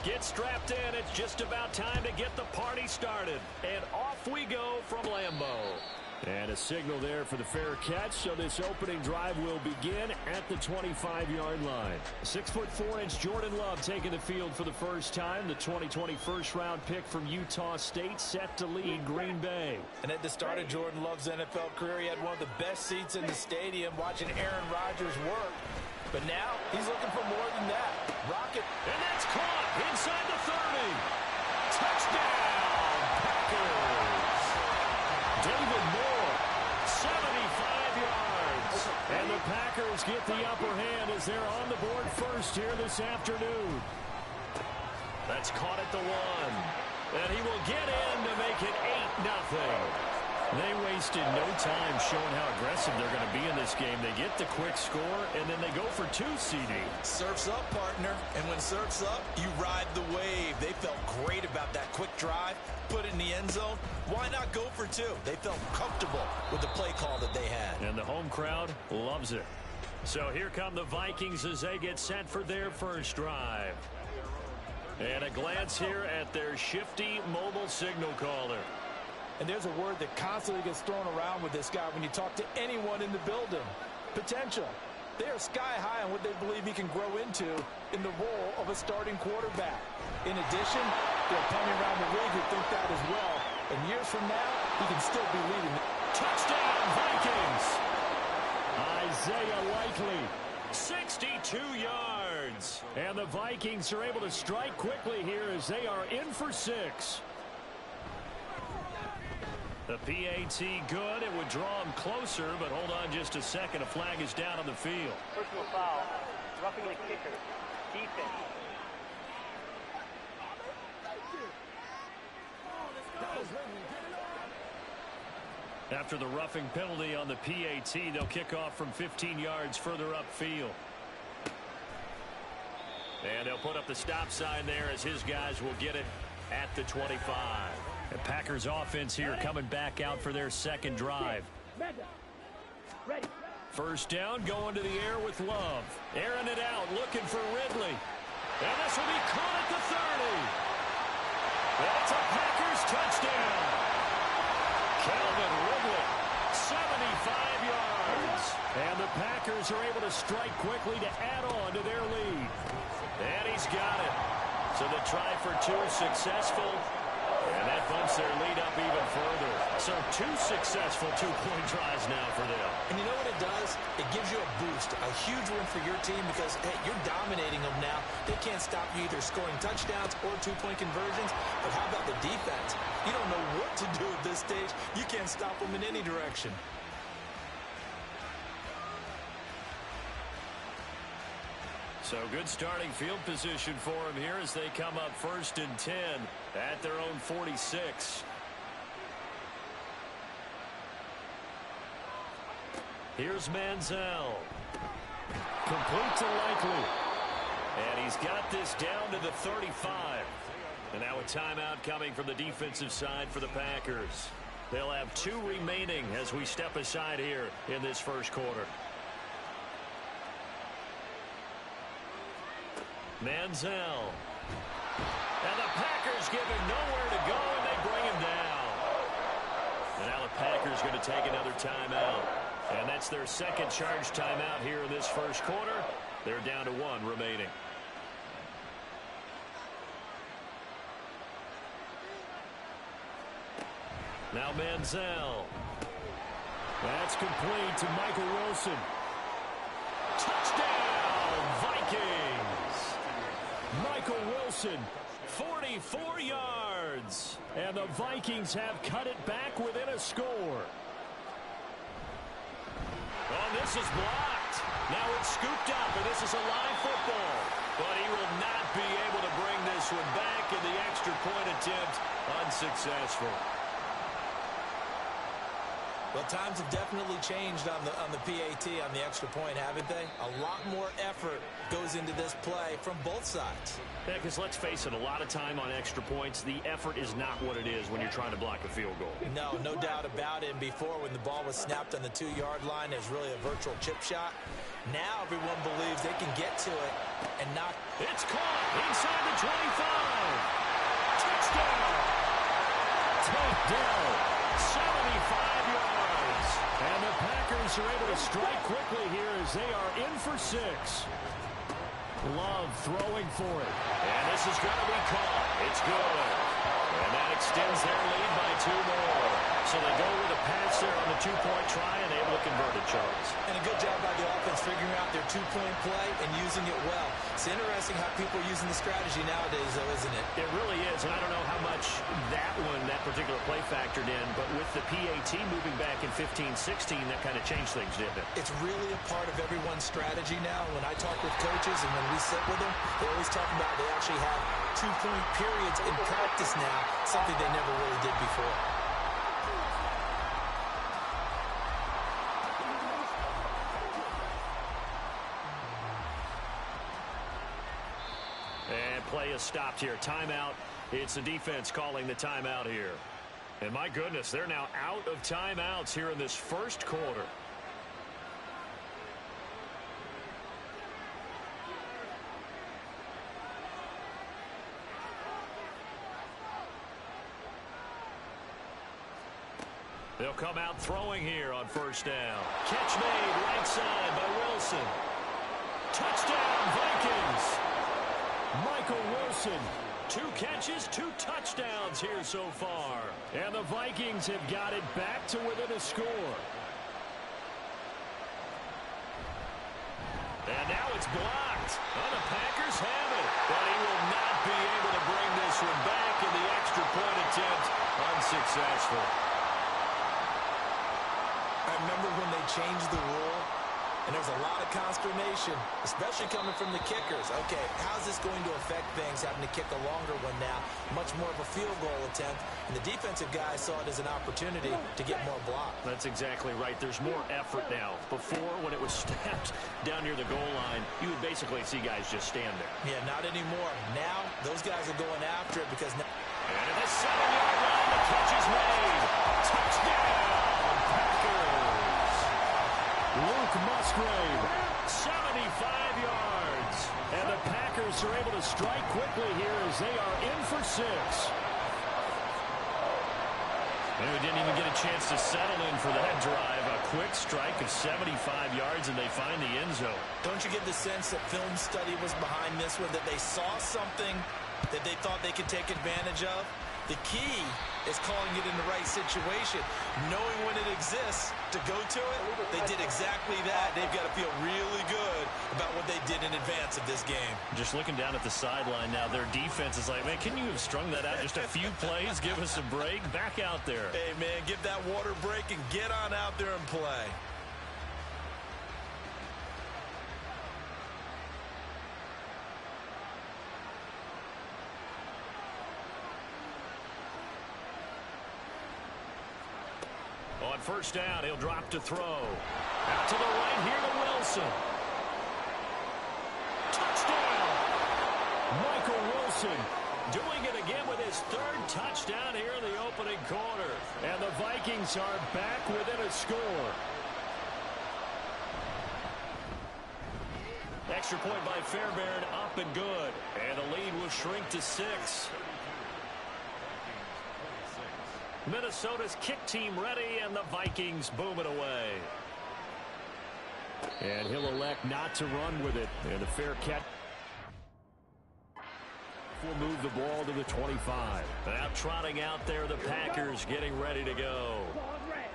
Get strapped in. It's just about time to get the party started. And off we go from Lambeau. And a signal there for the fair catch, so this opening drive will begin at the 25-yard line. 6'4" Jordan Love taking the field for the first time. The 2020 first-round pick from Utah State set to lead Green Bay. And at the start of Jordan Love's NFL career, he had one of the best seats in the stadium watching Aaron Rodgers work. But now he's looking for more than that. Rocket. And that's caught inside the 30. Touchdown, Packers. David Moore, 75 yards. And the Packers get the upper hand as they're on the board first here this afternoon. That's caught at the 1. And he will get in to make it 8-0. They wasted no time showing how aggressive they're going to be in this game. They get the quick score, and then they go for 2, CD. Surf's up, partner. And when surf's up, you ride the wave. They felt great about that quick drive, put it in the end zone. Why not go for 2? They felt comfortable with the play call that they had. And the home crowd loves it. So here come the Vikings as they get set for their first drive. And a glance here at their shifty mobile signal caller. And there's a word that constantly gets thrown around with this guy when you talk to anyone in the building. Potential. They are sky high on what they believe he can grow into in the role of a starting quarterback. In addition, there are plenty around the league who think that as well. And years from now, he can still be leading. Touchdown, Vikings! Isaiah Likely, 62 yards. And the Vikings are able to strike quickly here as they are in for 6. The PAT good. It would draw him closer, but hold on just a second. A flag is down on the field. Personal foul. Roughing the kicker. Defense. After the roughing penalty on the PAT, they'll kick off from 15 yards further upfield. And they'll put up the stop sign there as his guys will get it at the 25. The Packers offense here coming back out for their second drive. Ready. First down, going to the air with Love. Airing it out, looking for Ridley. And this will be caught at the 30. And it's a Packers touchdown. Calvin Ridley, 75 yards. And the Packers are able to strike quickly to add on to their lead. And he's got it. So the try for 2 successful. And that bumps their lead up even further. So 2 successful two-point tries now for them. And you know what it does? It gives you a boost, a huge win for your team because, hey, you're dominating them now. They can't stop you either scoring touchdowns or two-point conversions. But how about the defense? You don't know what to do at this stage. You can't stop them in any direction. So good starting field position for them here as they come up 1st and 10 at their own 46. Here's Manziel. Complete to Likely. And he's got this down to the 35. And now a timeout coming from the defensive side for the Packers. They'll have 2 remaining as we step aside here in this first quarter. Manziel. And the Packers give him nowhere to go, and they bring him down. And now the Packers going to take another timeout. And that's their second charge timeout here in this first quarter. They're down to 1 remaining. Now Manziel. That's complete to Michael Wilson. Touchdown, Vikings! Michael Wilson, 44 yards. And the Vikings have cut it back within a score. Oh, this is blocked. Now it's scooped up, and this is a live football. But he will not be able to bring this one back, and the extra point attempt unsuccessful. Well, times have definitely changed on the PAT, on the extra point, haven't they? A lot more effort goes into this play from both sides. Yeah, because let's face it, a lot of time on extra points, the effort is not what it is when you're trying to block a field goal. No doubt about it. And before, when the ball was snapped on the 2-yard line, it was really a virtual chip shot. Now everyone believes they can get to it and not. It's caught inside the 25. Touchdown. Touchdown. 75 yards. And the Packers are able to strike quickly here as they are in for 6. Love throwing for it. And this is going to be caught. It's good. And that extends their lead by 2 more. So they go with a pass there on the 2-point try and able to convert it, Charles. And a good job by the offense figuring out their 2-point play and using it well. It's interesting how people are using the strategy nowadays, though, isn't it? It really is, and I don't know how much that particular play factored in, but with the PAT moving back in 15-16, that kind of changed things, didn't it? It's really a part of everyone's strategy now. When I talk with coaches and when we sit with them, they always talk about they actually have 2-point periods in practice now, something they never really did before. And play is stopped here. Timeout. It's the defense calling the timeout here. And my goodness, they're now out of timeouts here in this first quarter. They'll come out throwing here on first down. Catch made right side by Wilson. Touchdown, Vikings. Michael Wilson, 2 catches, 2 touchdowns here so far. And the Vikings have got it back to within a score. And now it's blocked. Oh, the Packers have it. But he will not be able to bring this one back, and the extra point attempt unsuccessful. I remember when they changed the rule, and there's a lot of consternation, especially coming from the kickers. Okay, how's this going to affect things, having to kick a longer one now? Much more of a field goal attempt, and the defensive guys saw it as an opportunity to get more block. That's exactly right. There's more effort now. Before, when it was snapped down near the goal line, you would basically see guys just stand there. Yeah, not anymore. Now, those guys are going after it because now. And at the 7-yard line, the catch is made. Touchdown, Packers. Luke Musgrave, 75 yards. And the Packers are able to strike quickly here as they are in for 6. And we didn't even get a chance to settle in for that drive. A quick strike of 75 yards, and they find the end zone. Don't you get the sense that film study was behind this one, that they saw something that they thought they could take advantage of? The key is calling it in the right situation. Knowing when it exists to go to it, they did exactly that. They've got to feel really good about what they did in advance of this game. Just looking down at the sideline now, their defense is like, man, can you have strung that out just a few plays? Give us a break. Back out there. Hey, man, give that water break and get on out there and play. On first down, he'll drop to throw. Out to the right here to Wilson. Touchdown! Michael Wilson doing it again with his 3rd touchdown here in the opening quarter. And the Vikings are back within a score. Extra point by Fairbairn, up and good. And the lead will shrink to 6. Minnesota's kick team ready, and the Vikings boom it away. And he'll elect not to run with it. And a fair catch. Will move the ball to the 25. Now trotting out there, the Packers getting ready to go.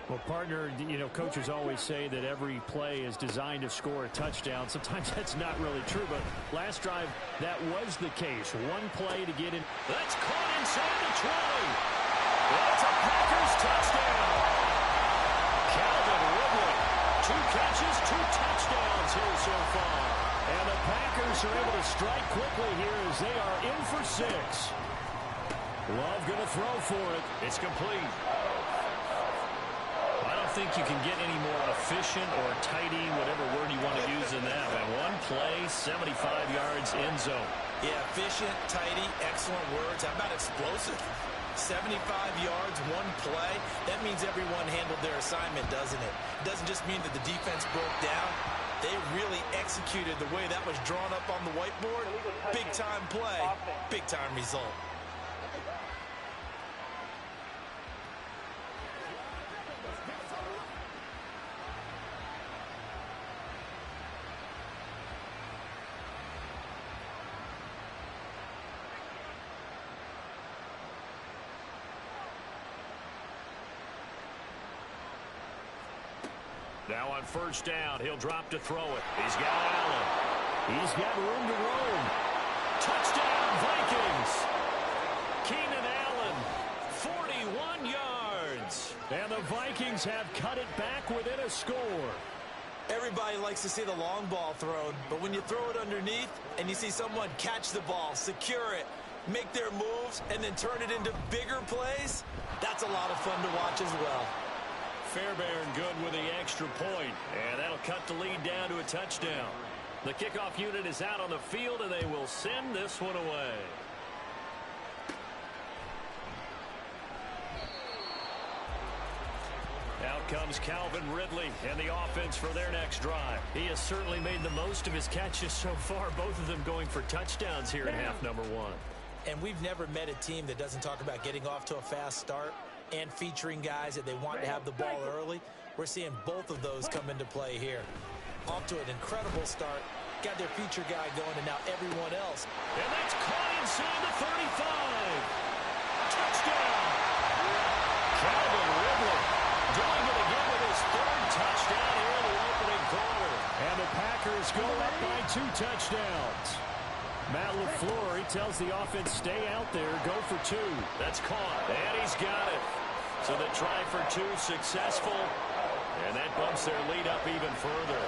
Well, partner, you know, coaches always say that every play is designed to score a touchdown. Sometimes that's not really true, but last drive, that was the case. One play to get in. That's caught inside the 20. That's a Packers touchdown. Calvin Ridley, 2 catches, 2 touchdowns here so far. And the Packers are able to strike quickly here as they are in for 6. Love going to throw for it. It's complete. I don't don't think you can get any more efficient or tidy, whatever word you want to use in that. And one play, 75 yards, end zone. Yeah, efficient, tidy, excellent words. How about explosive? 75 yards, one play. That means everyone handled their assignment, doesn't it? It doesn't just mean that the defense broke down. They really executed the way that was drawn up on the whiteboard. Big-time play, big-time result. Now on first down, he'll drop to throw it. He's got Allen. He's got room to roam. Touchdown, Vikings. Keenan Allen, 41 yards. And the Vikings have cut it back within a score. Everybody likes to see the long ball thrown, but when you throw it underneath and you see someone catch the ball, secure it, make their moves, and then turn it into bigger plays, that's a lot of fun to watch as well. Fairbairn good with the extra point, and that'll cut the lead down to a touchdown. The kickoff unit is out on the field, and they will send this one away. Out comes Calvin Ridley and the offense for their next drive. He has certainly made the most of his catches so far, both of them going for touchdowns here in half number one. And we've never met a team that doesn't talk about getting off to a fast start and featuring guys that they want to have the ball early. We're seeing both of those come into play here. Off to an incredible start. Got their feature guy going, and now everyone else. And that's caught inside the 35. Touchdown! Calvin Ridley doing it again with his third touchdown here in the opening quarter. And the Packers go up by 2 touchdowns. Matt LaFleur, he tells the offense, stay out there, go for 2. That's caught, and he's got it. So the try for 2 successful, and that bumps their lead up even further.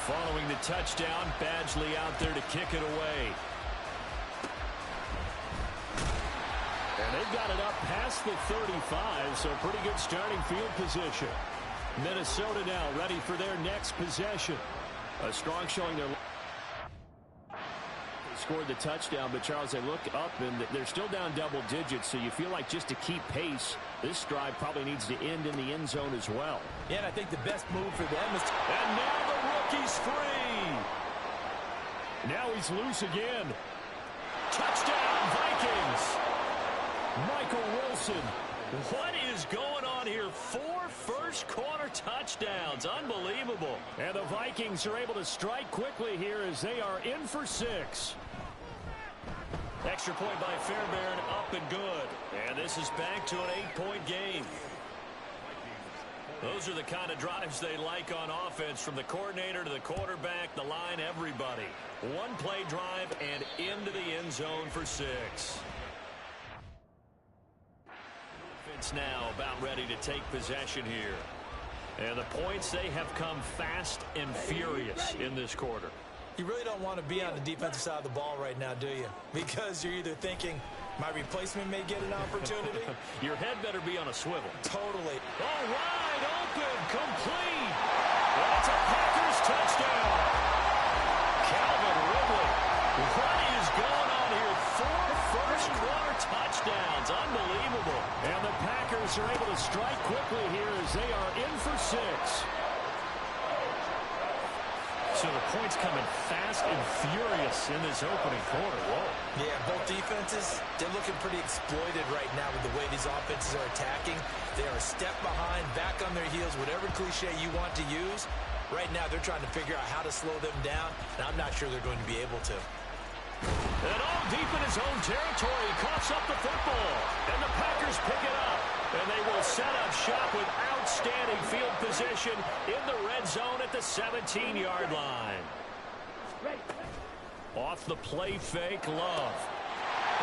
Following the touchdown, Badgley out there to kick it away. And they've got it up past the 35, so pretty good starting field position. Minnesota now ready for their next possession. A strong showing there. Scored the touchdown, but Charles, they look up and they're still down double digits, so you feel like just to keep pace, this drive probably needs to end in the end zone as well. Yeah, and I think the best move for them is... And now the rookie's free. Now he's loose again. Touchdown, Vikings. Michael Wilson. What is going on here? 4 first-quarter touchdowns. Unbelievable. And the Vikings are able to strike quickly here as they are in for 6. Extra point by Fairbairn, up and good. And this is back to an 8-point game. Those are the kind of drives they like on offense, from the coordinator to the quarterback, the line, everybody. One-play drive and into the end zone for 6. Offense now about ready to take possession here. And the points, they have come fast and furious in this quarter. You really don't want to be on the defensive side of the ball right now, do you? Because you're either thinking, my replacement may get an opportunity. Your head better be on a swivel. Totally. Oh, wide open, complete. That's a Packers touchdown. Calvin Ridley. What is going on here? 4 first-quarter touchdowns. Unbelievable. And the Packers are able to strike quickly here as they are in for 6. So the points coming fast and furious in this opening quarter. Whoa. Yeah, both defenses, they're looking pretty exploited right now with the way these offenses are attacking. They are a step behind, back on their heels, whatever cliche you want to use. Right now, they're trying to figure out how to slow them down, and I'm not sure they're going to be able to. And all deep in his own territory, he coughs up the football. And the Packers pick it up. And they will set up shop with outstanding field position in the red zone at the 17-yard line. Off the play fake, Love.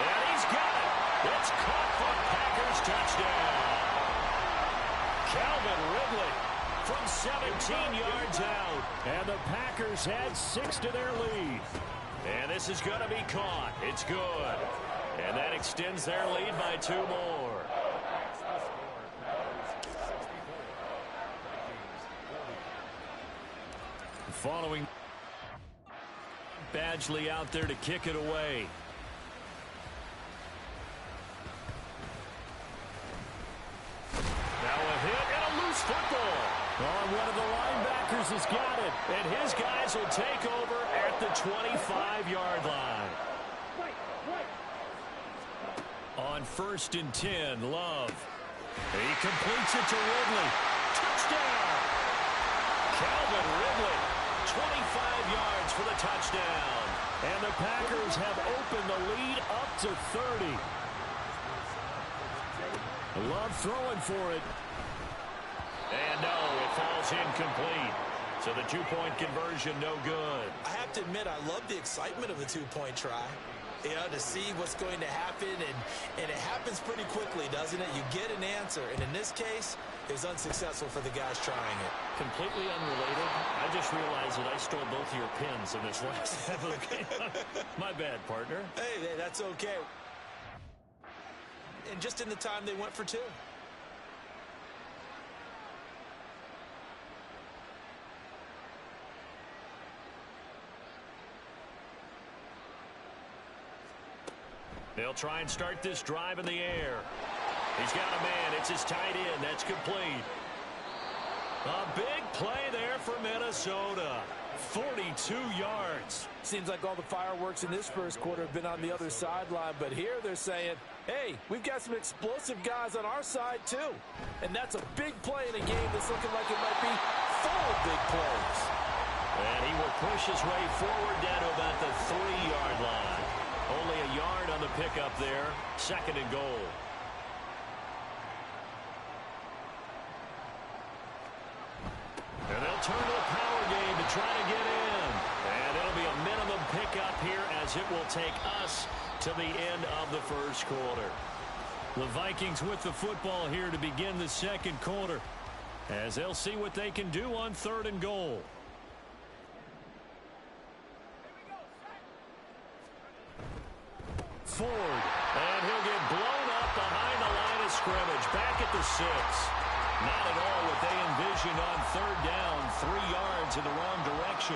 And he's got it. It's caught for Packers touchdown. Calvin Ridley from 17 yards out. And the Packers add 6 to their lead. And this is going to be caught. It's good. And that extends their lead by 2 more. Following Badgley out there to kick it away. Now a hit and a loose football. Oh, one of the linebackers has got it. And his guys will take over at the 25-yard line. On 1st and 10, Love. He completes it to Ridley. Touchdown! Calvin Ridley, 25 yards for the touchdown. And the Packers have opened the lead up to 30. Love throwing for it. And no, it falls incomplete. So the 2-point conversion, no good. I have to admit, I love the excitement of the 2-point try. You know, to see what's going to happen, and it happens pretty quickly, doesn't it? You get an answer, and in this case, it was unsuccessful for the guys trying it. Completely unrelated. I just realized that I stole both of your pins in this last game. My bad, partner. Hey, that's okay. And just in the time they went for 2. They'll try and start this drive in the air. He's got a man. It's his tight end. That's complete. A big play there for Minnesota. 42 yards. Seems like all the fireworks in this first quarter have been on the other sideline, but here they're saying, hey, we've got some explosive guys on our side too. And that's a big play in a game that's looking like it might be full of big plays. And he will push his way forward down to about the 3-yard line. Only a yard on the pickup there. 2nd and goal. And they'll turn to the power game to try to get in. And it'll be a minimum pickup here as it will take us to the end of the first quarter. The Vikings with the football here to begin the second quarter, as they'll see what they can do on 3rd and goal. Ford, and he'll get blown up behind the line of scrimmage, back at the 6. Not at all what they envisioned on 3rd down, 3 yards in the wrong direction.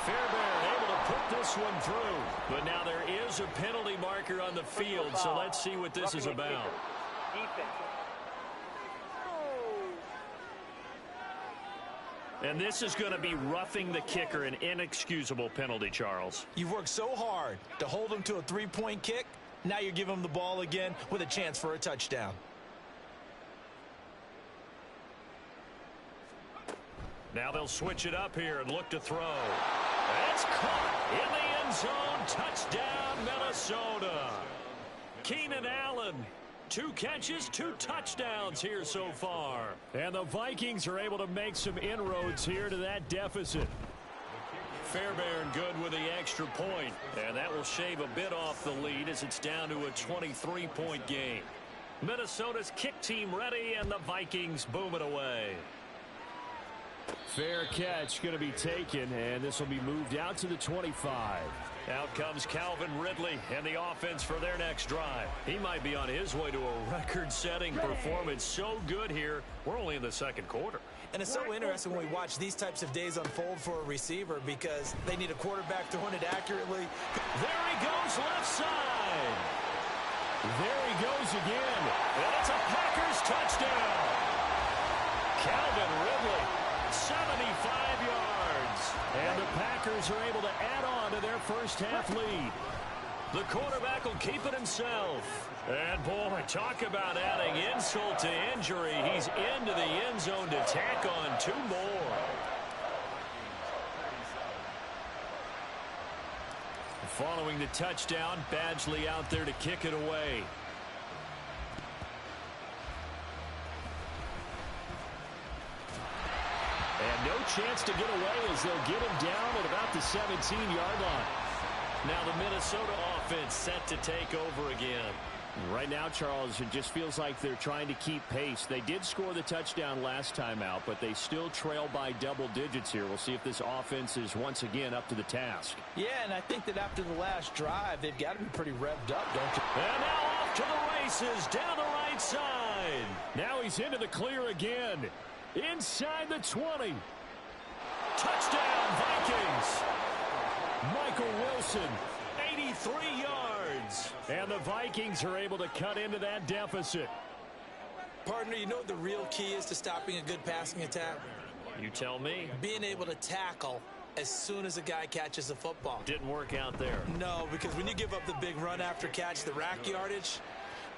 Fairbairn able to put this one through, but now there is a penalty marker on the field, so let's see what this is about. And this is going to be roughing the kicker, an inexcusable penalty, Charles. You've worked so hard to hold him to a 3-point kick. Now you're giving him the ball again with a chance for a touchdown. Now they'll switch it up here and look to throw. It's caught in the end zone. Touchdown, Minnesota. Keenan Allen. 2 catches, 2 touchdowns here so far. And the Vikings are able to make some inroads here to that deficit. Fairbairn good with the extra point. And that will shave a bit off the lead as it's down to a 23-point game. Minnesota's kick team ready, and the Vikings boom it away. Fair catch going to be taken, and this will be moved out to the 25. Out comes Calvin Ridley and the offense for their next drive. He might be on his way to a record-setting performance. So good here. We're only in the second quarter. And it's so interesting when we watch these types of days unfold for a receiver because they need a quarterback throwing it accurately. There he goes left side. There he goes again. And it's a Packers touchdown. Calvin Ridley, 75 yards. And the Packers are able to add on to their first half lead. The quarterback will keep it himself. And, boy, talk about adding insult to injury. He's into the end zone to tack on 2 more. Following the touchdown, Badgley out there to kick it away. And no chance to get away as they'll get him down at about the 17-yard line. Now the Minnesota offense set to take over again. Right now, Charles, it just feels like they're trying to keep pace. They did score the touchdown last time out, but they still trail by double digits here. We'll see if this offense is once again up to the task. Yeah, and I think that after the last drive, they've got to be pretty revved up, don't you? And now off to the races, down the right side. Now he's into the clear again. Inside the 20. Touchdown, Vikings. Michael Wilson, 83 yards. And the Vikings are able to cut into that deficit. Partner, you know what the real key is to stopping a good passing attack? You tell me. Being able to tackle as soon as a guy catches the football. Didn't work out there. No, because when you give up the big run after catch, the rack yardage,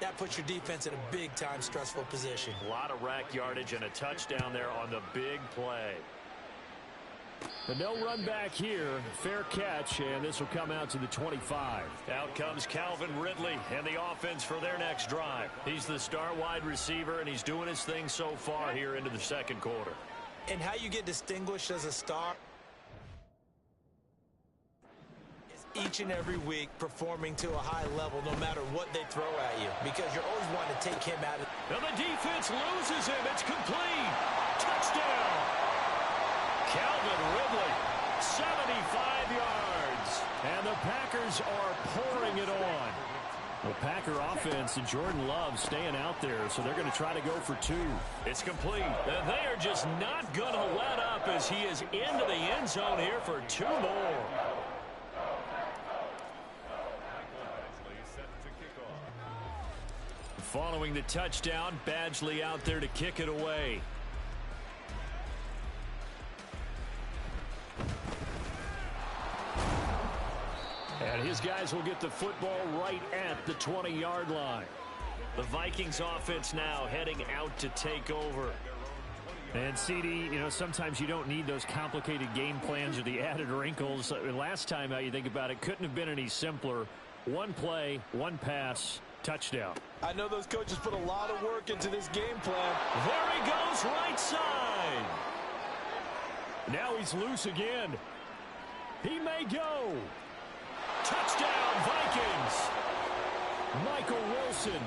that puts your defense in a big-time stressful position. A lot of rack yardage and a touchdown there on the big play. But no run back here. Fair catch, and this will come out to the 25. Out comes Calvin Ridley and the offense for their next drive. He's the star wide receiver, and he's doing his thing so far here into the second quarter. And how you get distinguished as a star is each and every week performing to a high level no matter what they throw at you, because you're always wanting to take him out of. And the defense loses him. It's complete. Touchdown. Calvin Ridley, 75 yards. And the Packers are pouring it on. The Packer offense and Jordan Love staying out there, so they're going to try to go for two. It's complete. And they are just not going to let up as he is into the end zone here for two more. Following the touchdown, Badgley out there to kick it away. And his guys will get the football right at the 20-yard line. The Vikings offense now heading out to take over. And, CD, you know, sometimes you don't need those complicated game plans or the added wrinkles. Last time, how you think about it, couldn't have been any simpler. One play, one pass, touchdown. I know those coaches put a lot of work into this game plan. There he goes, right side. Now he's loose again. He may go. Touchdown, Vikings. Michael Wilson,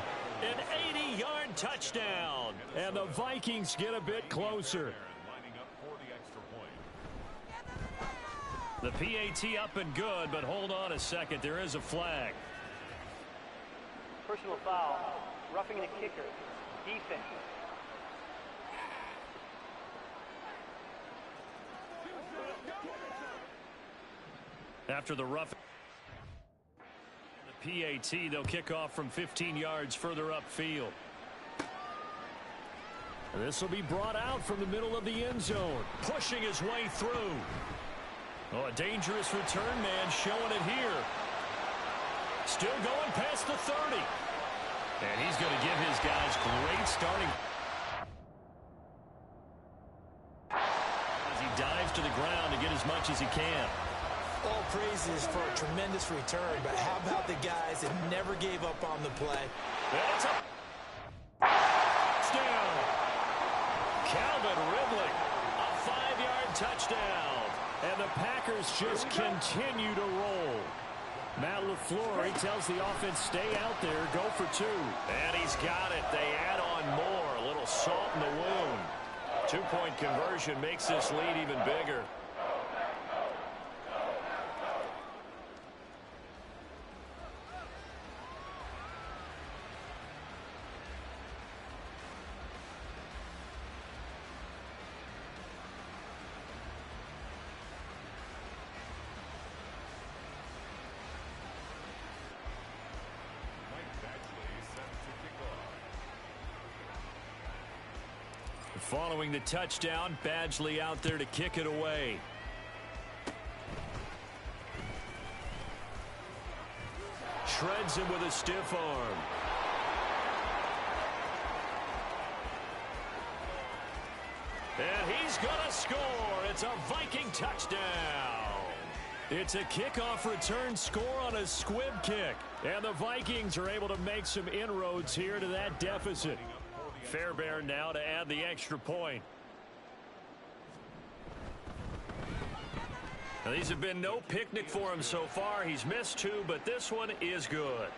an 80-yard touchdown. And the Vikings get a bit closer. The PAT up and good, but hold on a second. There is a flag. Personal foul. Roughing the kicker. Defense. After the rough. PAT, they'll kick off from 15 yards further upfield. And this will be brought out from the middle of the end zone, pushing his way through. Oh, a dangerous return man showing it here. Still going past the 30. And he's going to give his guys great starting. As he dives to the ground to get as much as he can. All praises for a tremendous return, but how about the guys that never gave up on the play? That's a touchdown. Calvin Ridley, a 5-yard touchdown. And the Packers just continue to roll. Matt LaFleur, he tells the offense, stay out there, go for two. And he's got it. They add on more. A little salt in the wound. Two-point conversion makes this lead even bigger. Following the touchdown, Badgley out there to kick it away. Shreds him with a stiff arm. And he's going to score. It's a Viking touchdown. It's a kickoff return score on a squib kick. And the Vikings are able to make some inroads here to that deficit. Fairbairn now to add the extra point. Now, these have been no picnic for him so far. He's missed two, but this one is good.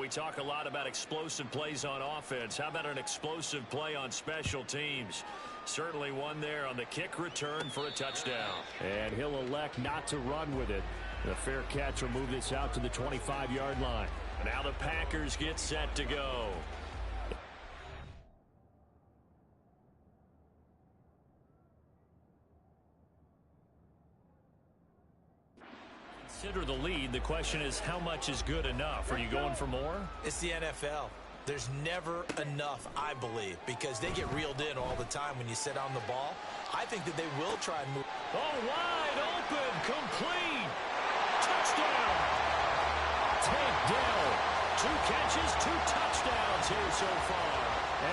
we talk a lot about explosive plays on offense. How about an explosive play on special teams? Certainly one there on the kick return for a touchdown. And he'll elect not to run with it. The fair catch will move this out to the 25-yard line. Now the Packers get set to go. Consider the lead. The question is, how much is good enough? Are you going for more? It's the NFL. There's never enough, I believe, because they get reeled in all the time when you sit on the ball. I think that they will try and move. Oh, wide open, complete. Touchdown. Takedown. 2 catches, 2 touchdowns here so far.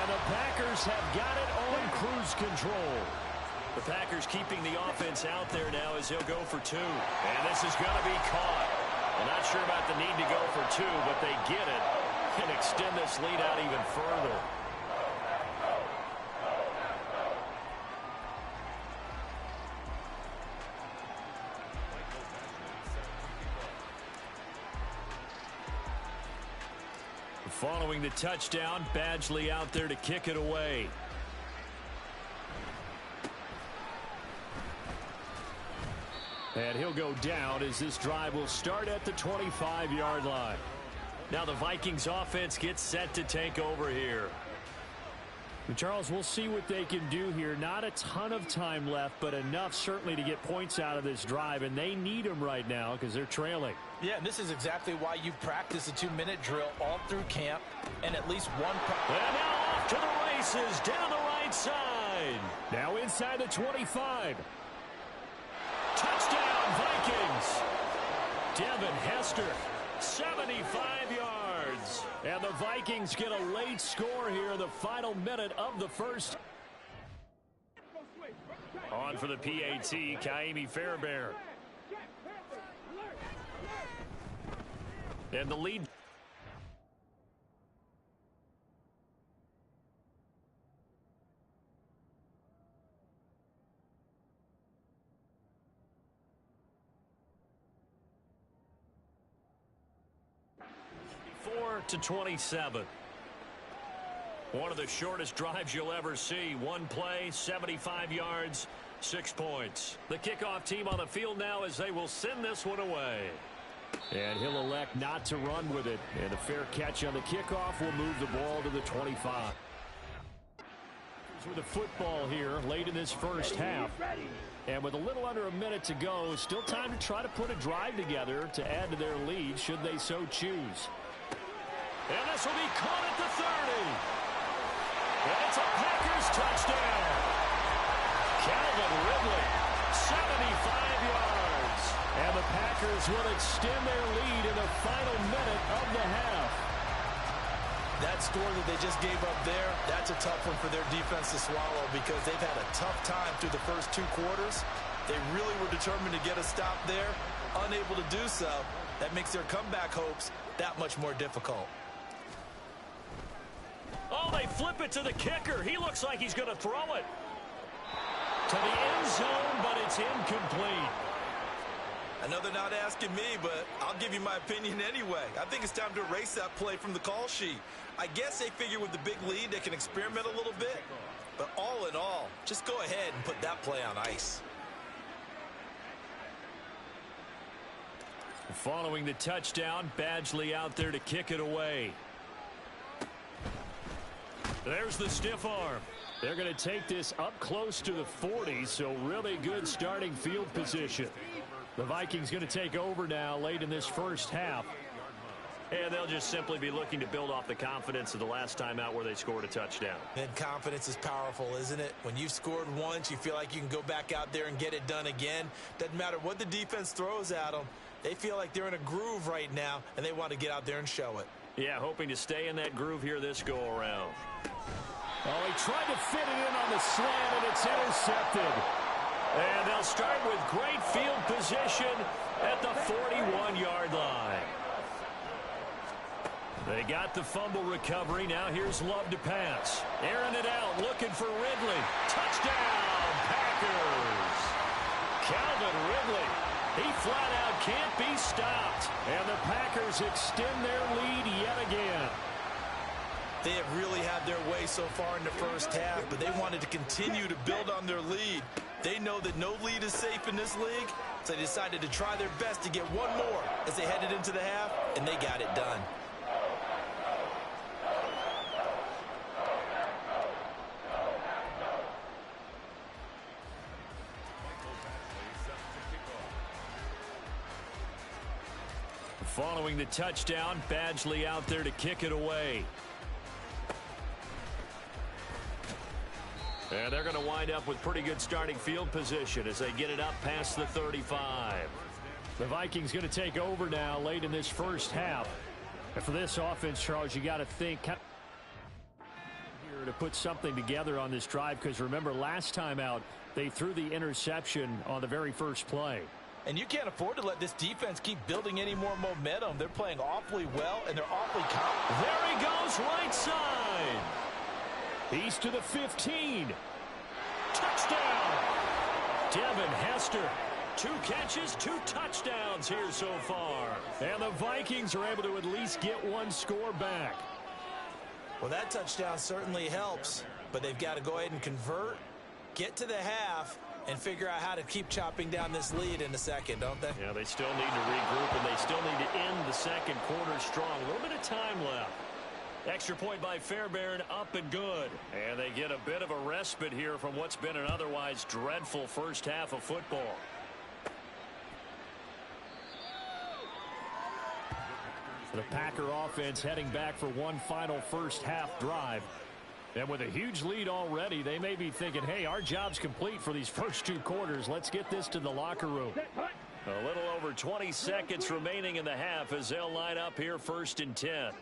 And the Packers have got it on cruise control. The Packers keeping the offense out there now as he'll go for 2. And this is going to be caught. I'm not sure about the need to go for 2, but they get it and extend this lead out even further. Following the touchdown, Badgley out there to kick it away. And he'll go down as this drive will start at the 25-yard line. Now the Vikings offense gets set to take over here. And Charles, we'll see what they can do here. Not a ton of time left, but enough certainly to get points out of this drive, and they need them right now because they're trailing. Yeah, and this is exactly why you practice a 2-minute drill all through camp and at least one. And now off to the races down the right side. Now inside the 25. Touchdown, Vikings. Devin Hester, 75 yards. And the Vikings get a late score here in the final minute of the first. On for the PAT, Kaimi Fairbairn. And the lead. To 27. One of the shortest drives you'll ever see. One play, 75 yards, 6 points. The kickoff team on the field now as they will send this one away. And he'll elect not to run with it. And a fair catch on the kickoff will move the ball to the 25. With a football here late in this first half. And with a little under a minute to go, still time to try to put a drive together to add to their lead should they so choose. And this will be caught at the 30. And it's a Packers touchdown. Calvin Ridley, 75 yards. And the Packers will extend their lead in the final minute of the half. That score that they just gave up there, that's a tough one for their defense to swallow because they've had a tough time through the first 2 quarters. They really were determined to get a stop there, unable to do so. That makes their comeback hopes that much more difficult. Oh, they flip it to the kicker. He looks like he's going to throw it to the end zone, but it's incomplete. I know they're not asking me, but I'll give you my opinion anyway. I think it's time to erase that play from the call sheet. I guess they figure with the big lead they can experiment a little bit. But all in all, just go ahead and put that play on ice. Following the touchdown, Badgley out there to kick it away. There's the stiff arm. They're going to take this up close to the 40, so really good starting field position. The Vikings going to take over now late in this first half. And they'll just simply be looking to build off the confidence of the last time out where they scored a touchdown. And confidence is powerful, isn't it? When you've scored once, you feel like you can go back out there and get it done again. Doesn't matter what the defense throws at them. They feel like they're in a groove right now, and they want to get out there and show it. Yeah, hoping to stay in that groove here this go-around. Oh, he tried to fit it in on the slant, and it's intercepted. And they'll start with great field position at the 41-yard line. They got the fumble recovery. Now here's Love to pass. Airing it out, looking for Ridley. Touchdown, Packers. Calvin Ridley, He flat out can't be stopped. And the Packers extend their lead yet again. They have really had their way so far in the first half, but they wanted to continue to build on their lead. They know that no lead is safe in this league, so they decided to try their best to get one more as they headed into the half, and they got it done. Following the touchdown, Badgley out there to kick it away. And they're going to wind up with pretty good starting field position as they get it up past the 35. The Vikings going to take over now late in this first half. And for this offense, Charles, you got to think here to put something together on this drive, because remember last time out they threw the interception on the very first play. And you can't afford to let this defense keep building any more momentum. They're playing awfully well, and they're awfully confident. There he goes, right side. He's to the 15. Touchdown. Devin Hester. 2 catches, 2 touchdowns here so far. And the Vikings are able to at least get one score back. Well, that touchdown certainly helps, but they've got to go ahead and convert, get to the half, and figure out how to keep chopping down this lead in the second, don't they? Yeah, they still need to regroup, and they still need to end the second quarter strong. A little bit of time left. Extra point by Fairbairn, up and good. And they get a bit of a respite here from what's been an otherwise dreadful first half of football. The Packer offense heading back for one final first half drive. And with a huge lead already, they may be thinking, hey, our job's complete for these first 2 quarters. Let's get this to the locker room. A little over 20 seconds remaining in the half as they'll line up here 1st and 10.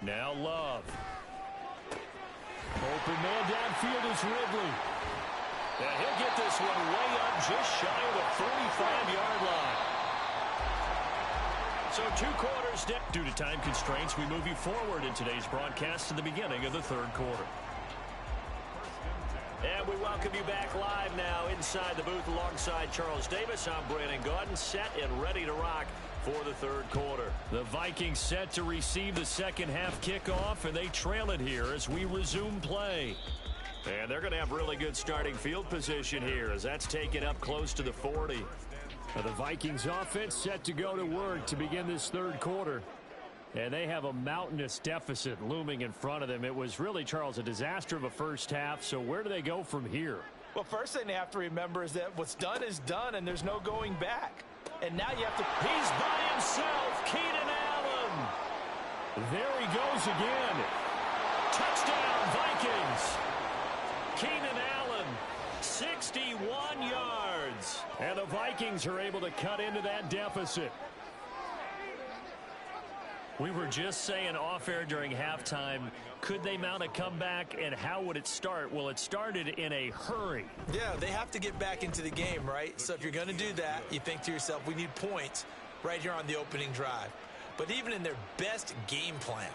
Now Love. Open man downfield is Ridley. And he'll get this one way up just shy of the 45-yard line. So 2 quarters down. Due to time constraints, we move you forward in today's broadcast to the beginning of the 3rd quarter. And we welcome you back live now inside the booth alongside Charles Davis. I'm Brandon Gaudin, set and ready to rock for the 3rd quarter. The Vikings set to receive the second half kickoff, and they trail it here as we resume play. And they're going to have really good starting field position here as that's taken up close to the 40. The Vikings offense set to go to work to begin this 3rd quarter. And they have a mountainous deficit looming in front of them. It was really, Charles, a disaster of a first half. So where do they go from here? Well, first thing they have to remember is that what's done is done, and there's no going back. And now you have to... He's by himself, Keenan Allen. There he goes again. Touchdown, Vikings. Keenan Allen, 61 yards. And the Vikings are able to cut into that deficit. We were just saying off-air during halftime, could they mount a comeback, and how would it start? Well, it started in a hurry. Yeah, they have to get back into the game, right? So if you're going to do that, you think to yourself, we need points right here on the opening drive. But even in their best game plan,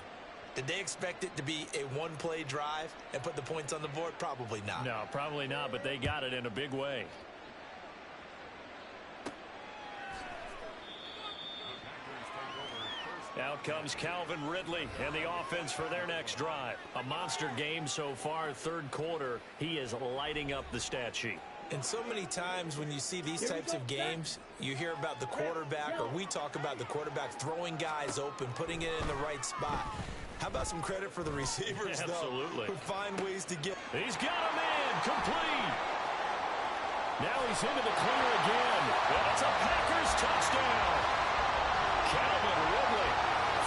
did they expect it to be a one-play drive and put the points on the board? Probably not. No, probably not, but they got it in a big way. Out comes Calvin Ridley and the offense for their next drive. A monster game so far, 3rd quarter. He is lighting up the stat sheet. And so many times when you see these types of games, you hear about the quarterback, or we talk about the quarterback throwing guys open, putting it in the right spot. How about some credit for the receivers, Absolutely. Though, who find ways to get... He's got a man, complete. Now he's into the clear again. And it's a Packers touchdown. Calvin Ridley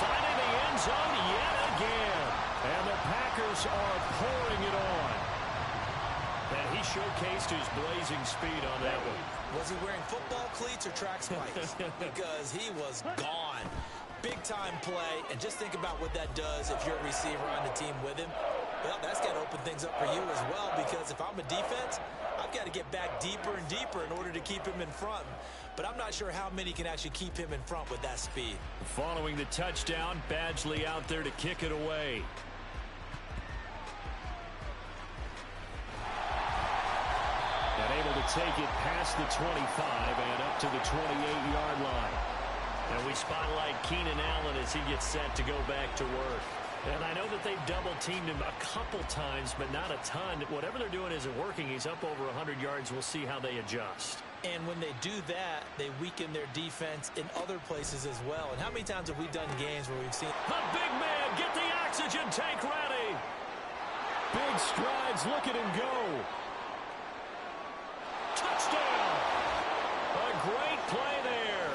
finding the end zone yet again. And the Packers are pouring it on. And he showcased his blazing speed on that one. Was he wearing football cleats or track spikes? Because he was gone. Big-time play, and just think about what that does if you're a receiver on the team with him. Well, that's got to open things up for you as well, because if I'm a defense, I've got to get back deeper and deeper in order to keep him in front. But I'm not sure how many can actually keep him in front with that speed. Following the touchdown, Badgley out there to kick it away. able to take it past the 25 and up to the 28-yard line. And we spotlight Keenan Allen as he gets set to go back to work. And I know that they've double-teamed him a couple times, but not a ton. Whatever they're doing isn't working. He's up over 100 yards. We'll see how they adjust. And when they do that, they weaken their defense in other places as well. And how many times have we done games where we've seen the big man, get the oxygen tank ready. Big strides, look at him go. Touchdown. A great play there.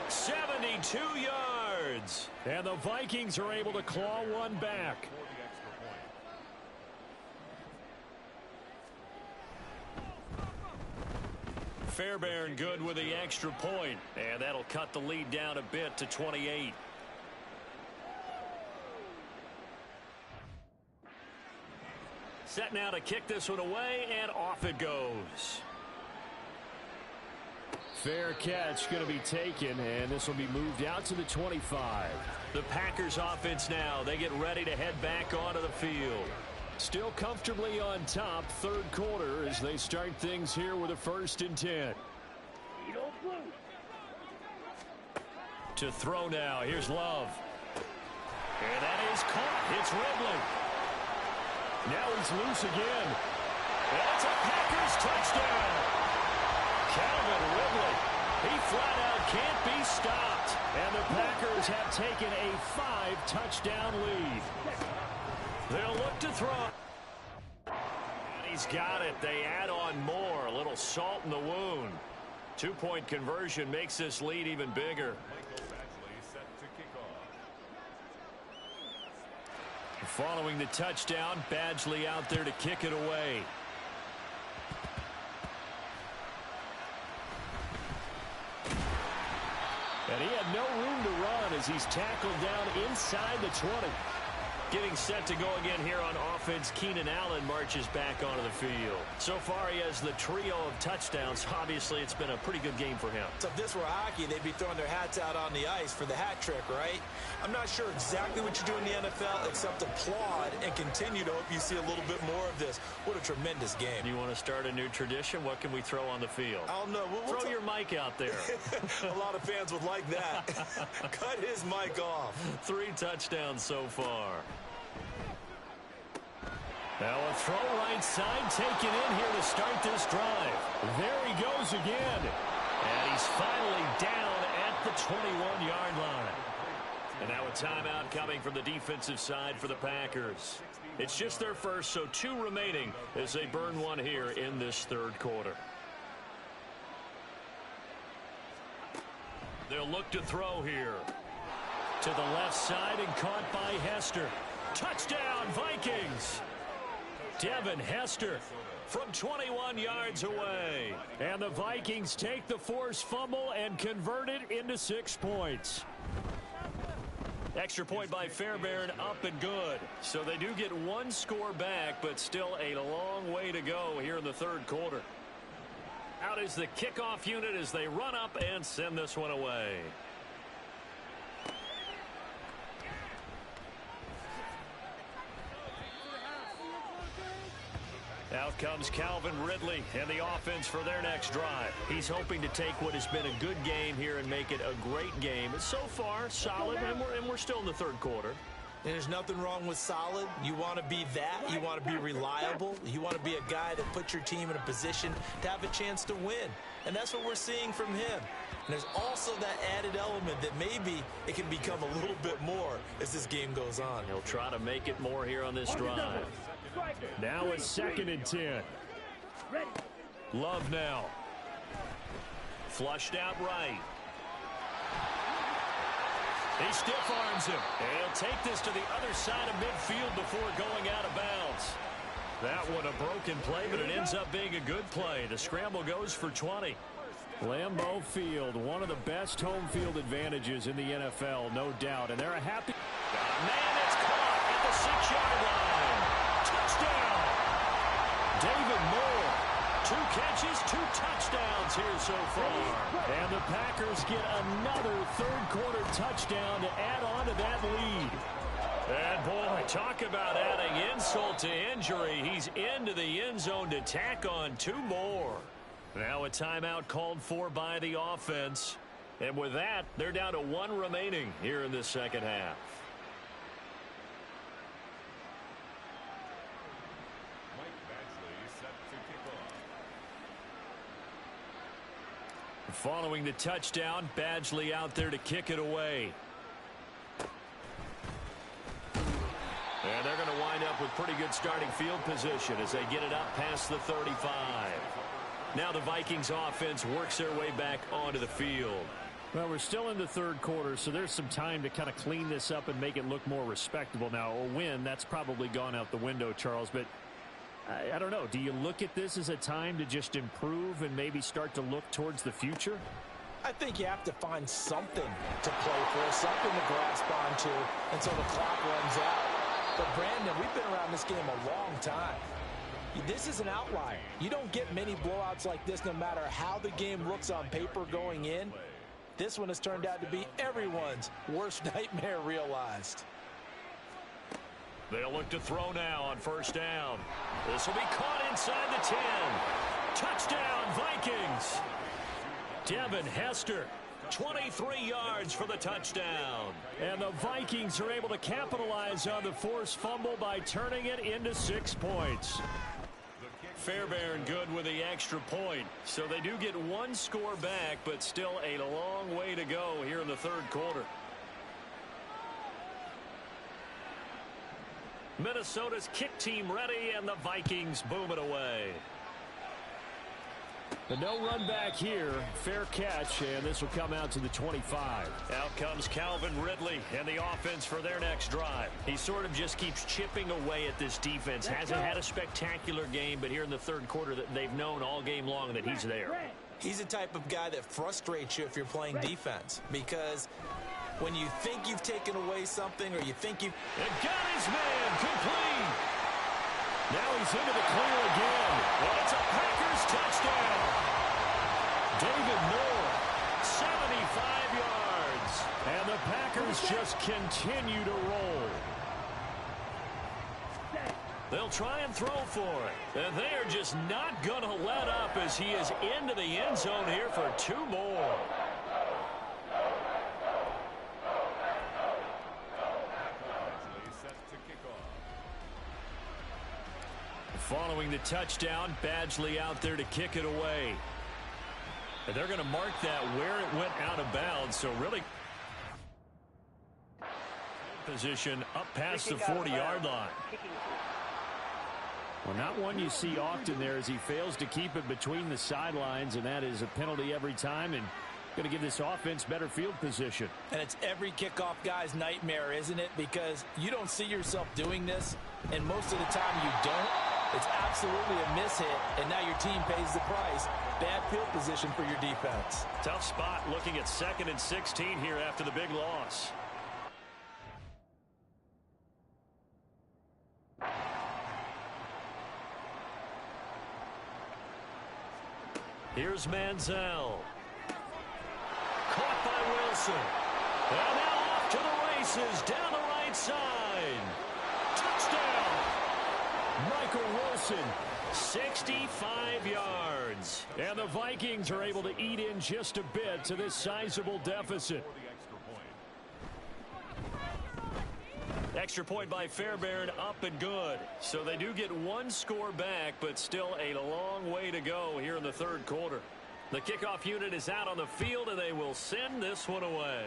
72 yards. And the Vikings are able to claw one back. Fairbairn good with the extra point. And that'll cut the lead down a bit to 28. Set now to kick this one away, and off it goes. Fair catch going to be taken, and this will be moved out to the 25. The Packers offense now. They get ready to head back onto the field. Still comfortably on top, third quarter, as they start things here with a 1st and 10. To throw now. Here's Love. And that is caught. It's Ridley. Now he's loose again. And it's a Packers touchdown. Calvin Ridley. He flat out can't be stopped. And the Packers have taken a 5-touchdown lead. They'll look to throw. And he's got it. They add on more. A little salt in the wound. 2-point conversion makes this lead even bigger. Following the touchdown, Badgley out there to kick it away. And he had no room to run as he's tackled down inside the 20. Getting set to go again here on offense, Keenan Allen marches back onto the field. So far, he has the trio of touchdowns. Obviously, it's been a pretty good game for him. So if this were hockey, they'd be throwing their hats out on the ice for the hat trick, right? I'm not sure exactly what you do in the NFL except applaud and continue to hope you see a little bit more of this. What a tremendous game. You want to start a new tradition? What can we throw on the field? I don't know. Throw your mic out there. A lot of fans would like that. Cut his mic off. 3 touchdowns so far. Now a throw right side taken in here to start this drive. There he goes again. And he's finally down at the 21-yard line. And now a timeout coming from the defensive side for the Packers. It's just their first, so 2 remaining as they burn one here in this third quarter. They'll look to throw here. To the left side and caught by Hester. Touchdown, Vikings! Devin Hester from 21 yards away. And the Vikings take the forced fumble and convert it into 6 points. Extra point by Fairbairn, up and good. So they do get 1 score back, but still a long way to go here in the third quarter. Out is the kickoff unit as they run up and send this one away. Out comes Calvin Ridley and the offense for their next drive. He's hoping to take what has been a good game here and make it a great game. It's so far solid, and we're still in the third quarter. And there's nothing wrong with solid. You want to be that. You want to be reliable. You want to be a guy that puts your team in a position to have a chance to win. And that's what we're seeing from him. And there's also that added element that maybe it can become a little bit more as this game goes on. He'll try to make it more here on this drive. Now it's 2nd and 10. Love now. Flushed out right. He stiff arms him. And he'll take this to the other side of midfield before going out of bounds. That one a broken play, but it ends up being a good play. The scramble goes for 20. Lambeau Field, one of the best home field advantages in the NFL, no doubt. And they're a happy... Man, it's caught at the 6-yard line. Touchdown! David Moore. 2 catches, 2 touchdowns here so far. And the Packers get another third-quarter touchdown to add on to that lead. And, boy, talk about adding insult to injury. He's into the end zone to tack on 2 more. Now a timeout called for by the offense. And with that, they're down to 1 remaining here in the second half. Following the touchdown, Badgley out there to kick it away. And they're going to wind up with pretty good starting field position as they get it up past the 35. Now the Vikings offense works their way back onto the field. Well, we're still in the third quarter, so there's some time to kind of clean this up and make it look more respectable. Now, a win, that's probably gone out the window, Charles, but I don't know. Do you look at this as a time to just improve and maybe start to look towards the future? I think you have to find something to play for, something to grasp onto until the clock runs out. But, Brandon, we've been around this game a long time. This is an outlier. You don't get many blowouts like this no matter how the game looks on paper going in. This one has turned out to be everyone's worst nightmare realized. They'll look to throw now on first down. This will be caught inside the 10. Touchdown, Vikings. Devin Hester, 23 yards for the touchdown. And the Vikings are able to capitalize on the forced fumble by turning it into 6 points. Fairbairn good with the extra point. So they do get 1 score back, but still a long way to go here in the third quarter. Minnesota's kick team ready, and the Vikings boom it away. The no run back here, fair catch, and this will come out to the 25. Out comes Calvin Ridley and the offense for their next drive. He sort of just keeps chipping away at this defense. Hasn't had a spectacular game, but here in the third quarter that they've known all game long that he's there. He's the type of guy that frustrates you if you're playing defense, because when you think you've taken away something or you think you've... And got his man complete. Now he's into the clear again. And it's a Packers touchdown. David Moore, 75 yards. And the Packers just continue to roll. They'll try and throw for it. And they are just not going to let up as he is into the end zone here for 2 more. Following the touchdown, Badgley out there to kick it away. And they're going to mark that where it went out of bounds. So really position up past the 40-yard line. Well, not one you see often there as he fails to keep it between the sidelines, and that is a penalty every time and going to give this offense better field position. And it's every kickoff guy's nightmare, isn't it? Because you don't see yourself doing this, and most of the time you don't. It's absolutely a miss hit, and now your team pays the price. Bad field position for your defense. Tough spot looking at 2nd and 16 here after the big loss. Here's Manziel. Caught by Wilson. And now off to the races down the right side. Touchdown. Michael Wilson, 65 yards. and the Vikings are able to eat in just a bit to this sizable deficit. Extra point by Fairbairn, up and good. So they do get 1 score back, but still a long way to go here in the third quarter. The kickoff unit is out on the field, and they will send this one away.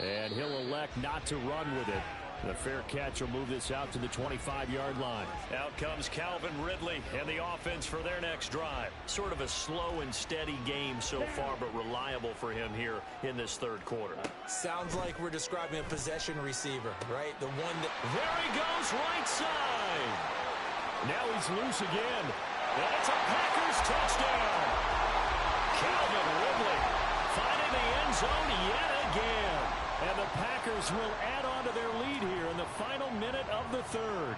And he'll elect not to run with it. The fair catch will move this out to the 25-yard line. Out comes Calvin Ridley and the offense for their next drive. Sort of a slow and steady game so far, but reliable for him here in this third quarter. Sounds like we're describing a possession receiver, right? The one that... There he goes, right side. Now he's loose again. And it's a Packers touchdown. Calvin Ridley finding the end zone yet again. And the Packers will add on to their lead here in the final minute of the third.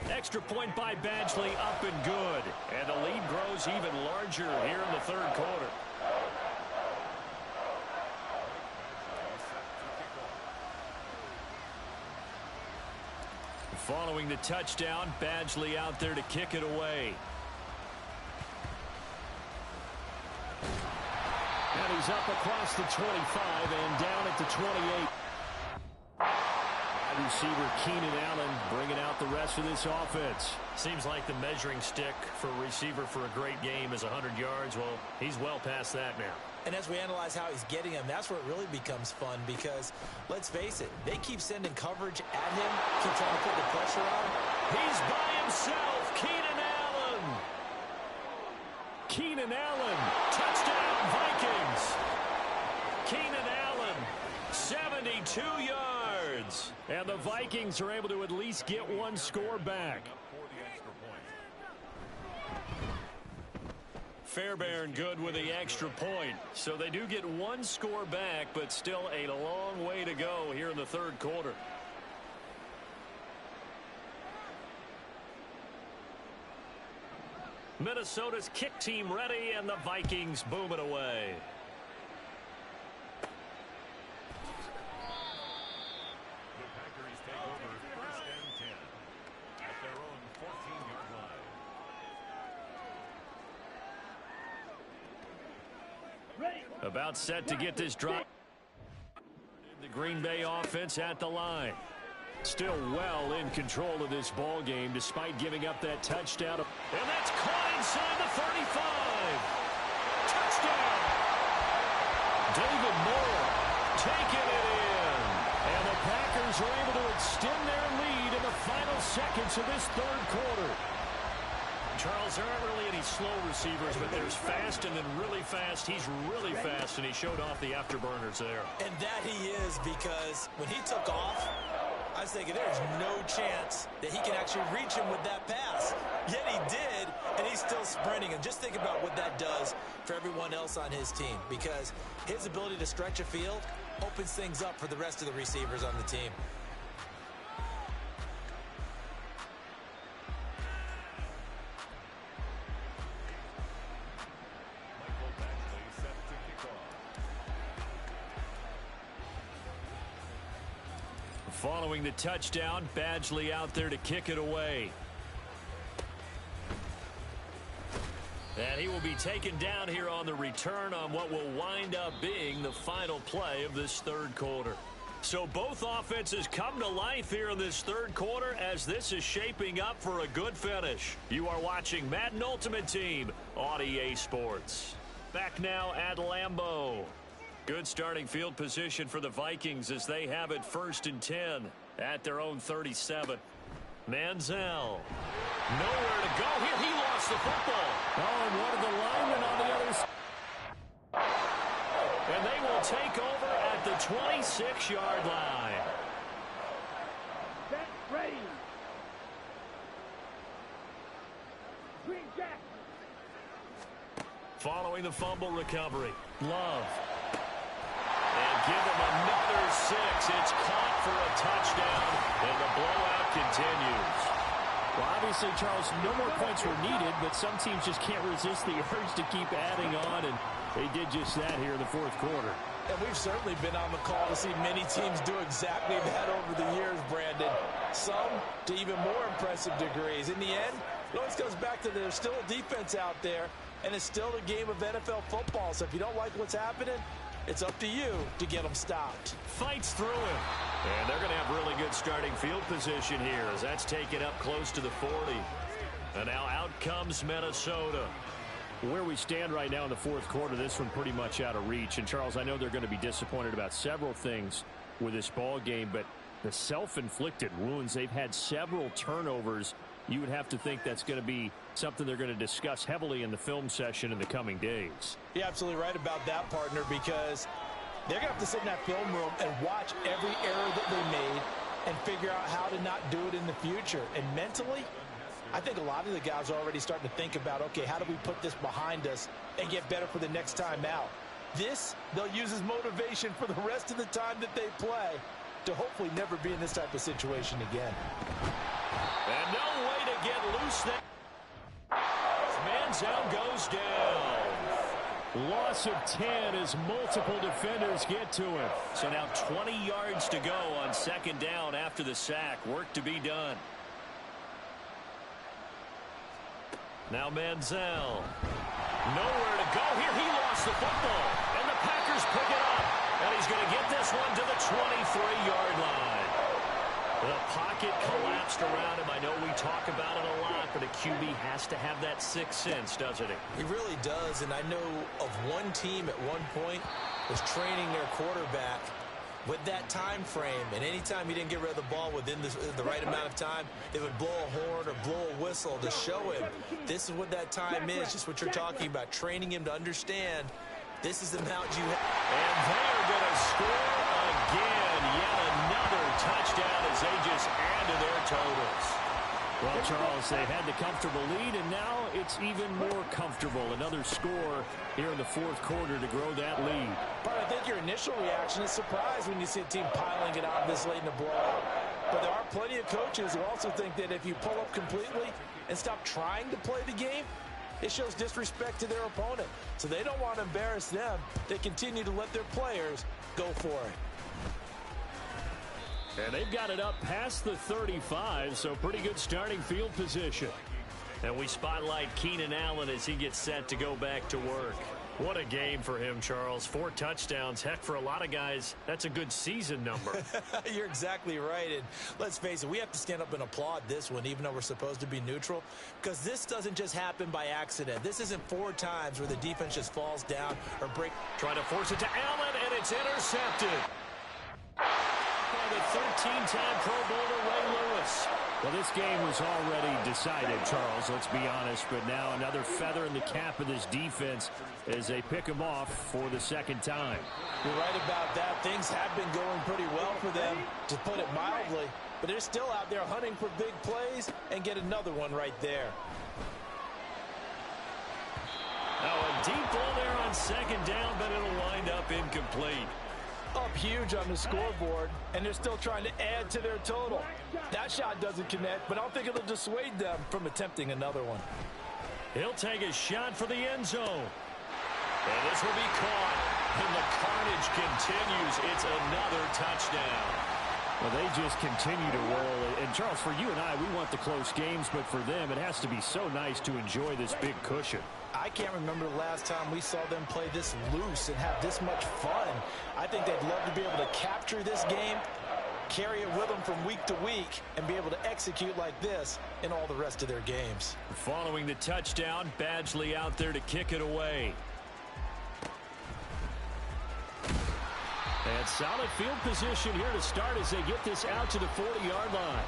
Extra point by Badgley, up and good. And the lead grows even larger here in the third quarter. Following the touchdown, Badgley out there to kick it away. And he's up across the 25 and down at the 28. Wide receiver Keenan Allen bringing out the rest of this offense. Seems like the measuring stick for a receiver for a great game is 100 yards. Well, he's well past that now. And as we analyze how he's getting them, that's where it really becomes fun because, let's face it, they keep sending coverage at him, keep trying to put the pressure on. He's by himself, Keenan Allen. Keenan Allen. Touchdown, Vikings. Keenan Allen, 72 yards. And the Vikings are able to at least get one score back. Fairbairn good with the extra point. So they do get one score back, but still a long way to go here in the third quarter. Minnesota's kick team ready, and the Vikings boom it away. The Packers take over 1st and 10 at their own 14-yard line. About set to get this drive. The Green Bay offense at the line. Still well in control of this ball game despite giving up that touchdown. And that's caught inside the 35. Touchdown. David Moore taking it in. And the Packers are able to extend their lead in the final seconds of this third quarter. Charles, there aren't really any slow receivers, but there's fast and then really fast. He's really fast, and he showed off the afterburners there. And that he is, because when he took off, I was thinking there's no chance that he can actually reach him with that pass. Yet he did, and he's still sprinting. And just think about what that does for everyone else on his team, because his ability to stretch a field opens things up for the rest of the receivers on the team. Following the touchdown, Badgley out there to kick it away. And he will be taken down here on the return on what will wind up being the final play of this third quarter. So both offenses come to life here in this third quarter as this is shaping up for a good finish. You are watching Madden Ultimate Team on EA Sports. Back now at Lambeau. Good starting field position for the Vikings as they have it 1st and 10 at their own 37. Manziel. Nowhere to go here. He lost the football. Oh, and one of the linemen on the other side. And they will take over at the 26-yard line. Set, ready. Green Jack. Following the fumble recovery. Love. And give them another 6. It's caught for a touchdown, and the blowout continues. Well, obviously, Charles, no more points were needed, but some teams just can't resist the urge to keep adding on, and they did just that here in the fourth quarter. And we've certainly been on the call to see many teams do exactly that over the years, Brandon. Some to even more impressive degrees. In the end, it always comes back to there's still a defense out there, and it's still a game of NFL football. So if you don't like what's happening, it's up to you to get them stopped. Fights through him. And they're going to have really good starting field position here as that's taken up close to the 40. And now out comes Minnesota. Where we stand right now in the fourth quarter, this one pretty much out of reach. And, Charles, I know they're going to be disappointed about several things with this ball game, but the self-inflicted wounds, they've had several turnovers. You would have to think that's going to be something they're going to discuss heavily in the film session in the coming days. You're absolutely right about that, partner, because they're going to have to sit in that film room and watch every error that they made and figure out how to not do it in the future. And mentally, I think a lot of the guys are already starting to think about, okay, how do we put this behind us and get better for the next time out? This, they'll use as motivation for the rest of the time that they play to hopefully never be in this type of situation again. And no way to get loose there. Manziel goes down. Loss of 10 as multiple defenders get to him. So now 20 yards to go on 2nd down after the sack. Work to be done. Now Manziel. Nowhere to go here. He lost the football. And the Packers pick it up. And he's going to get this one to the 23-yard line. The pocket collapsed around him. I know we talk about it a lot, but a QB has to have that sixth sense, doesn't he? He really does, and I know of one team at one point was training their quarterback with that time frame, and anytime he didn't get rid of the ball within the right amount of time, they would blow a horn or blow a whistle to show him this is what that time is, just what you're talking about, training him to understand this is the amount you have. And they are going to score again. Yet another touchdown as they just add to their totals. Well, Charles, they had the comfortable lead, and now it's even more comfortable. Another score here in the fourth quarter to grow that lead. But I think your initial reaction is surprise when you see a team piling it on this late in the blowout. But there are plenty of coaches who also think that if you pull up completely and stop trying to play the game, it shows disrespect to their opponent. So they don't want to embarrass them. They continue to let their players go for it. And they've got it up past the 35, so pretty good starting field position. And we spotlight Keenan Allen as he gets set to go back to work. What a game for him, Charles. 4 touchdowns. Heck, for a lot of guys, that's a good season number. You're exactly right. And let's face it, we have to stand up and applaud this one, even though we're supposed to be neutral, because this doesn't just happen by accident. This isn't 4 times where the defense just falls down or break. Trying to force it to Allen, and it's intercepted. By the 13-time Pro Bowler Ray Lewis. Well, this game was already decided, Charles, let's be honest. But now another feather in the cap of this defense as they pick him off for the second time. You're right about that. Things have been going pretty well for them, to put it mildly. But they're still out there hunting for big plays and get another one right there. Now a deep ball there on second down, but it'll wind up incomplete. Up huge on the scoreboard, and they're still trying to add to their total. That shot doesn't connect, but I don't think it'll dissuade them from attempting another one. He'll take a shot for the end zone. And this will be caught. And the carnage continues. It's another touchdown. Well, they just continue to roll. And, Charles, for you and I, we want the close games, but for them, it has to be so nice to enjoy this big cushion. I can't remember the last time we saw them play this loose and have this much fun. I think they'd love to be able to capture this game, carry it with them from week to week, and be able to execute like this in all the rest of their games. Following the touchdown, Badgley out there to kick it away. And solid field position here to start as they get this out to the 40-yard line.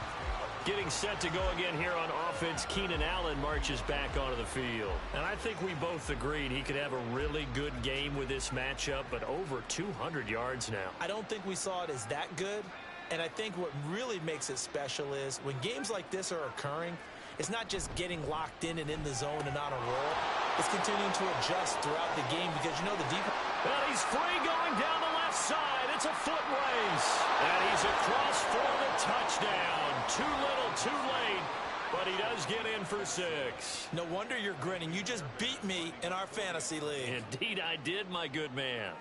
Getting set to go again here on offense, Keenan Allen marches back onto the field. And I think we both agreed he could have a really good game with this matchup, but over 200 yards now. I don't think we saw it as that good, and I think what really makes it special is when games like this are occurring, it's not just getting locked in and in the zone and on a roll. It's continuing to adjust throughout the game because, you know, the defense. And he's free going down the left side. It's a foot race. And he's across for the touchdown. Too little, too late. But he does get in for 6. No wonder you're grinning. You just beat me in our fantasy league. Indeed I did, my good man.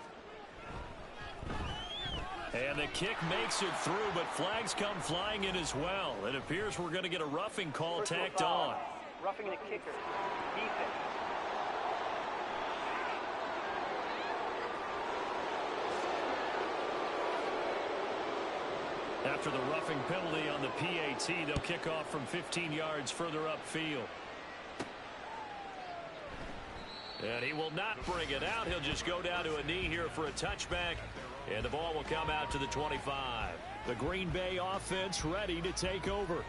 And the kick makes it through, but flags come flying in as well. It appears we're going to get a roughing call tacked on. Roughing the kicker. Defense. After the roughing penalty on the PAT, they'll kick off from 15 yards further upfield. And he will not bring it out. He'll just go down to a knee here for a touchback. And the ball will come out to the 25. The Green Bay offense ready to take over.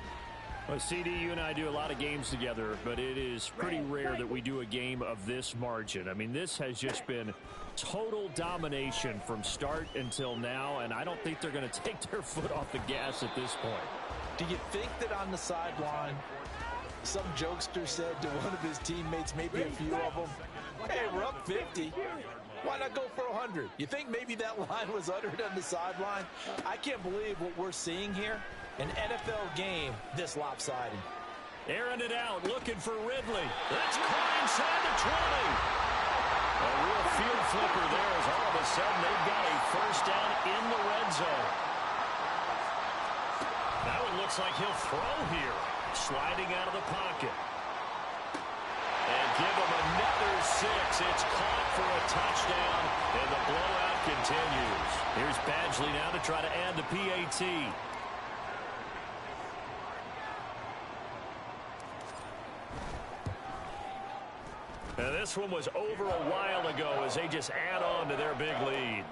Well, CD, you and I do a lot of games together, but it is pretty rare that we do a game of this margin. I mean, this has just been total domination from start until now, and I don't think they're going to take their foot off the gas at this point. Do you think that on the sideline, some jokester said to one of his teammates, maybe a few of them, hey, we're up 50. Why not go for 100? You think maybe that line was uttered on the sideline? I can't believe what we're seeing here. An NFL game this lopsided. Airing it out, looking for Ridley. That's caught inside the 20. A real field flipper there as all of a sudden they've got a first down in the red zone. Now it looks like he'll throw here. Sliding out of the pocket. give him another 6. It's caught for a touchdown, and the blowout continues. Here's Badgley now to try to add the PAT. Now this one was over a while ago as they just add on to their big lead.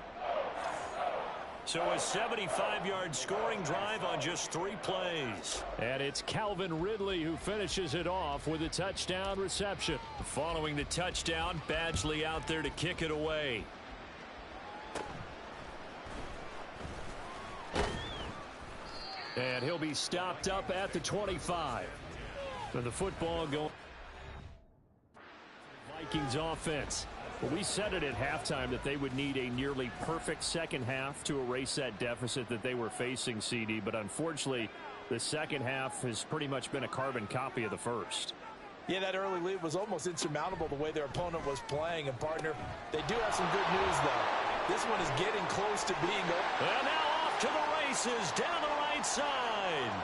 So a 75-yard scoring drive on just 3 plays. And it's Calvin Ridley who finishes it off with a touchdown reception. Following the touchdown, Badgley out there to kick it away. And he'll be stopped up at the 25. So the football going. Vikings offense. Well, we said it at halftime that they would need a nearly perfect second half to erase that deficit that they were facing, CD. But unfortunately, the second half has pretty much been a carbon copy of the first. Yeah, that early lead was almost insurmountable the way their opponent was playing. And, partner, they do have some good news, though. This one is getting close to being over. And now off to the races down the right side.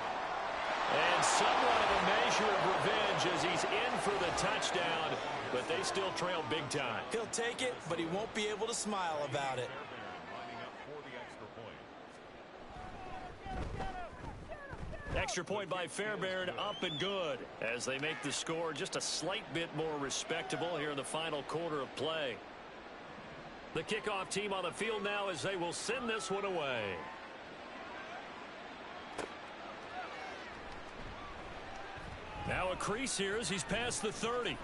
And somewhat of a measure of revenge as he's in for the touchdown. But they still trail big time. He'll take it, but he won't be able to smile about it. Extra point by Fairbairn, up and good as they make the score just a slight bit more respectable here in the final quarter of play. The kickoff team on the field now as they will send this one away. Now a crease here as he's past the 30.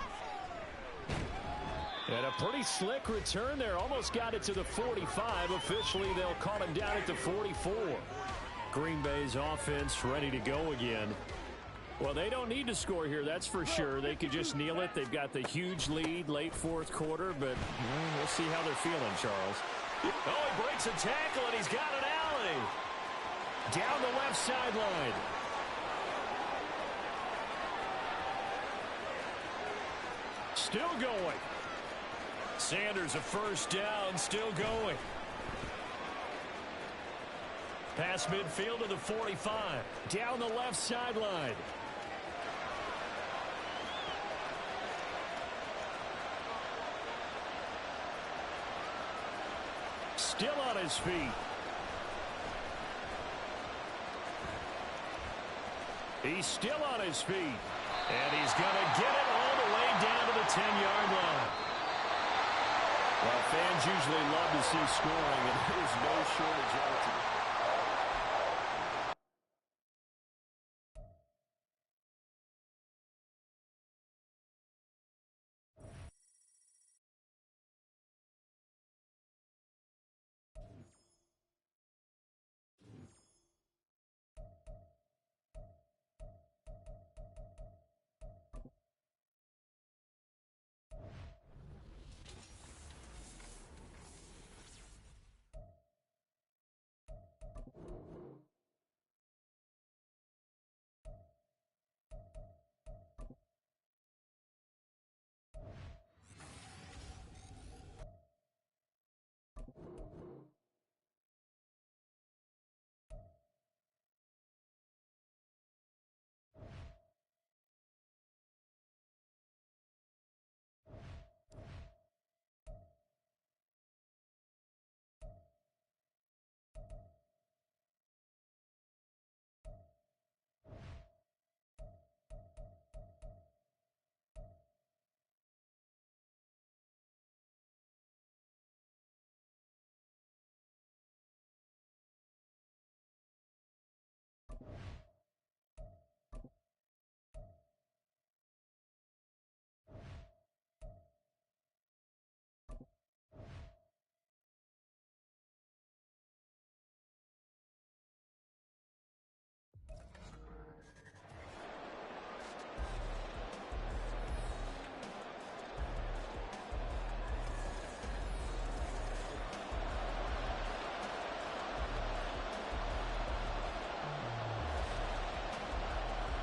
And a pretty slick return there. Almost got it to the 45. Officially, they'll call him down at the 44. Green Bay's offense ready to go again. Well, they don't need to score here, that's for sure. They could just kneel it. They've got the huge lead late fourth quarter, but we'll see how they're feeling, Charles. Oh, he breaks a tackle, and he's got an alley. Down the left sideline. Still going. Sanders a first down, still going. Pass midfield to the 45. Down the left sideline. Still on his feet. He's still on his feet. And he's going to get it all the way down to the 10-yard line. Well, fans usually love to see scoring, and there's no shortage of it.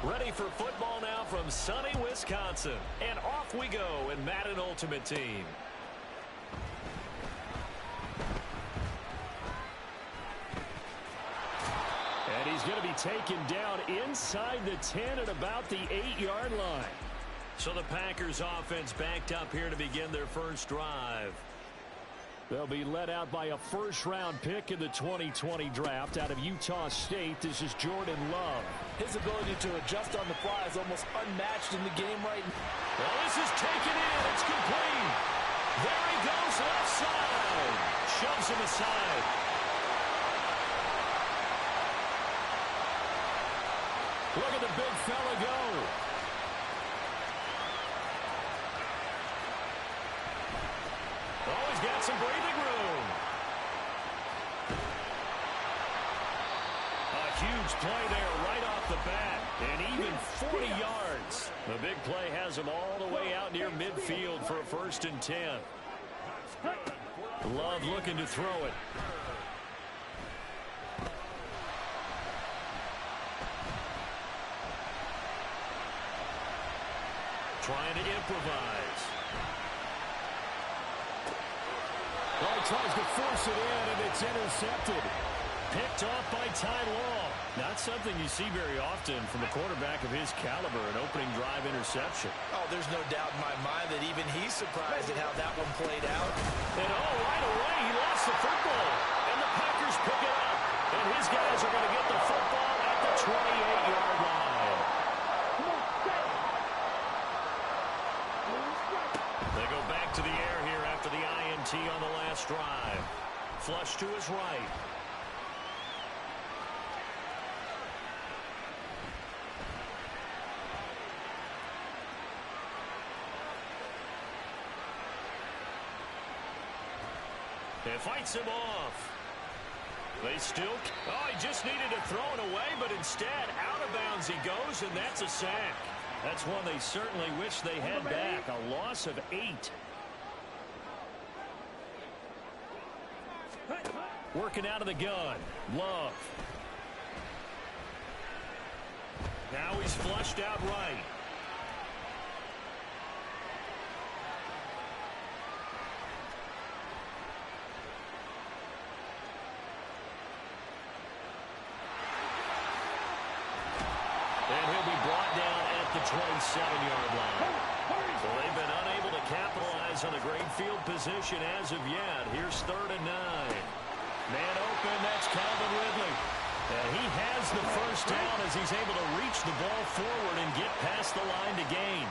Ready for football now from sunny Wisconsin. And off we go in Madden Ultimate Team. And he's going to be taken down inside the 10 at about the 8-yard line. So the Packers offense backed up here to begin their first drive. They'll be led out by a first-round pick in the 2020 draft out of Utah State. This is Jordan Love. His ability to adjust on the fly is almost unmatched in the game right now. Well, this is taken in. It's complete. There he goes left side. Shoves him aside. Look at the big fella go. Oh, he's got some breathing room. A huge play there right off the bat. And even 40 yards. The big play has him all the way out near midfield for a 1st and 10. Love looking to throw it. Trying to improvise. Well, he tries to force it in, and it's intercepted. Picked off by Ty Law. Not something you see very often from a quarterback of his caliber, an opening drive interception. Oh, there's no doubt in my mind that even he's surprised at how that one played out. And right away, he lost the football. And the Packers pick it up. And his guys are going to get the football at the 28-yard line. They go back to the air here after the INT on the last drive. Flush to his right. It fights him off. They still... Oh, he just needed to throw it away, but instead, out of bounds he goes, and that's a sack. That's one they certainly wish they had back. A loss of 8. Working out of the gun. Love. Now he's flushed out right. And he'll be brought down at the 27-yard line. So they've been unable to capitalize on a great field position as of yet. Here's 3rd and 9. Man open, that's Calvin Ridley. And he has the first down as he's able to reach the ball forward and get past the line to gain.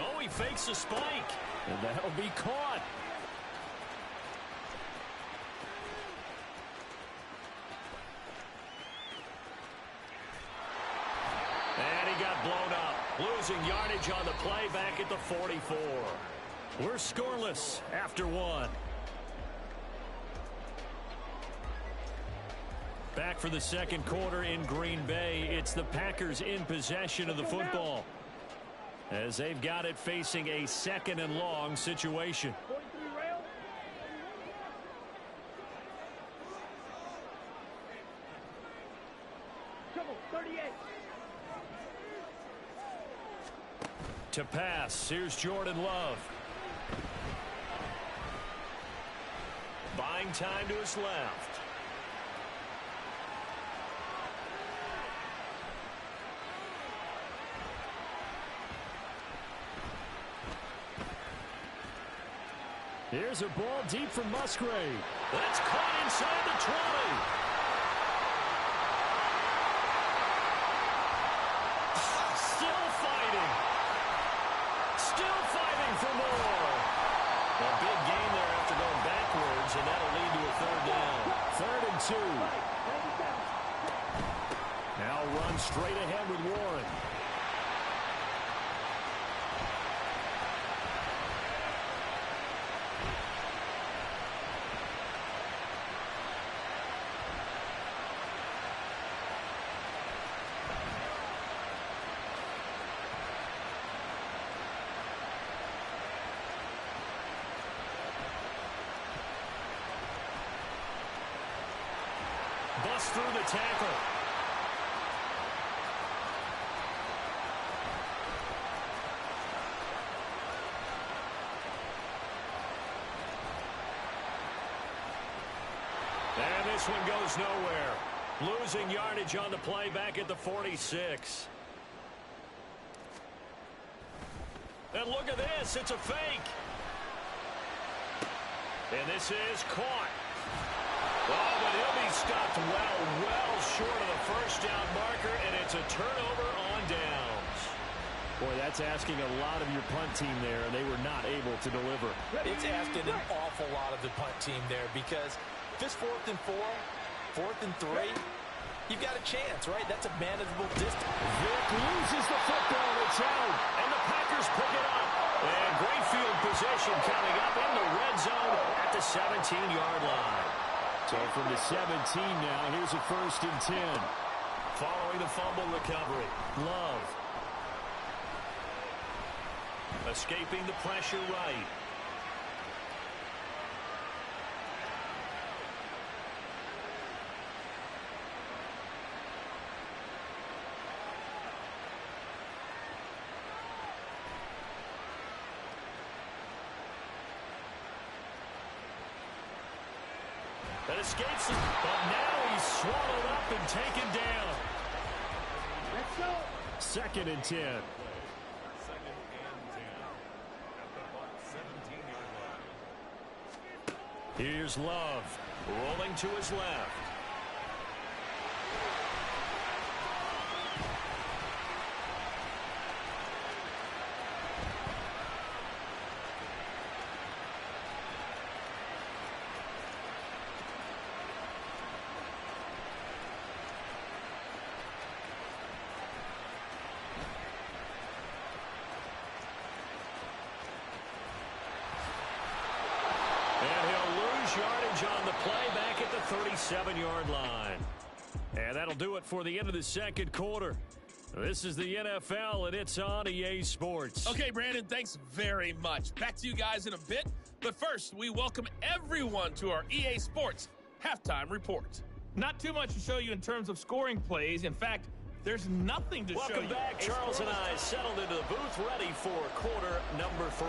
Oh, he fakes a spike. And that'll be caught. And he got blown up. Losing yardage on the play back at the 44. We're scoreless after 1. Back for the second quarter in Green Bay. It's the Packers in possession of the football, as they've got it facing a 2nd and long situation. To pass, here's Jordan Love. Buying time to his left. Here's a ball deep from Musgrave. That's caught inside the 20. Still fighting. Still fighting for more. A big gain there after going backwards, and that'll lead to a 3rd down. 3rd and 2. Now run straight ahead with Warren. Bust through the tackle. And this one goes nowhere. Losing yardage on the play back at the 46. And look at this. It's a fake. And this is caught. Oh, but he'll be stopped well short of the first down marker, and it's a turnover on downs. Boy, that's asking a lot of your punt team there, and they were not able to deliver. It's asking an awful lot of the punt team there because if it's 4th and 4, 4th and 3, you've got a chance, right? That's a manageable distance. Vick loses the football. It's out. And the Packers pick it up. And great field position coming up in the red zone at the 17-yard line. So from the 17 now, here's a 1st and 10. Following the fumble recovery, Love. Escaping the pressure right. That escapes him, but now he's swallowed up and taken down. Let's go. 2nd and 10. 2nd and 10 at the 17-yard line. Here's Love, rolling to his left. Yardage on the play back at the 37-yard line. And that'll do it for the end of the 2nd quarter. This is the NFL, and it's on EA Sports. Okay, Brandon, thanks very much. Back to you guys in a bit. But first, we welcome everyone to our EA Sports Halftime Report. Not too much to show you in terms of scoring plays. In fact, there's nothing to show you. Welcome back. Charles and I settled into the booth, ready for quarter number 3.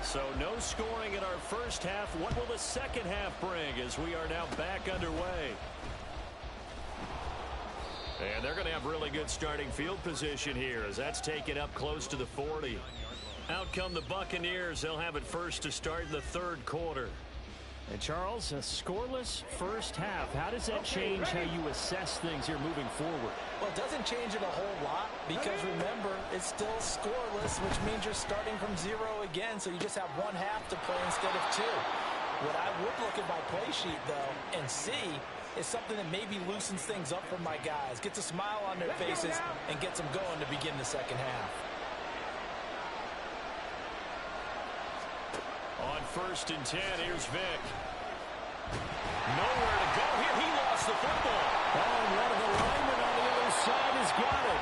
So no scoring in our first half. What will the second half bring as we are now back underway? And they're going to have really good starting field position here as that's taken up close to the 40. Out come the Buccaneers. They'll have it first to start in the 3rd quarter. And Charles, a scoreless first half. How does that change how you assess things here moving forward? Well, it doesn't change it a whole lot because, remember, it's still scoreless, which means you're starting from 0 again, so you just have 1 half to play instead of 2. What I would look at my play sheet, though, and see is something that maybe loosens things up for my guys, gets a smile on their faces, and gets them going to begin the second half. On 1st and 10, here's Vick. Nowhere to go here. He lost the football. Oh, and one of the linemen on the other side has got it.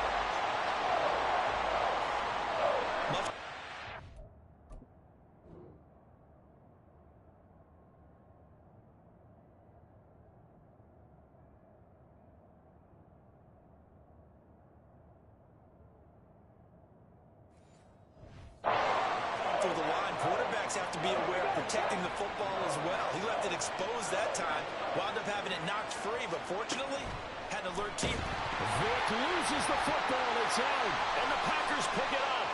Through the line, quarterbacks have to be aware of protecting the football as well. He left it exposed that time, wound up having it knocked free, but fortunately, had an alert team. Vick loses the football. It's out. And the Packers pick it up.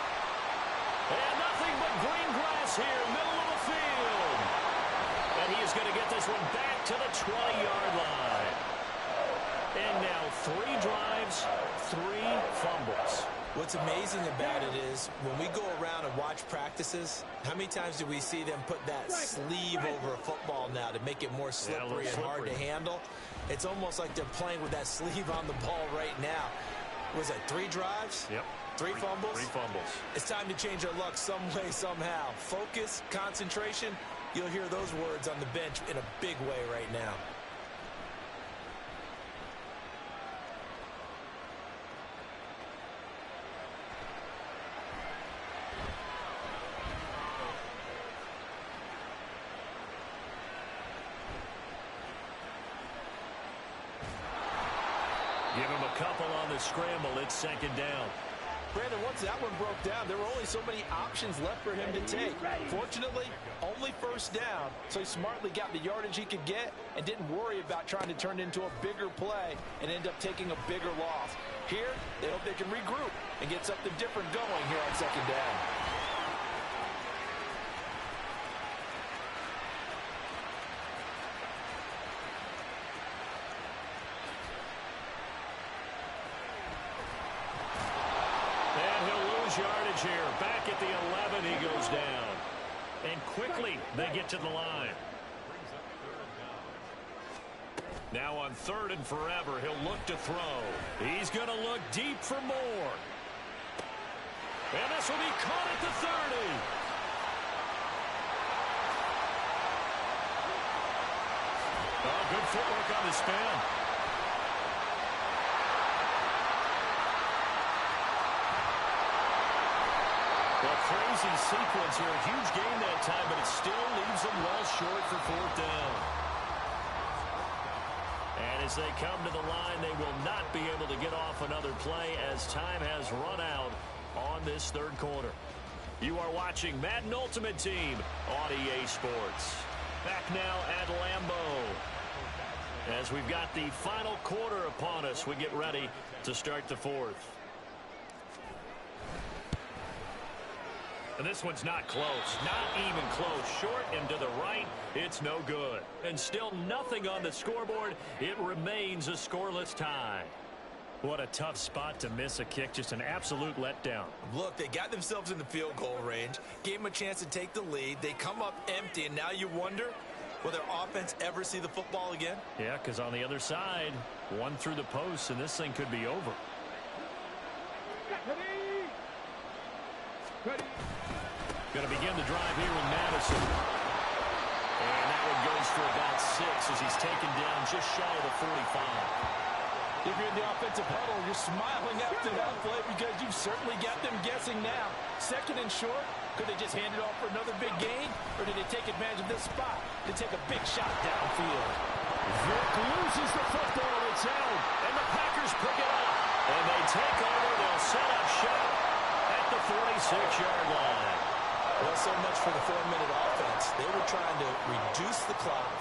And nothing but green grass here, middle of the field. And he is going to get this one back to the 20-yard line. And now 3 drives, 3 fumbles. What's amazing about it is when we go around and watch practices, how many times do we see them put that sleeve over a football now to make it more slippery and hard to handle? It's almost like they're playing with that sleeve on the ball right now. Was it 3 drives? Yep. 3 fumbles? 3 fumbles. It's time to change our luck some way, somehow. Focus, concentration, you'll hear those words on the bench in a big way right now. Give him a couple on the scramble. It's 2nd down. Brandon, once that one broke down, there were only so many options left for him to take. Fortunately, only first down, so he smartly got the yardage he could get and didn't worry about trying to turn it into a bigger play and end up taking a bigger loss. Here, they hope they can regroup and get something different going here on second down. Yardage here. Back at the 11, he goes down. And quickly, they get to the line. Now on 3rd and forever, he'll look to throw. He's going to look deep for more. And this will be caught at the 30. Oh, good footwork on the spin. Crazy sequence here. A huge gain that time, but it still leaves them well short for 4th down. And as they come to the line, they will not be able to get off another play as time has run out on this 3rd quarter. You are watching Madden Ultimate Team on EA Sports. Back now at Lambeau. As we've got the final quarter upon us, we get ready to start the 4th. And this one's not close. Not even close. Short and to the right. It's no good. And still nothing on the scoreboard. It remains a scoreless tie. What a tough spot to miss a kick. Just an absolute letdown. Look, they got themselves in the field goal range. Gave them a chance to take the lead. They come up empty, and now you wonder, will their offense ever see the football again? Yeah, because on the other side, one through the post, and this thing could be over. Going to begin the drive here with Madison. And that one goes for about 6 as he's taken down just shy of the 45. If you're in the offensive huddle, you're smiling after that play because you've certainly got them guessing now. 2nd and short, could they just hand it off for another big gain? Or did they take advantage of this spot to take a big shot downfield? Vic loses the football. It's out. And the Packers pick it up. And they take over. They'll set up shop at the 46-yard line. Well, so much for the 4-minute offense. They were trying to reduce the clock,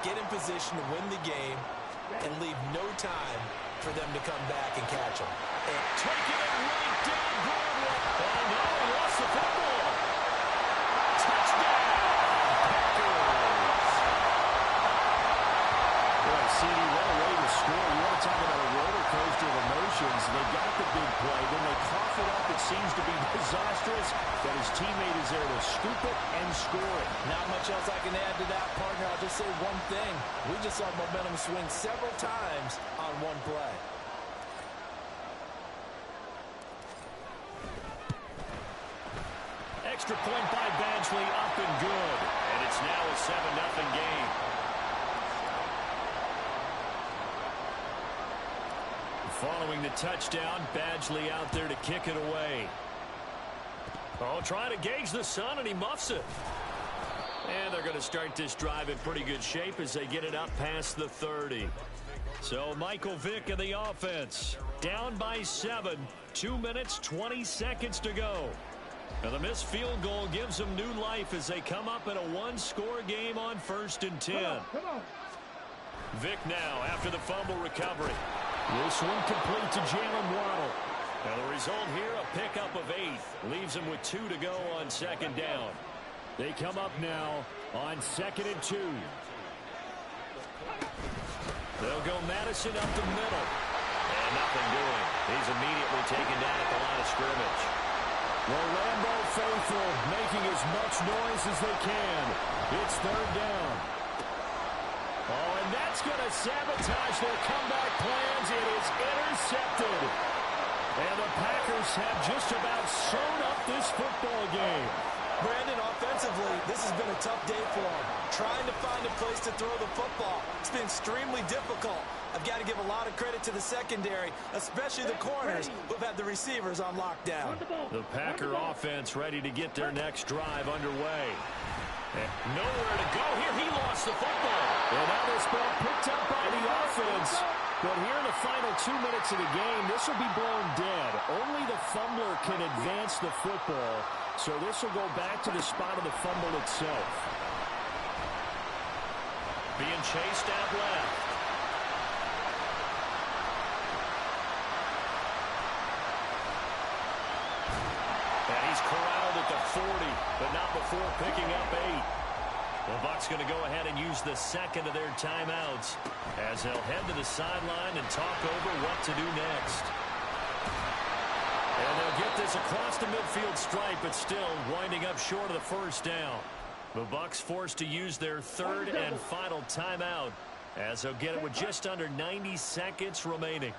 get in position to win the game, and leave no time for them to come back and catch them. And taking it right down Broadway. Oh, no, he lost the football. Touchdown, Packers. Boy, CD, what a way to score. You want to talk about a roller coaster of emotions. They got the big play. When they cough it up, it seems to be disastrous, but his teammate is there to scoop it and score it. Not much else I can add to that, partner. I'll just say one thing. We just saw momentum swing several times on one play. Extra point by Badgley, up and good. And it's now a 7-0 game. Following the touchdown, Badgley out there to kick it away. Oh, trying to gauge the sun, and he muffs it. And they're going to start this drive in pretty good shape as they get it up past the 30. So Michael Vick in the offense. Down by 7. 2 minutes, 20 seconds to go. Now the missed field goal gives them new life as they come up in a 1-score game on 1st and 10. Come on. Vick now after the fumble recovery. This one complete to Jalen Waddle. Now the result here, a pickup of 8. Leaves them with 2 to go on 2nd down. They come up now on 2nd and 2. They'll go Madison up the middle. And nothing doing. He's immediately taken down at the line of scrimmage. Well, Lambeau faithful making as much noise as they can. It's 3rd down. Oh, and that's going to sabotage their comeback plans. It is intercepted. And the Packers have just about sewn up this football game. Brandon, offensively, this has been a tough day for them. Trying to find a place to throw the football. It's been extremely difficult. I've got to give a lot of credit to the secondary, especially the corners who've had the receivers on lockdown. The Packer offense ready to get their next drive underway. And nowhere to go here. He lost the football. And now this ball picked up by the offense. But here in the final 2 minutes of the game, this will be blown dead. Only the fumbler can advance the football, so this will go back to the spot of the fumble itself. Being chased out left. And he's corralled at the 40, but not before picking up 8. The Bucs going to go ahead and use the second of their timeouts as they'll head to the sideline and talk over what to do next. And they'll get this across the midfield stripe, but still winding up short of the first down. The Bucs forced to use their third and final timeout as they'll get it with just under 90 seconds remaining.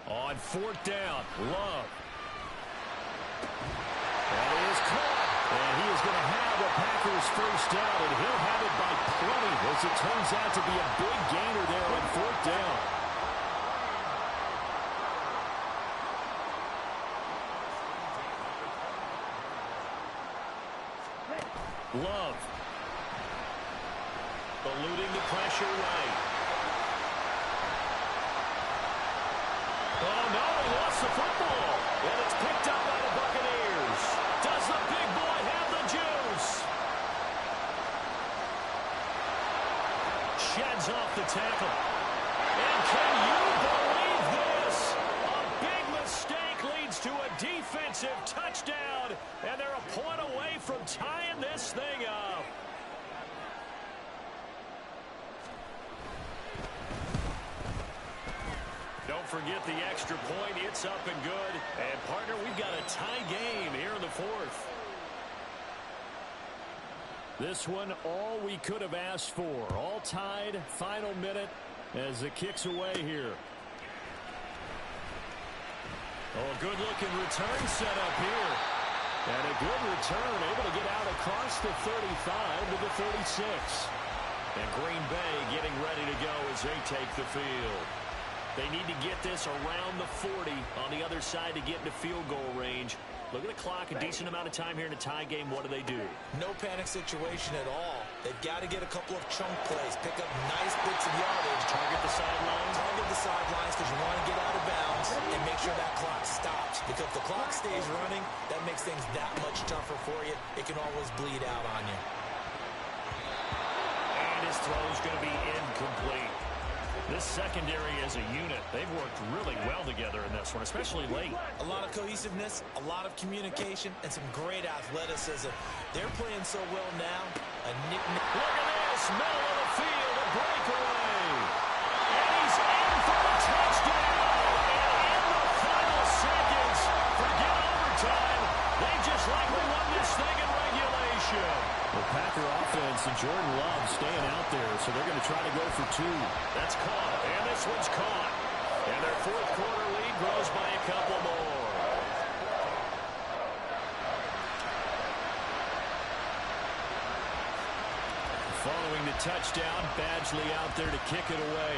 On fourth down, Love. That is caught. And he is going to have the Packers first down, and he'll have it by plenty as it turns out to be a big gainer there on fourth down. Love. Eluding the pressure right. Oh, no, he lost the football. And it's picked up by the Buccaneers. Does the big boy have the juice? Sheds off the tackle. And can you believe this? A big mistake leads to a defensive touchdown, and they're a point away from tying this thing up. Don't forget the extra point. It's up and good. And, partner, we've got a tie game here in the fourth. This one, all we could have asked for. All tied, final minute as the kick's away here. Oh, a good-looking return set up here. And a good return, able to get out across the 35 to the 36. And Green Bay getting ready to go as they take the field. They need to get this around the 40 on the other side to get into field goal range. Look at the clock, a decent amount of time here in a tie game. What do? No panic situation at all. They've got to get a couple of chunk plays, pick up nice bits of yardage. Target the sidelines. Target the sidelines because you want to get out of bounds and make sure that clock stops. Because if the clock stays running, that makes things that much tougher for you. It can always bleed out on you. And his throw is going to be incomplete. This secondary as a unit, they've worked really well together in this one, especially late. A lot of cohesiveness, a lot of communication, and some great athleticism. They're playing so well now. Look at this, middle of the field, a breakaway. And he's in for the touchdown. And in the final seconds, forget overtime. They just likely won this thing in regulation. The Packer offense and Jordan Love staying out there, so they're going to try to go for 2. That's caught, and this one's caught. And their fourth quarter lead grows by a couple more. Following the touchdown, Badgley out there to kick it away.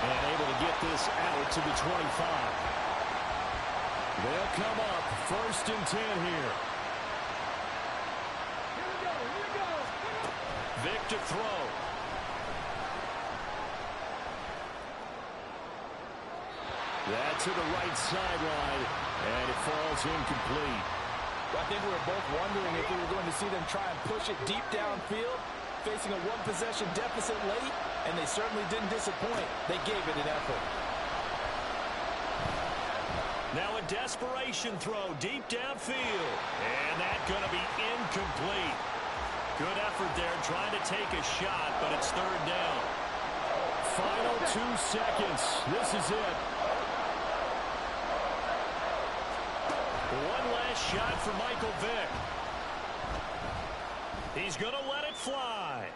And able to get this out to the 25. They'll come up first and 10 here. Vic to throw. That to the right sideline, and it falls incomplete. I think we were both wondering if we were going to see them try and push it deep downfield, facing a one-possession deficit late, and they certainly didn't disappoint. They gave it an effort. Now a desperation throw deep downfield. And that's going to be incomplete. Good effort there trying to take a shot, but it's third down. Final 2 seconds. This is it. One last shot for Michael Vick. He's going to let it fly.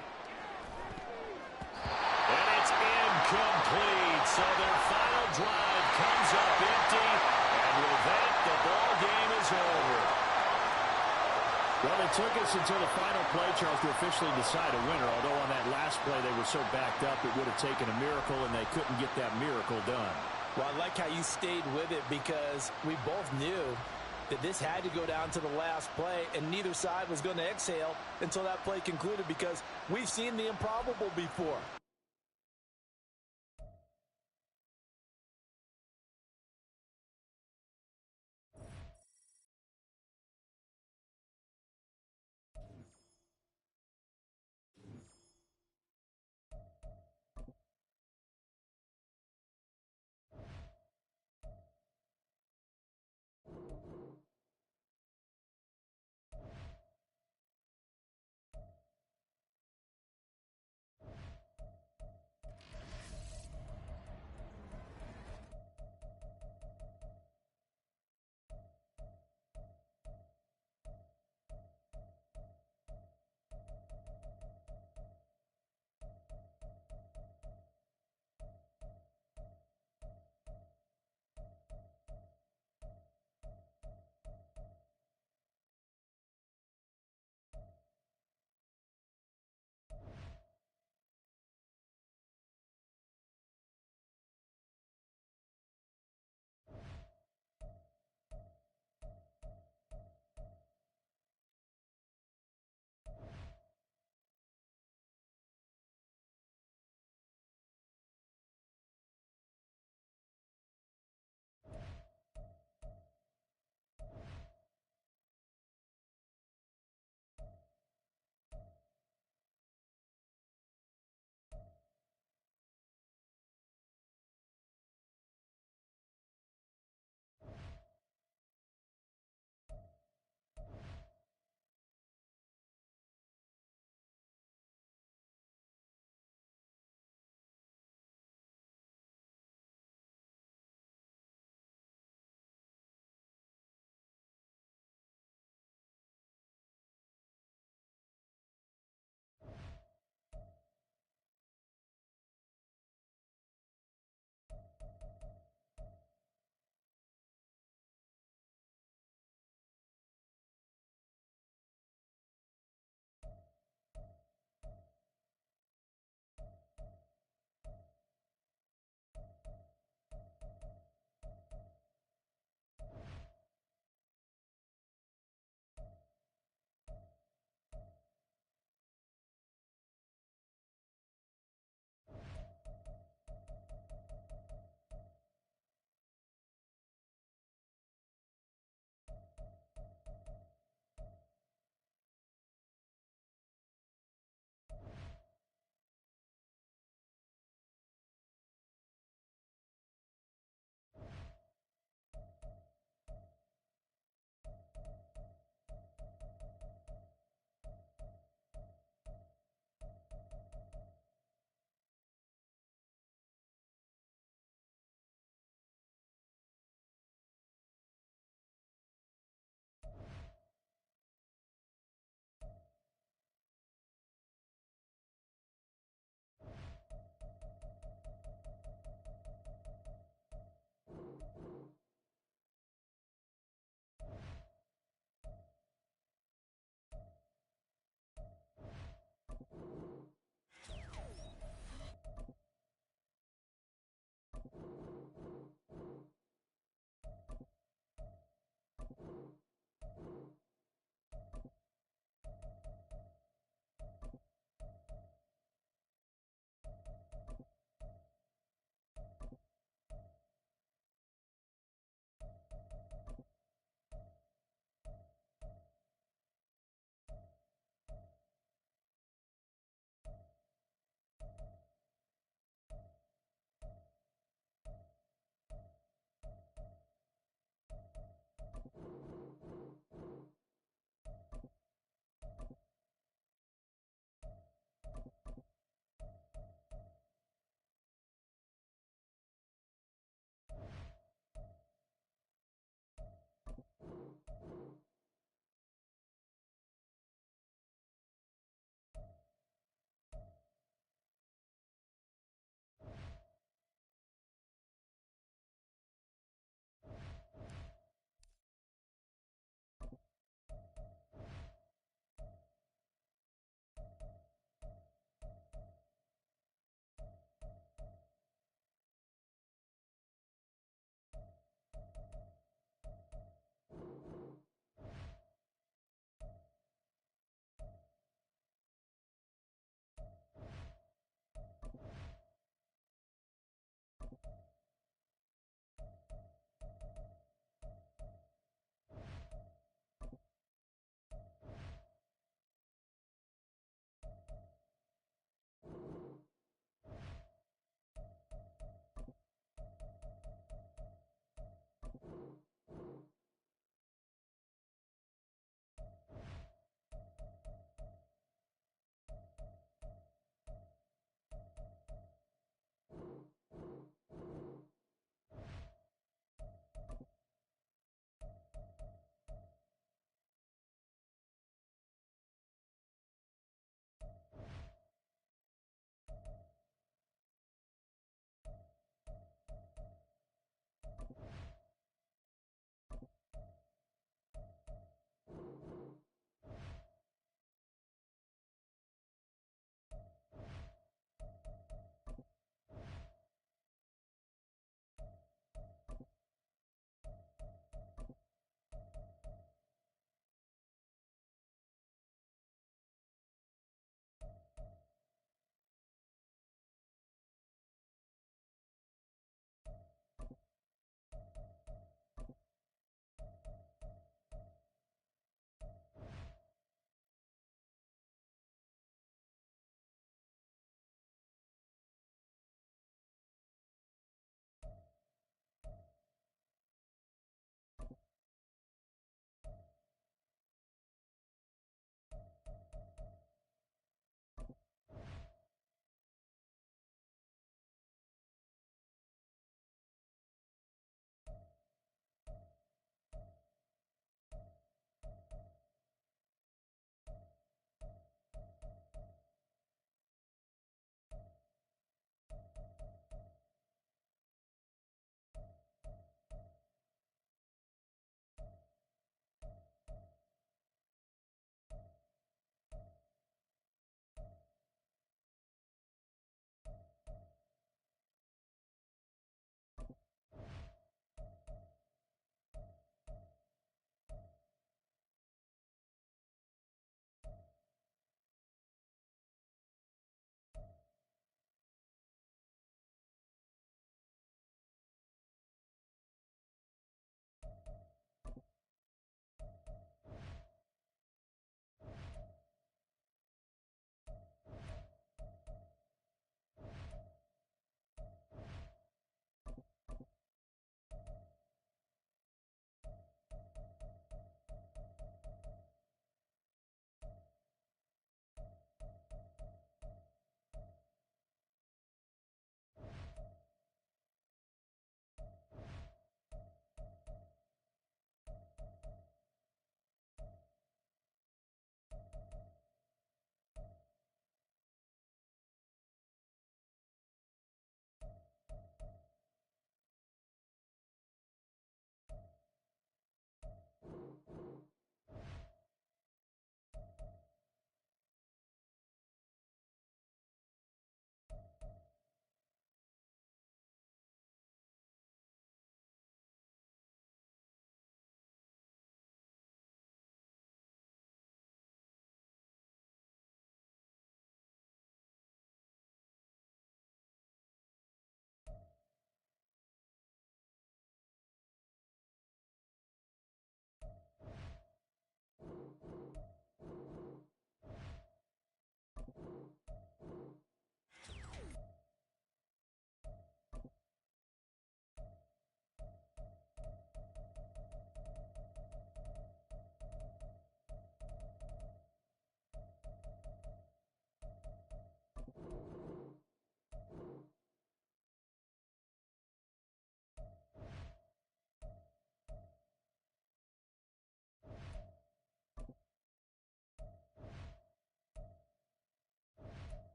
And it's incomplete. So their final drive comes up empty. And with that, the ball game is over. Well, it took us until the final play, Charles, to officially decide a winner. Although on that last play they were so backed up, it would have taken a miracle, and they couldn't get that miracle done. Well, I like how you stayed with it because we both knew that this had to go down to the last play, and neither side was going to exhale until that play concluded, because we've seen the improbable before.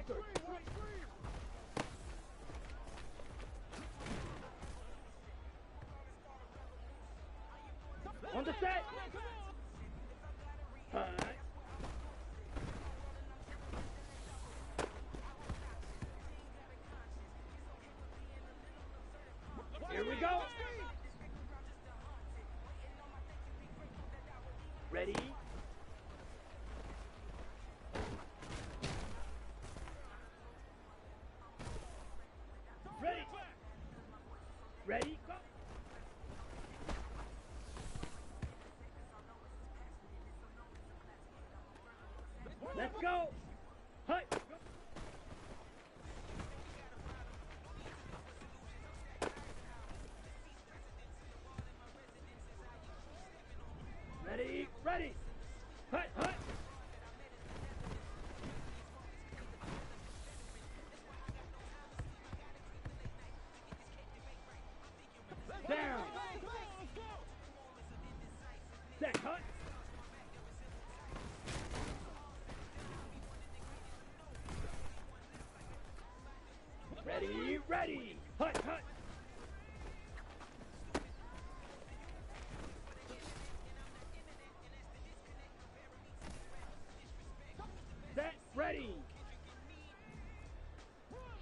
On the set. Here we go. Ready? Ready? Ready? Go. Let's go. Hi. Ready? Ready. Hi. Hi. Down. Set. Cut. Ready, ready. Hut, hut. Set, ready.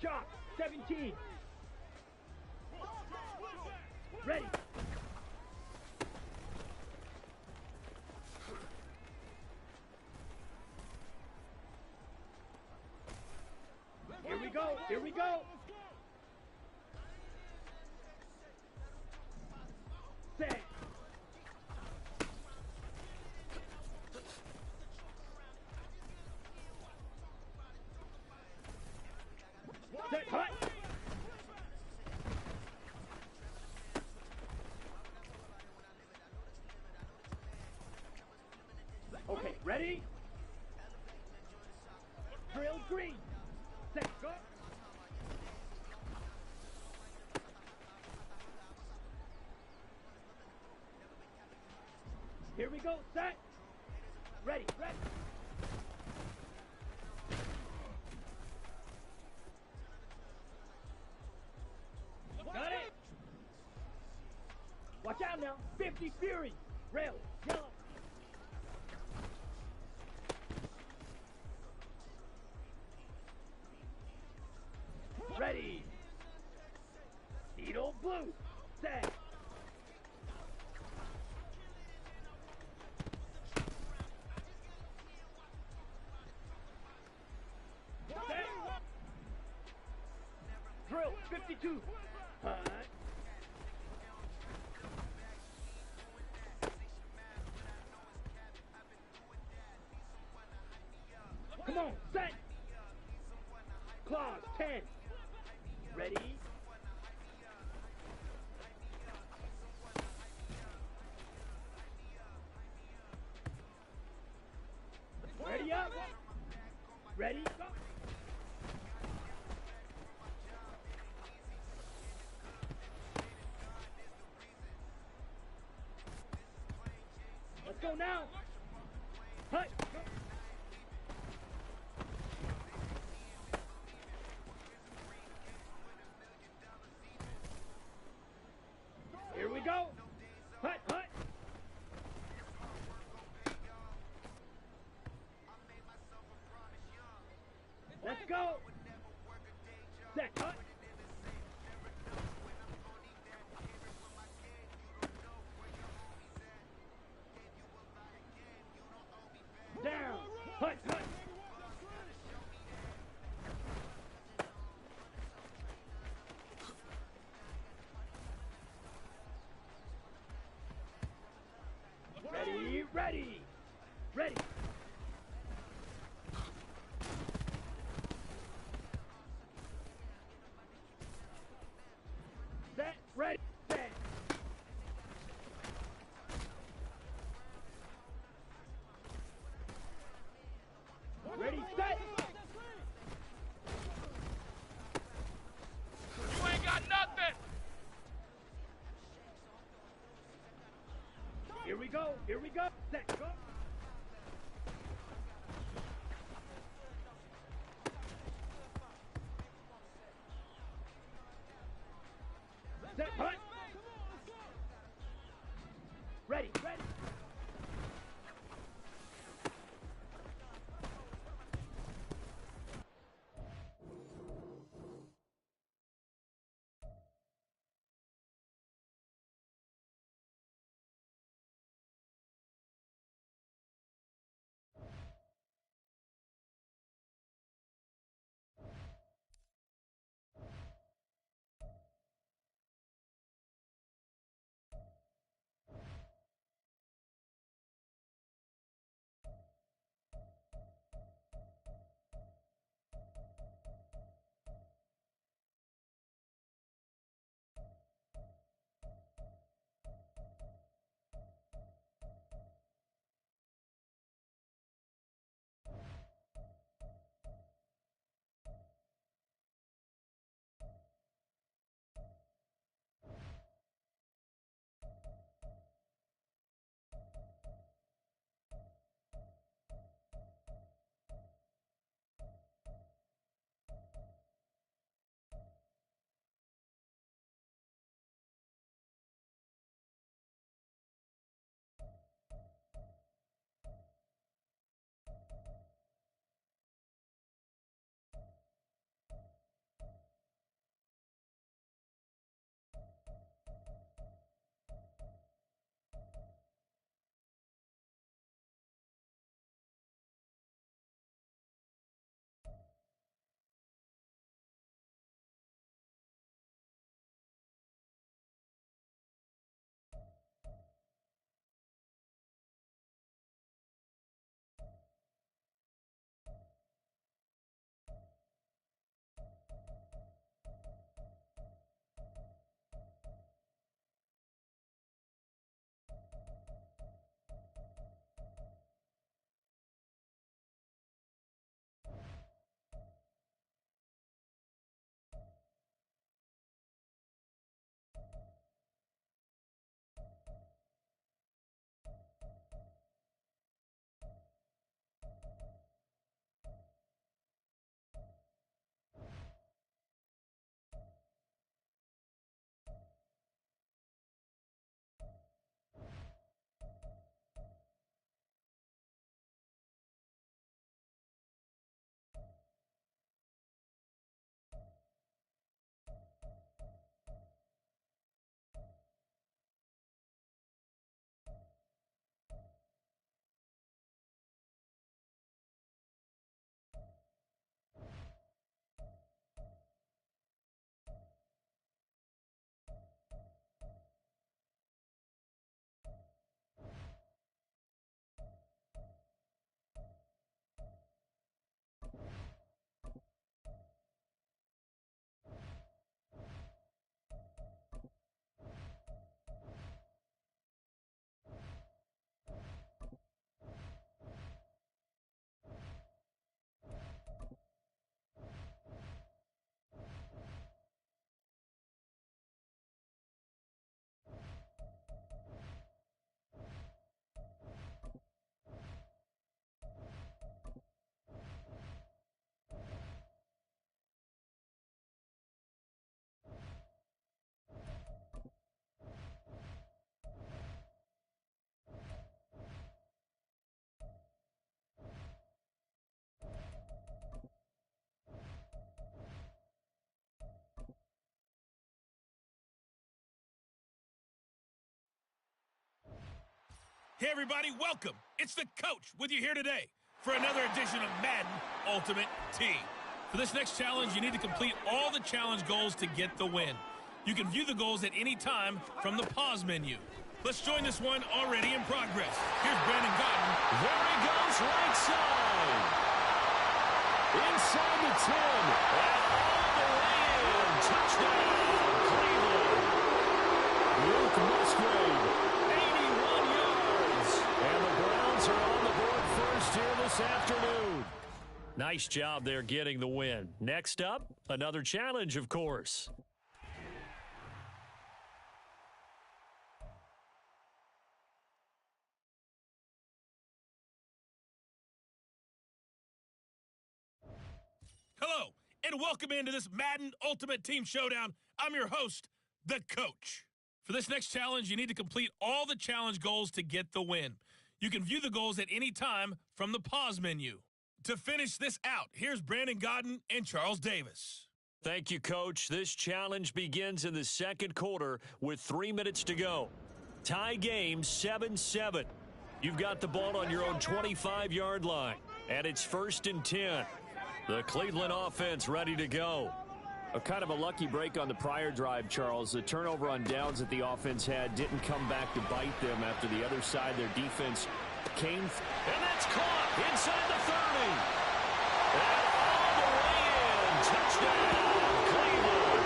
Shot, 17. Ready. Here we go, here we go. Set. Set, hut. Okay, ready? Drill green. Set, go. Here we go, set. Ready, ready. Got it. Watch out now. 50 Fury. Rail, yellow. Ready. Needle blue. Set. Set. Drill 52. Hut. Come on, set. Claws 10. Ready? Ready up. Ready, go. Let's go now. Hut. Go. Here we go. Hut, hut. Let's go. Set, hut. Down. Hut, hut. Ready, ready. Ready. Set, ready, set. Ready, set. You ain't got nothing. Here we go, here we go. Set, go. Set, hut. Ready, ready. Hey everybody, welcome. It's the coach with you here today for another edition of Madden Ultimate Team. For this next challenge, you need to complete all the challenge goals to get the win. You can view the goals at any time from the pause menu. Let's join this one already in progress. Here's Brandon Cotton. There he goes, right side. Inside the 10. And all the way in. Touchdown, Cleveland. Luke Musgrave, 81 yards. And the Browns are on the board first here this afternoon. Nice job there getting the win. Next up, another challenge, of course. Hello, and welcome into this Madden Ultimate Team Showdown. I'm your host, the coach. For this next challenge, you need to complete all the challenge goals to get the win. You can view the goals at any time from the pause menu. To finish this out, here's Brandon Godden and Charles Davis. Thank you, Coach. This challenge begins in the second quarter with 3 minutes to go. Tie game 7-7. You've got the ball on your own 25-yard line, and it's 1st and 10. The Cleveland offense ready to go. A kind of a lucky break on the prior drive, Charles. The turnover on downs that the offense had didn't come back to bite them after the other side. Their defense came. And that's caught inside the 30. And all the way in. Touchdown, Cleveland.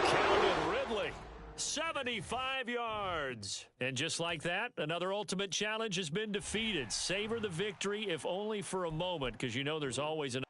Calvin Ridley, 75 yards. And just like that, another ultimate challenge has been defeated. Savor the victory, if only for a moment, because you know there's always an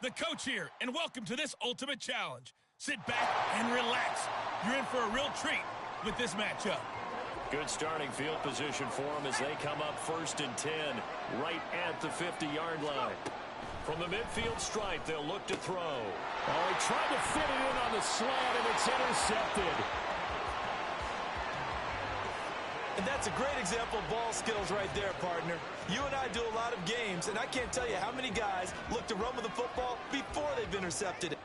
The coach here, and welcome to this ultimate challenge. Sit back and relax. You're in for a real treat with this matchup. good starting field position for them as they come up 1st and 10 right at the 50-yard line. From the midfield stripe, they'll look to throw. Oh, he tried to fit it in on the slant, and it's intercepted. And that's a great example of ball skills right there, partner. You and I do a lot of games, and I can't tell you how many guys look to run with the football before they've intercepted it.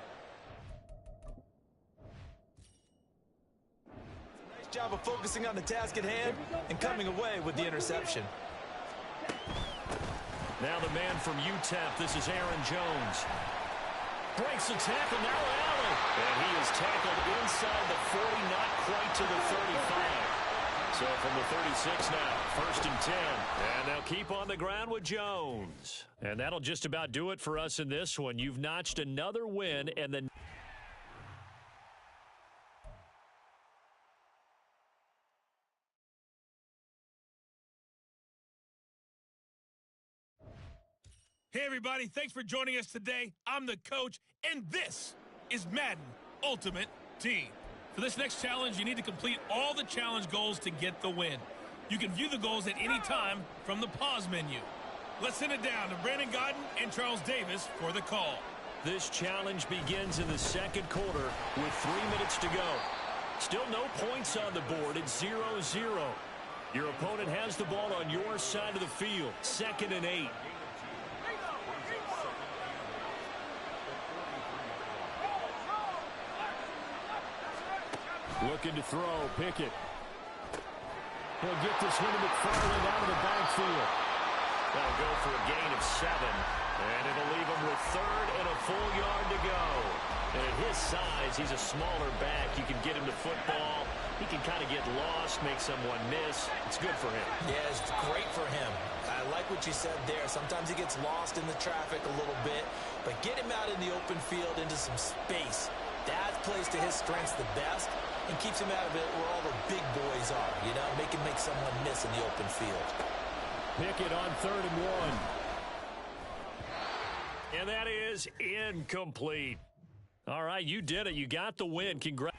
Nice job of focusing on the task at hand and coming away with the interception. Now the man from UTEP, this is Aaron Jones. Breaks the tackle, narrow alley. And he is tackled inside the 40, not quite to the 35. So from the 36 now, 1st and 10. And they'll keep on the ground with Jones. And that'll just about do it for us in this one. You've notched another win, and then Hey, everybody. Thanks for joining us today. I'm the coach, and this is Madden Ultimate Team. For this next challenge, you need to complete all the challenge goals to get the win. You can view the goals at any time from the pause menu. Let's send it down to Brandon Godden and Charles Davis for the call. this challenge begins in the second quarter with 3 minutes to go. Still no points on the board. It's 0-0. Your opponent has the ball on your side of the field. 2nd and 8. Looking to throw. Pickett. He'll get this one to McFarland out of the backfield. That'll go for a gain of 7. And it'll leave him with 3rd and a full yard to go. And at his size, he's a smaller back. You can get him to football. He can kind of get lost, make someone miss. It's good for him. Yeah, it's great for him. I like what you said there. Sometimes he gets lost in the traffic a little bit, but get him out in the open field into some space. That plays to his strengths the best and keeps him out of it where all the big boys are, you know, make him make someone miss in the open field. Pickett on 3rd and 1. And that is incomplete. All right, you did it. You got the win. Congrats.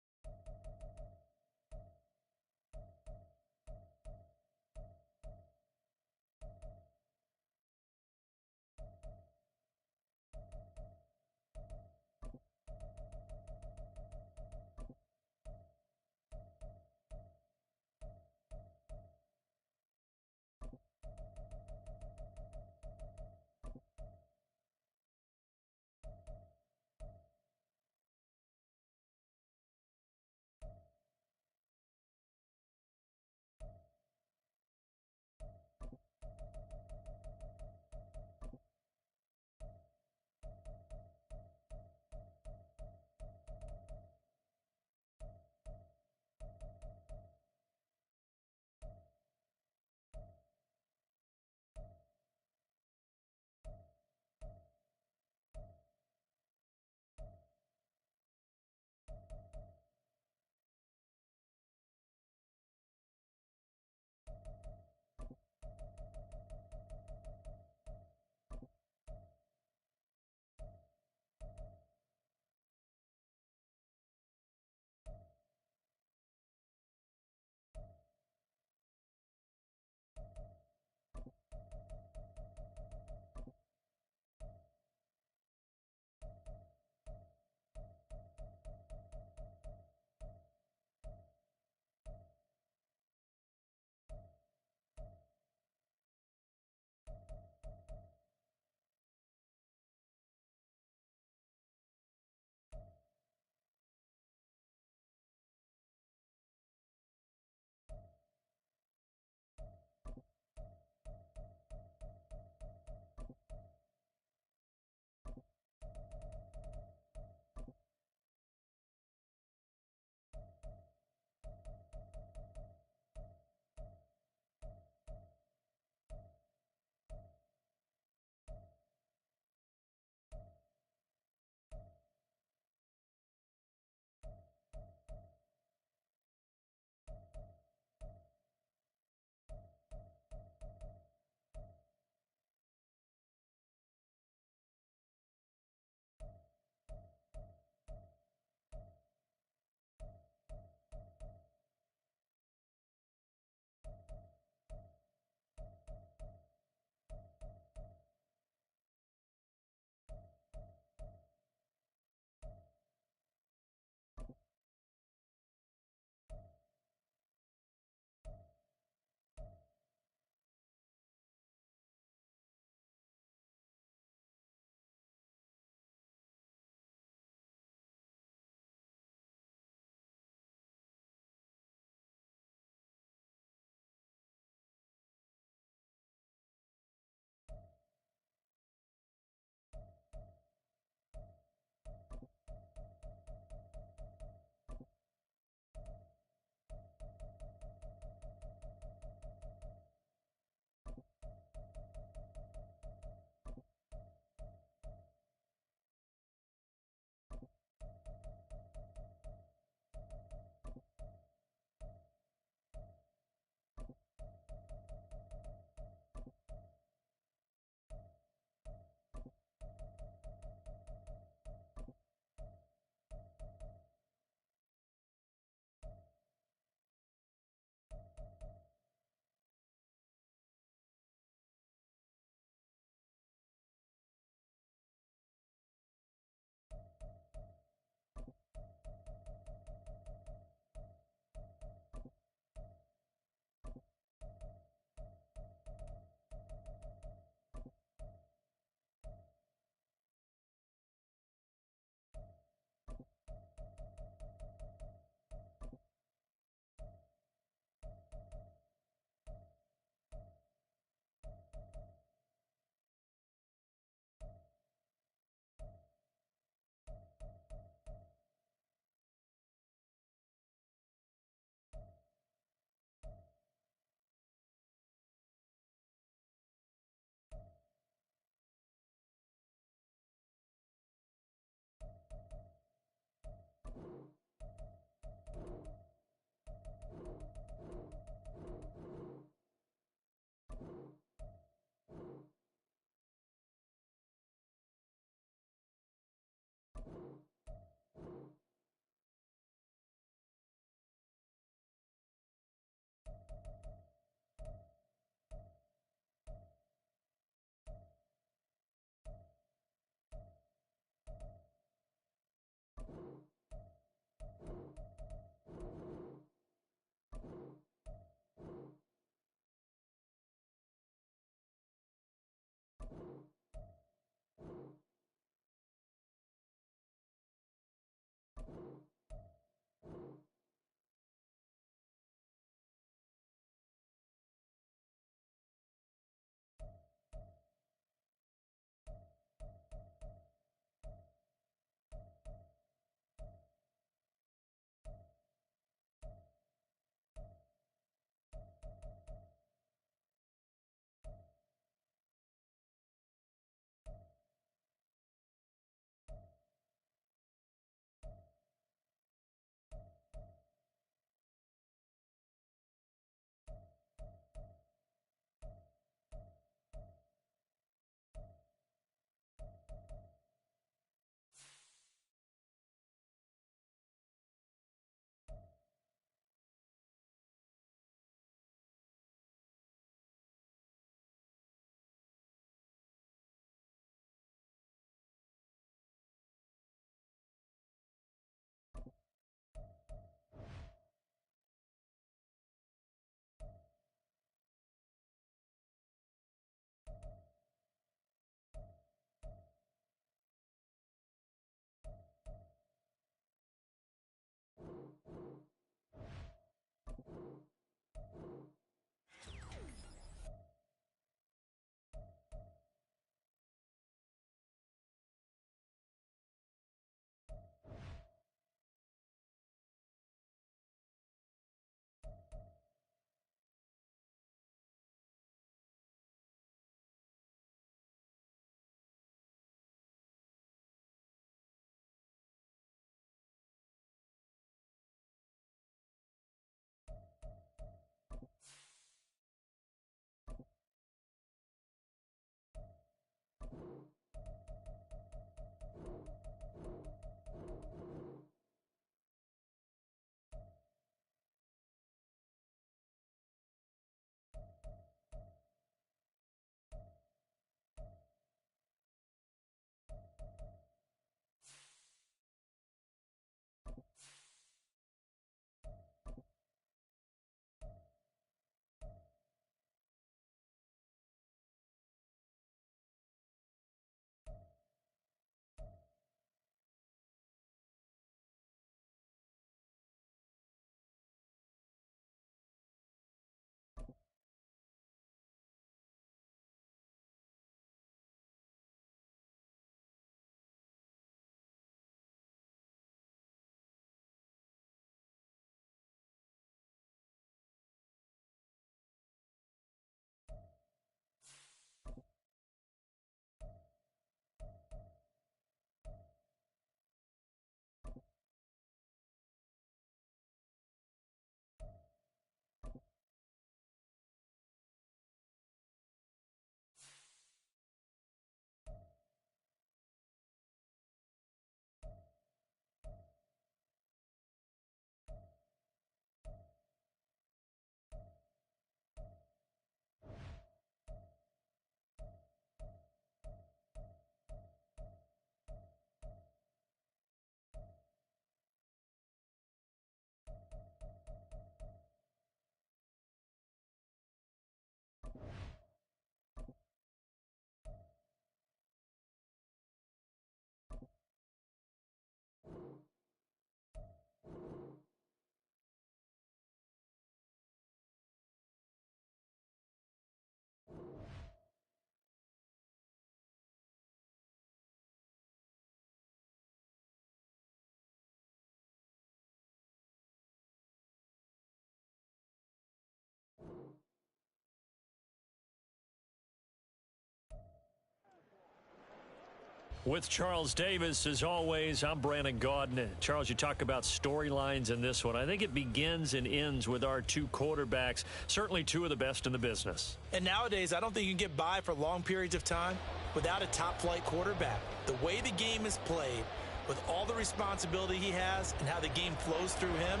With Charles Davis, as always, I'm Brandon Gaudin. Charles, you talk about storylines in this one. I think it begins and ends with our two quarterbacks, certainly two of the best in the business. And nowadays, I don't think you can get by for long periods of time without a top-flight quarterback. The way the game is played, with all the responsibility he has and how the game flows through him,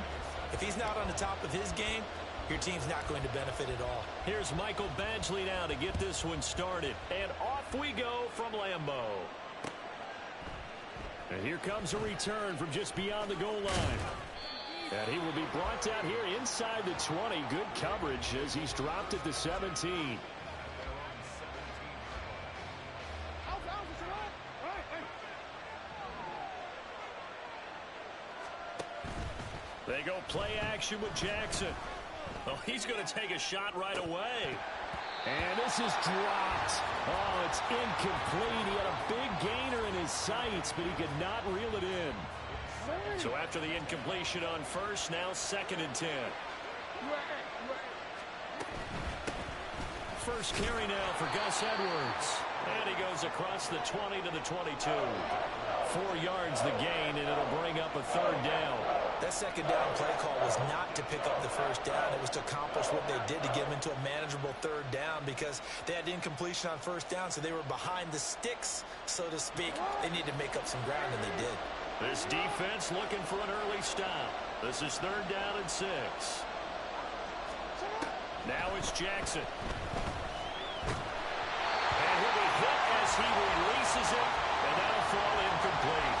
if he's not on the top of his game, your team's not going to benefit at all. Here's Michael Badgley now to get this one started. And off we go from Lambeau. And here comes a return from just beyond the goal line. And he will be brought down here inside the 20. Good coverage as he's dropped at the 17. They go play action with Jackson. Oh, he's going to take a shot right away. And this is dropped. Oh, it's incomplete. He had a big gainer in his sights, but he could not reel it in. So after the incompletion on first, now 2nd and 10. First carry now for Gus Edwards. And he goes across the 20 to the 22. 4 yards the gain, and it'll bring up a 3rd down. That 2nd down play call was not to pick up the 1st down. It was to accomplish what they did to get them into a manageable 3rd down because they had incompletion on 1st down, so they were behind the sticks, so to speak. They needed to make up some ground, and they did. This defense looking for an early stop. This is 3rd down and 6. Now it's Jackson. And he'll be hit as he releases it, and that'll fall incomplete.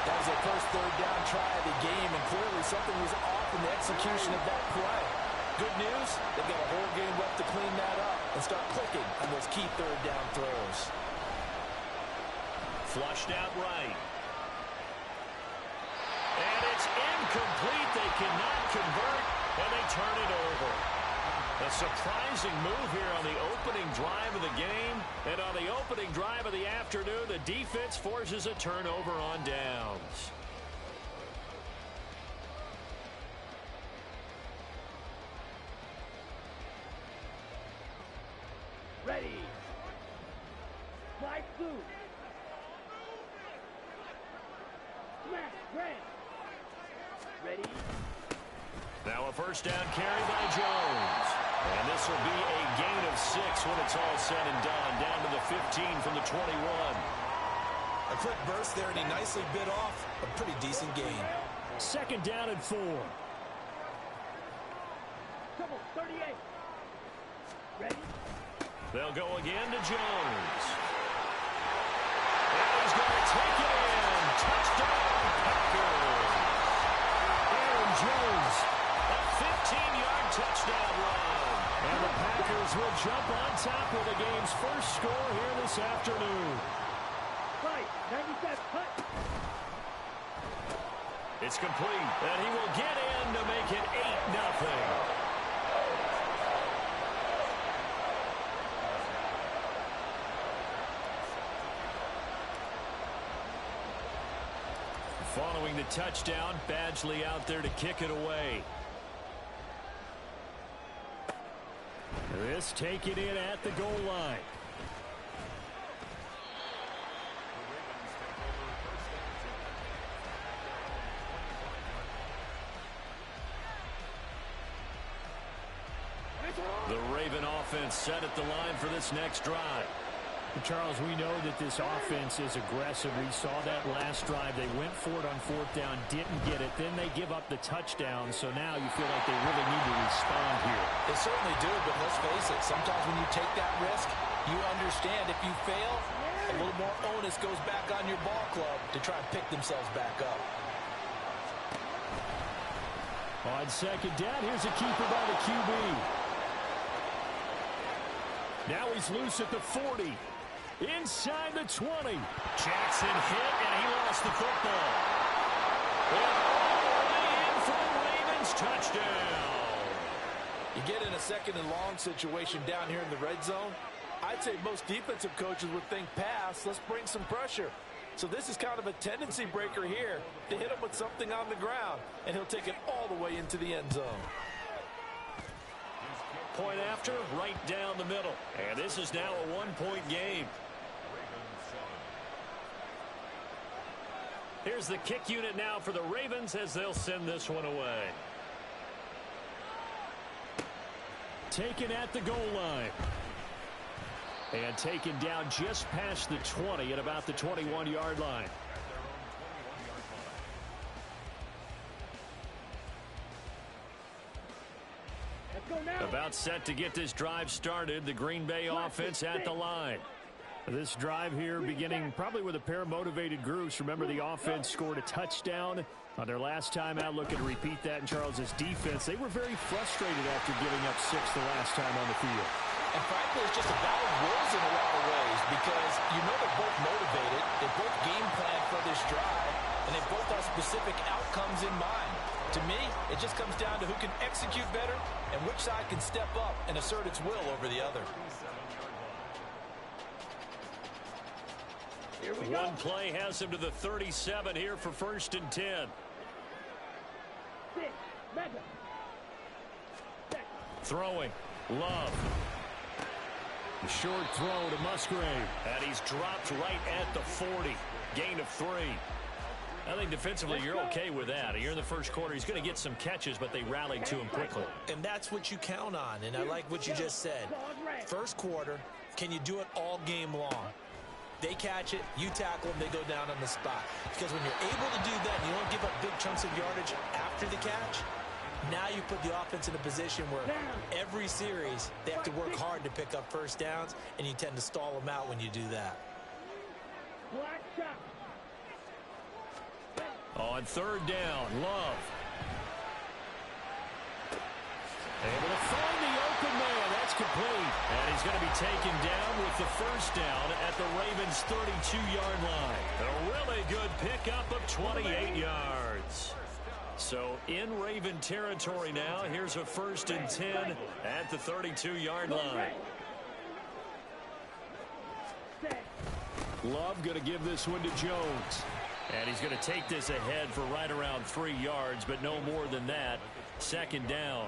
That was their first 3rd down try of the game, and clearly something was off in the execution of that play. Good news, they've got a whole game left to clean that up and start clicking on those key 3rd down throws. Flushed out right. And it's incomplete. They cannot convert, and they turn it over. A surprising move here on the opening drive of the game. And on the opening drive of the afternoon, the defense forces a turnover on downs. Ready. Fly blue. Smash red. Ready. Now a 1st down carry by Jones. And this will be a gain of 6 when it's all said and done. Down to the 15 from the 21. A quick burst there, and he nicely bit off a pretty decent gain. 2nd down and 4. Double 38. Ready. They'll go again to Jones. And he's going to take it in. Touchdown, Packers. Aaron Jones, a 15-yard touchdown run. And the Packers will jump on top with the game's first score here this afternoon. Fight. 97. Cut. It's complete, and he will get in to make it 8-0. Following the touchdown, Badgley out there to kick it away. This taken in at the goal line. The Raven offense set at the line for this next drive. Charles, we know that this offense is aggressive. We saw that last drive. They went for it on 4th down, didn't get it. Then they give up the touchdown, so now you feel like they really need to respond here. They certainly do, but let's face it, sometimes when you take that risk, you understand if you fail, a little more onus goes back on your ball club to try and pick themselves back up. On 2nd down, here's a keeper by the QB. Now he's loose at the 40. Inside the 20. Jackson hit, and he lost the football. And all the way in for the Ravens touchdown. You get in a 2nd and long situation down here in the red zone, I'd say most defensive coaches would think pass, let's bring some pressure. So this is kind of a tendency breaker here to hit him with something on the ground, and he'll take it all the way into the end zone. Point after, right down the middle. And this is now a 1-point game. Here's the kick unit now for the Ravens as they'll send this one away. Taken at the goal line. And taken down just past the 20 at about the 21-yard line. About set to get this drive started. The Green Bay offense at the line. This drive here beginning probably with a pair of motivated groups. Remember, the offense scored a touchdown on their last time out. Looking to repeat that in Charles's defense. They were very frustrated after giving up 6 the last time on the field. And frankly, it's just a battle of wills in a lot of ways because you know they're both motivated. They both game plan for this drive, and they both have specific outcomes in mind. To me, it just comes down to who can execute better and which side can step up and assert its will over the other. One play has him to the 37 here for 1st and 10. Throwing. Love. A short throw to Musgrave. And he's dropped right at the 40. Gain of 3. I think defensively you're okay with that. Here in the first quarter, he's going to get some catches, but they rallied to him quickly. And that's what you count on, and I like what you just said. First quarter, can you do it all game long? They catch it, you tackle them, they go down on the spot. Because when you're able to do that and you don't give up big chunks of yardage after the catch, now you put the offense in a position where every series they have to work hard to pick up first downs, and you tend to stall them out when you do that. On 3rd down, Love. Able to find the open man. That's complete. And he's going to be taken down with the 1st down at the Ravens' 32-yard line. A really good pickup of 28 yards. So in Raven territory now. Here's a 1st and 10 at the 32-yard line. Love going to give this one to Jones. And he's going to take this ahead for right around 3 yards, but no more than that. 2nd down.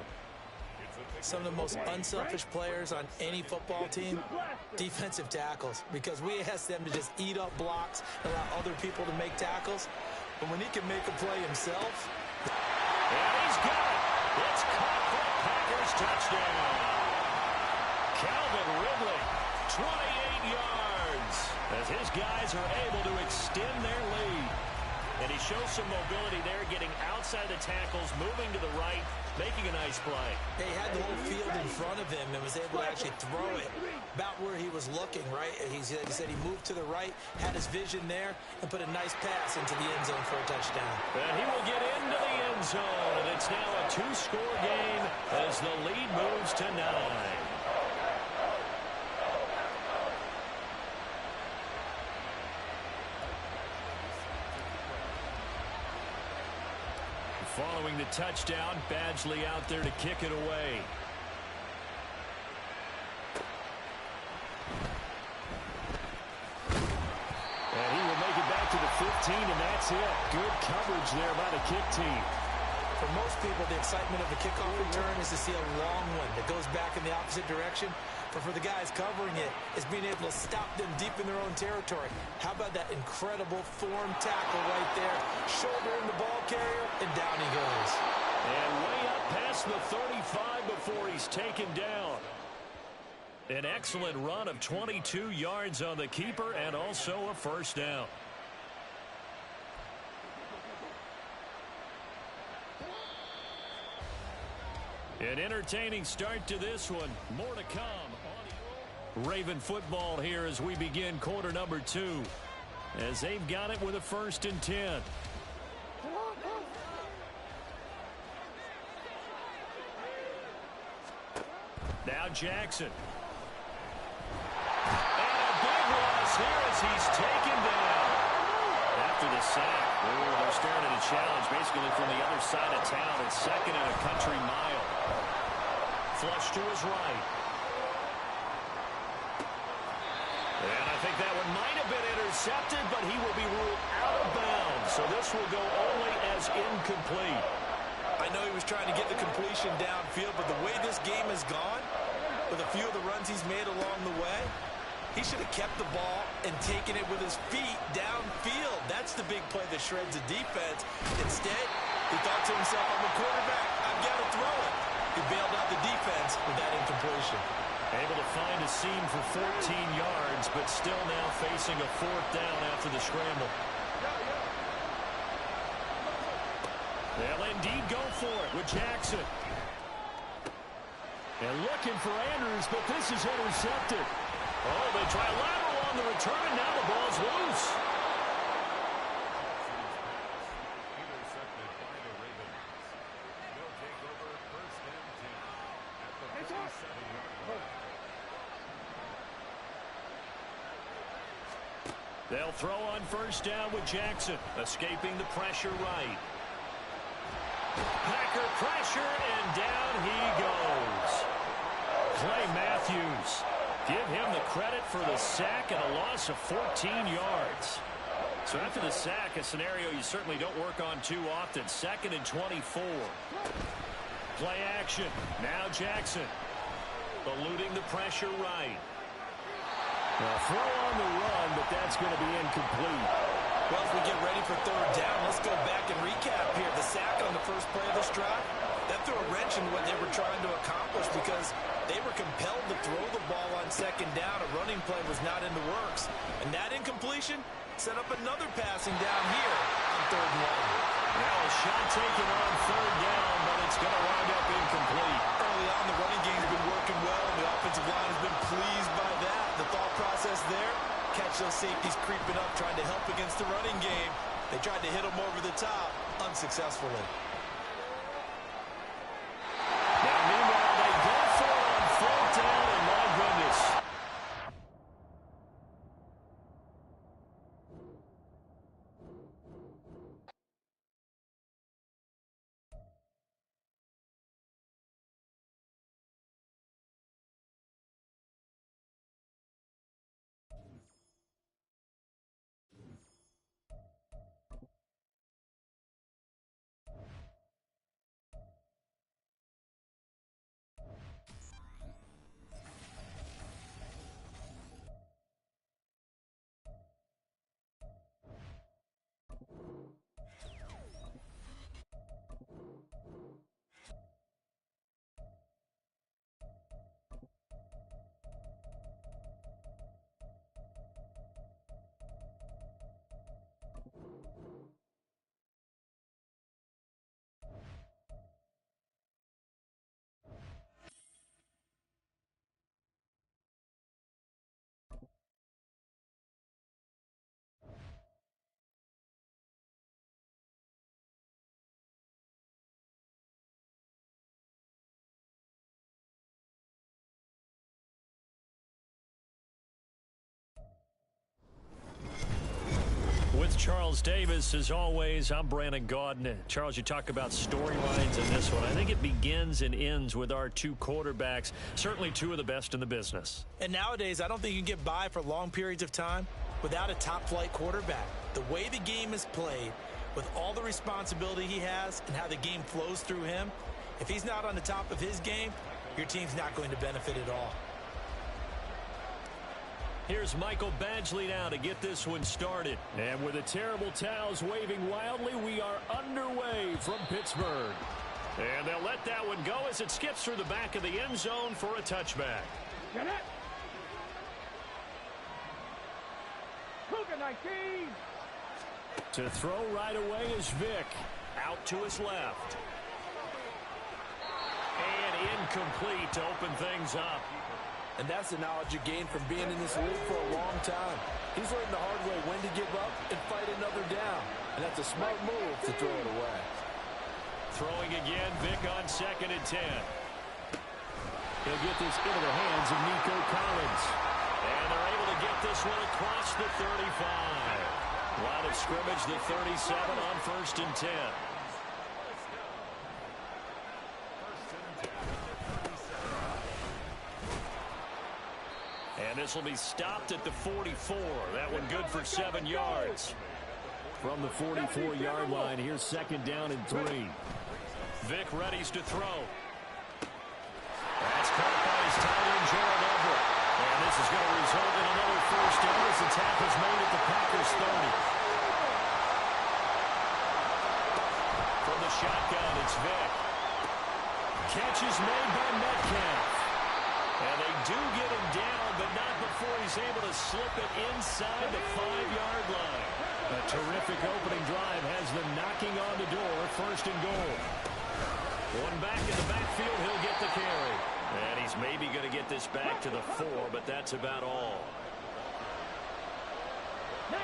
Some of the most unselfish players on any football team, defensive tackles, because we ask them to just eat up blocks and allow other people to make tackles. But when he can make a play himself. And he's got it. It's caught for a Packers touchdown. Calvin Ridley, 28 yards, as his guys are able to extend their lead. And he shows some mobility there, getting outside the tackles, moving to the right, making a nice play. He had the whole field in front of him and was able to actually throw it about where he was looking, right? He said he moved to the right, had his vision there, and put a nice pass into the end zone for a touchdown. And he will get into the end zone, and it's now a 2-score game as the lead moves to 9. Following the touchdown, Badgley out there to kick it away. And he will make it back to the 15, and that's it. Good coverage there by the kick team. For most people, the excitement of the kickoff return is to see a long one that goes back in the opposite direction. But for the guys covering it, it's being able to stop them deep in their own territory. How about that incredible form tackle right there? Shouldering the ball carrier, and down he goes. And way up past the 35 before he's taken down. An excellent run of 22 yards on the keeper and also a 1st down. An entertaining start to this one. More to come. Raven football here as we begin quarter number 2. As they've got it with a 1st and 10. Now Jackson. And a big loss here as he's taken down. After the sack, they're starting to challenge basically from the other side of town. It's 2nd and a country mile. Flush to his right. And I think that one might have been intercepted, but he will be ruled out of bounds. So this will go only as incomplete. I know he was trying to get the completion downfield, but the way this game has gone, with a few of the runs he's made along the way, He should have kept the ball and taken it with his feet downfield. That's the big play that shreds the defense. Instead, he thought to himself, I'm a quarterback. I've got to throw it. He bailed out the defense with that incompletion. Able to find a seam for 14 yards, but still now facing a 4th down after the scramble. They'll indeed go for it with Jackson. And looking for Andrews, but this is intercepted. Oh, they try lateral on the return, and now the ball's loose. Intercepted by the Ravens. They'll take over 1st and 10 at the 57-yard line. They'll throw on 1st down with Jackson, escaping the pressure right. Packer pressure, and down he goes. Clay Matthews. Give him the credit for the sack and a loss of 14 yards. So after the sack, a scenario you certainly don't work on too often. 2nd and 24. Play action. Now Jackson. Eluding the pressure right. Throw on the run, but that's going to be incomplete. Well, as we get ready for 3rd down, let's go back and recap here. The sack on the first play of this drive, that threw a wrench in what they were trying to accomplish because they were compelled to throw the ball on 2nd down. A running play was not in the works. And that incompletion set up another passing down here on 3rd and 1. Now a shot taken on 3rd down, but it's going to wind up incomplete. Early on, the running game's been working well, and the offensive line has been pleased by that. The thought process there, catch those safeties creeping up, trying to help against the running game. They tried to hit them over the top, unsuccessfully. Now, meanwhile, they go for it on 4th down, and my goodness. With Charles Davis, as always, I'm Brandon Gaudin. Charles, you talk about storylines in this one. I think it begins and ends with our 2 quarterbacks, certainly 2 of the best in the business. And nowadays, I don't think you can get by for long periods of time without a top-flight quarterback. The way the game is played, with all the responsibility he has and how the game flows through him, if he's not on the top of his game, your team's not going to benefit at all. Here's Michael Badgley now to get this one started. And with the terrible towels waving wildly, we are underway from Pittsburgh. And they'll let that one go as it skips through the back of the end zone for a touchback. Get it! Cougar 19! To throw right away is Vick. Out to his left. And incomplete to open things up. And that's the knowledge you gain from being in this league for a long time. He's learned the hard way when to give up and fight another down. And that's a smart move to throw it away. Throwing again, Vick on 2nd and 10. He'll get this into the hands of Nico Collins. And they're able to get this one across the 35. Line of scrimmage, the 37 on 1st and 10. And this will be stopped at the 44. That one good for 7 yards. From the 44-yard line, here's 2nd down and 3. Vick readies to throw. That's caught by his tight end, Gerald Everett. And this is going to result in another first down as the tackle's made at the Packers 30. From the shotgun, it's Vick. Catch is made by Metcalf. And they do get him down, but not before he's able to slip it inside the 5-yard line. A terrific opening drive has them knocking on the door, first and goal. One back in the backfield, he'll get the carry. And he's maybe going to get this back to the 4, but that's about all. 19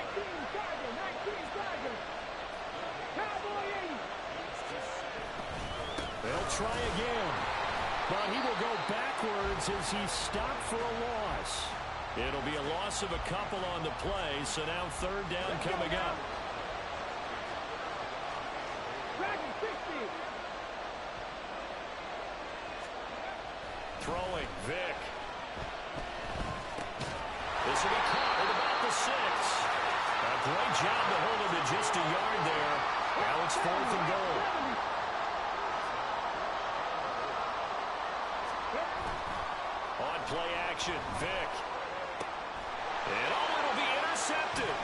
Chargers. Cowboy 80. They'll try again. But he will go backwards as he's stopped for a loss. It'll be a loss of a couple on the play, so now third down coming up. Dragon 60. Throwing, Vick. This will be caught at about the 6. A great job to hold him to just a yard there. Now it's 4th and goal. On play action, Vick. And it'll be intercepted.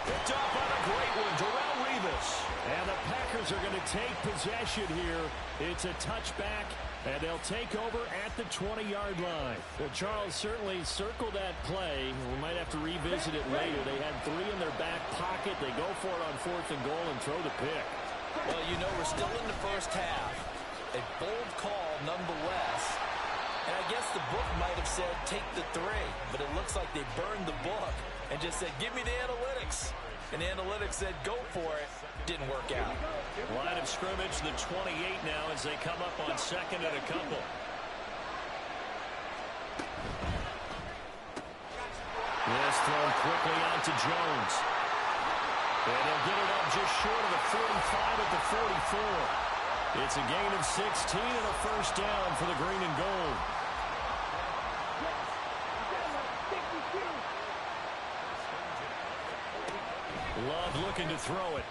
Picked up on a great one, Darrelle Revis. And the Packers are going to take possession here. It's a touchback, and they'll take over at the 20-yard line. Well, Charles certainly circled that play. We might have to revisit it later. They had 3 in their back pocket. They go for it on 4th and goal and throw the pick. Well, you know, we're still in the first half. A bold call nonetheless. And I guess the book might have said take the 3, but it looks like they burned the book and just said give me the analytics. And the analytics said go for it. Didn't work out. Line of scrimmage, the 28 now as they come up on 2nd and a couple. This thrown quickly out to Jones. And they'll get it up just short of the 45 at the 44. It's a gain of 16 and a first down for the green and gold. Love looking to throw it.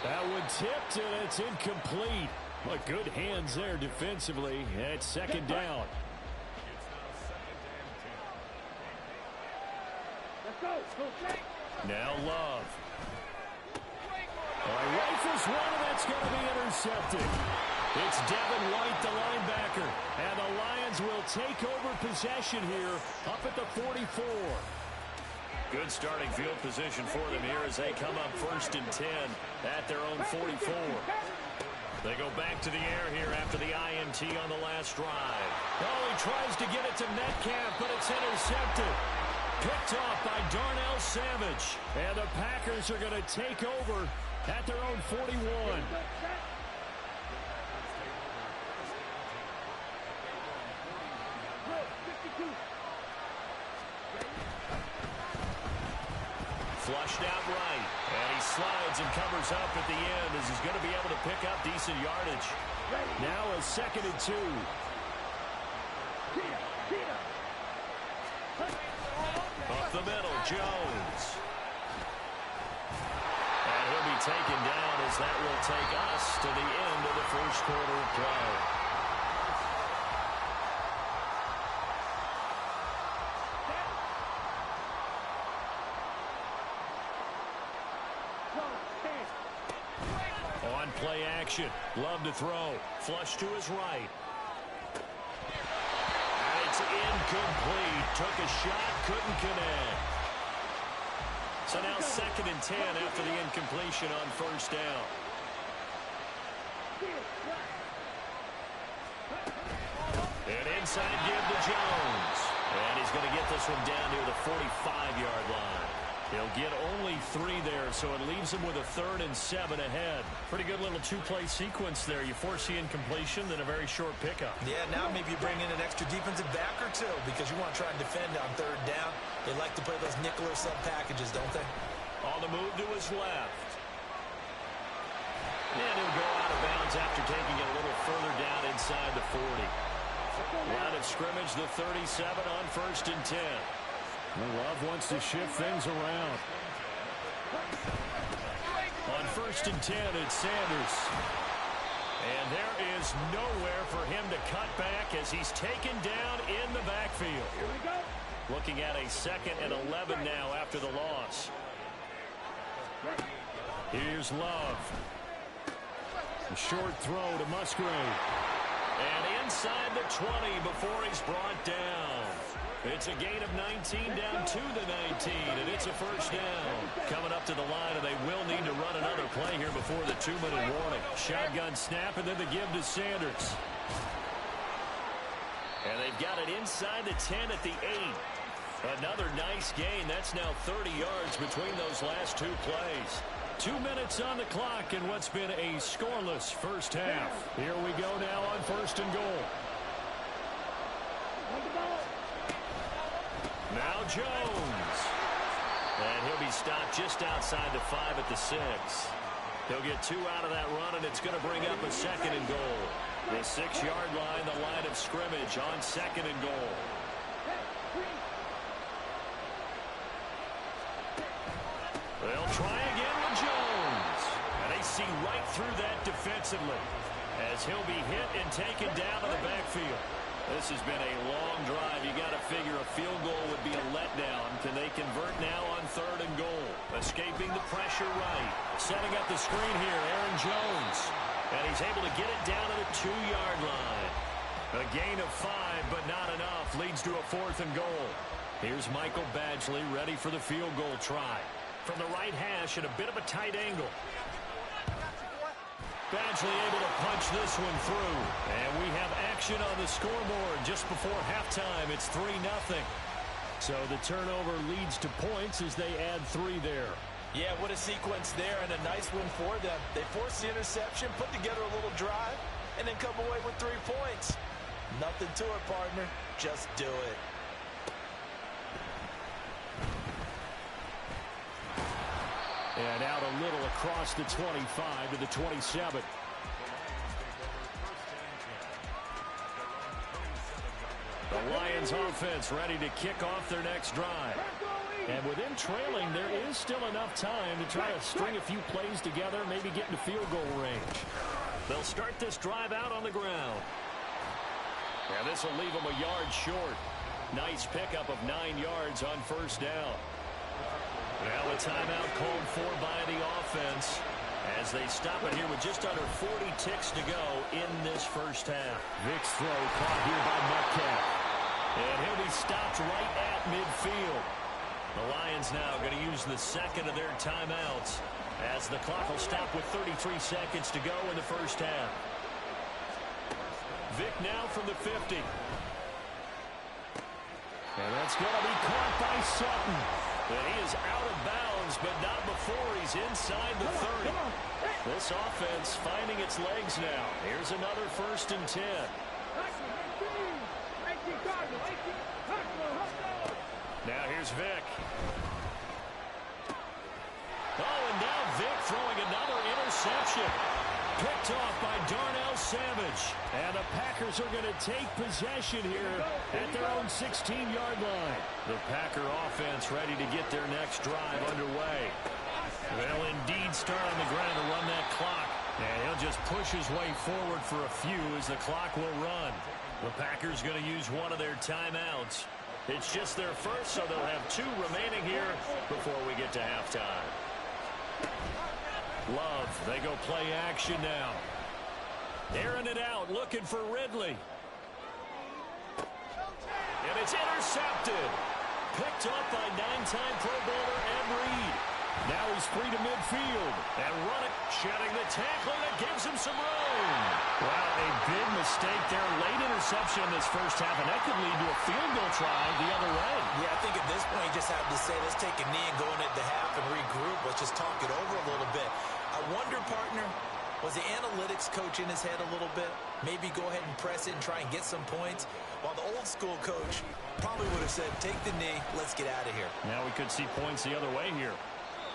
That one tipped, and it's incomplete. But good hands there defensively. And it's 2nd down. Let's go. Now Love. Rifles one, and that's going to be intercepted. It's Devin White, the linebacker. And the Lions will take over possession here up at the 44. Good starting field position for them here as they come up 1st and 10 at their own 44. They go back to the air here after the INT on the last drive. Oh, he tries to get it to Metcalf, but it's intercepted. Picked off by Darnell Savage. And the Packers are going to take over at their own 41. Flushed out right, and he slides and covers up at the end as he's going to be able to pick up decent yardage. Now a 2nd and 2. Up the middle, Jones. And he'll be taken down as that will take us to the end of the first quarter of play. On play action, Love to throw, flush to his right. And it's incomplete. Took a shot, couldn't connect. So now 2nd and 10 after the incompletion on first down. And inside give to Jones. And he's going to get this one down near the 45-yard line. He'll get only 3 there, so it leaves him with a 3rd and 7 ahead. Pretty good little 2-play sequence there. You force the incompletion, then a very short pickup. Yeah, now maybe you bring in an extra defensive back or 2 because you want to try and defend on 3rd down. They like to play those nickel or sub packages, don't they? On the move to his left. And he'll go out of bounds after taking it a little further down inside the 40. Line of scrimmage, the 37 on 1st and 10. Love wants to shift things around. On 1st and 10, it's Sanders. And there is nowhere for him to cut back as he's taken down in the backfield. Here we go. Looking at a 2nd and 11 now after the loss. Here's Love. A short throw to Musgrave. And inside the 20 before he's brought down. It's a gain of 19 down to the 19, and it's a first down. Coming up to the line, and they will need to run another play here before the 2-minute warning. Shotgun snap, and then the give to Sanders. And they've got it inside the 10 at the 8. Another nice gain. That's now 30 yards between those last 2 plays. 2 minutes on the clock in what's been a scoreless first half. Here we go now on 1st and goal. Now Jones. And he'll be stopped just outside the 5 at the 6. He'll get 2 out of that run, and it's going to bring up a 2nd and goal. The 6-yard line, the line of scrimmage on 2nd and goal. They'll try again with Jones. And they see right through that defensively as he'll be hit and taken down in the backfield. This has been a long drive. You got to figure a field goal would be a letdown. Can they convert now on 3rd and goal? Escaping the pressure right. Setting up the screen here, Aaron Jones. And he's able to get it down to the 2-yard line. A gain of 5, but not enough. Leads to a 4th and goal. Here's Michael Badgley ready for the field goal try. From the right hash at a bit of a tight angle. Badgley able to punch this one through. And we have action on the scoreboard just before halftime. It's 3-0. So the turnover leads to points as they add 3 there. Yeah, what a sequence there, and a nice win for them. They forced the interception, put together a little drive, and then come away with 3 points. Nothing to it, partner. Just do it. And out a little across the 25 to the 27. The Lions offense ready to kick off their next drive. And with them trailing, there is still enough time to try to string a few plays together, maybe get into field goal range. They'll start this drive out on the ground. And this will leave them a yard short. Nice pickup of 9 yards on 1st down. Now a timeout called for by the offense as they stop it here with just under 40 ticks to go in this first half. Vick's throw caught here by Metcalf. And he'll be stopped right at midfield. The Lions now going to use the 2nd of their timeouts as the clock will stop with 33 seconds to go in the first half. Vick now from the 50. And that's going to be caught by Sutton. And he is out of bounds, but not before he's inside the 30. This offense finding its legs now. Here's another 1st and 10. Now here's Vick. Oh, and now Vick throwing another interception. Picked off by Darnell Savage. And the Packers are going to take possession here at their own 16-yard line. The Packer offense ready to get their next drive underway. They'll indeed start on the ground to run that clock. And he'll just push his way forward for a few as the clock will run. The Packers going to use one of their timeouts. It's just their first, so they'll have 2 remaining here before we get to halftime. Love, they go play action now. Airing it out, looking for Ridley. And it's intercepted. Picked up by 9-time Pro Bowler Ed Reed. Now he's free to midfield. And run it, shedding the tackle, and it gives him some room. Well, a big mistake there. Late interception in this first half, and that could lead to a field goal try the other way. Yeah, I think at this point, you just have to say, let's take a knee and go into the half and regroup. Let's just talk it over a little bit. I wonder, partner, was the analytics coach in his head a little bit? Maybe go ahead and press it and try and get some points? While the old school coach probably would have said, take the knee, let's get out of here. Now we could see points the other way here.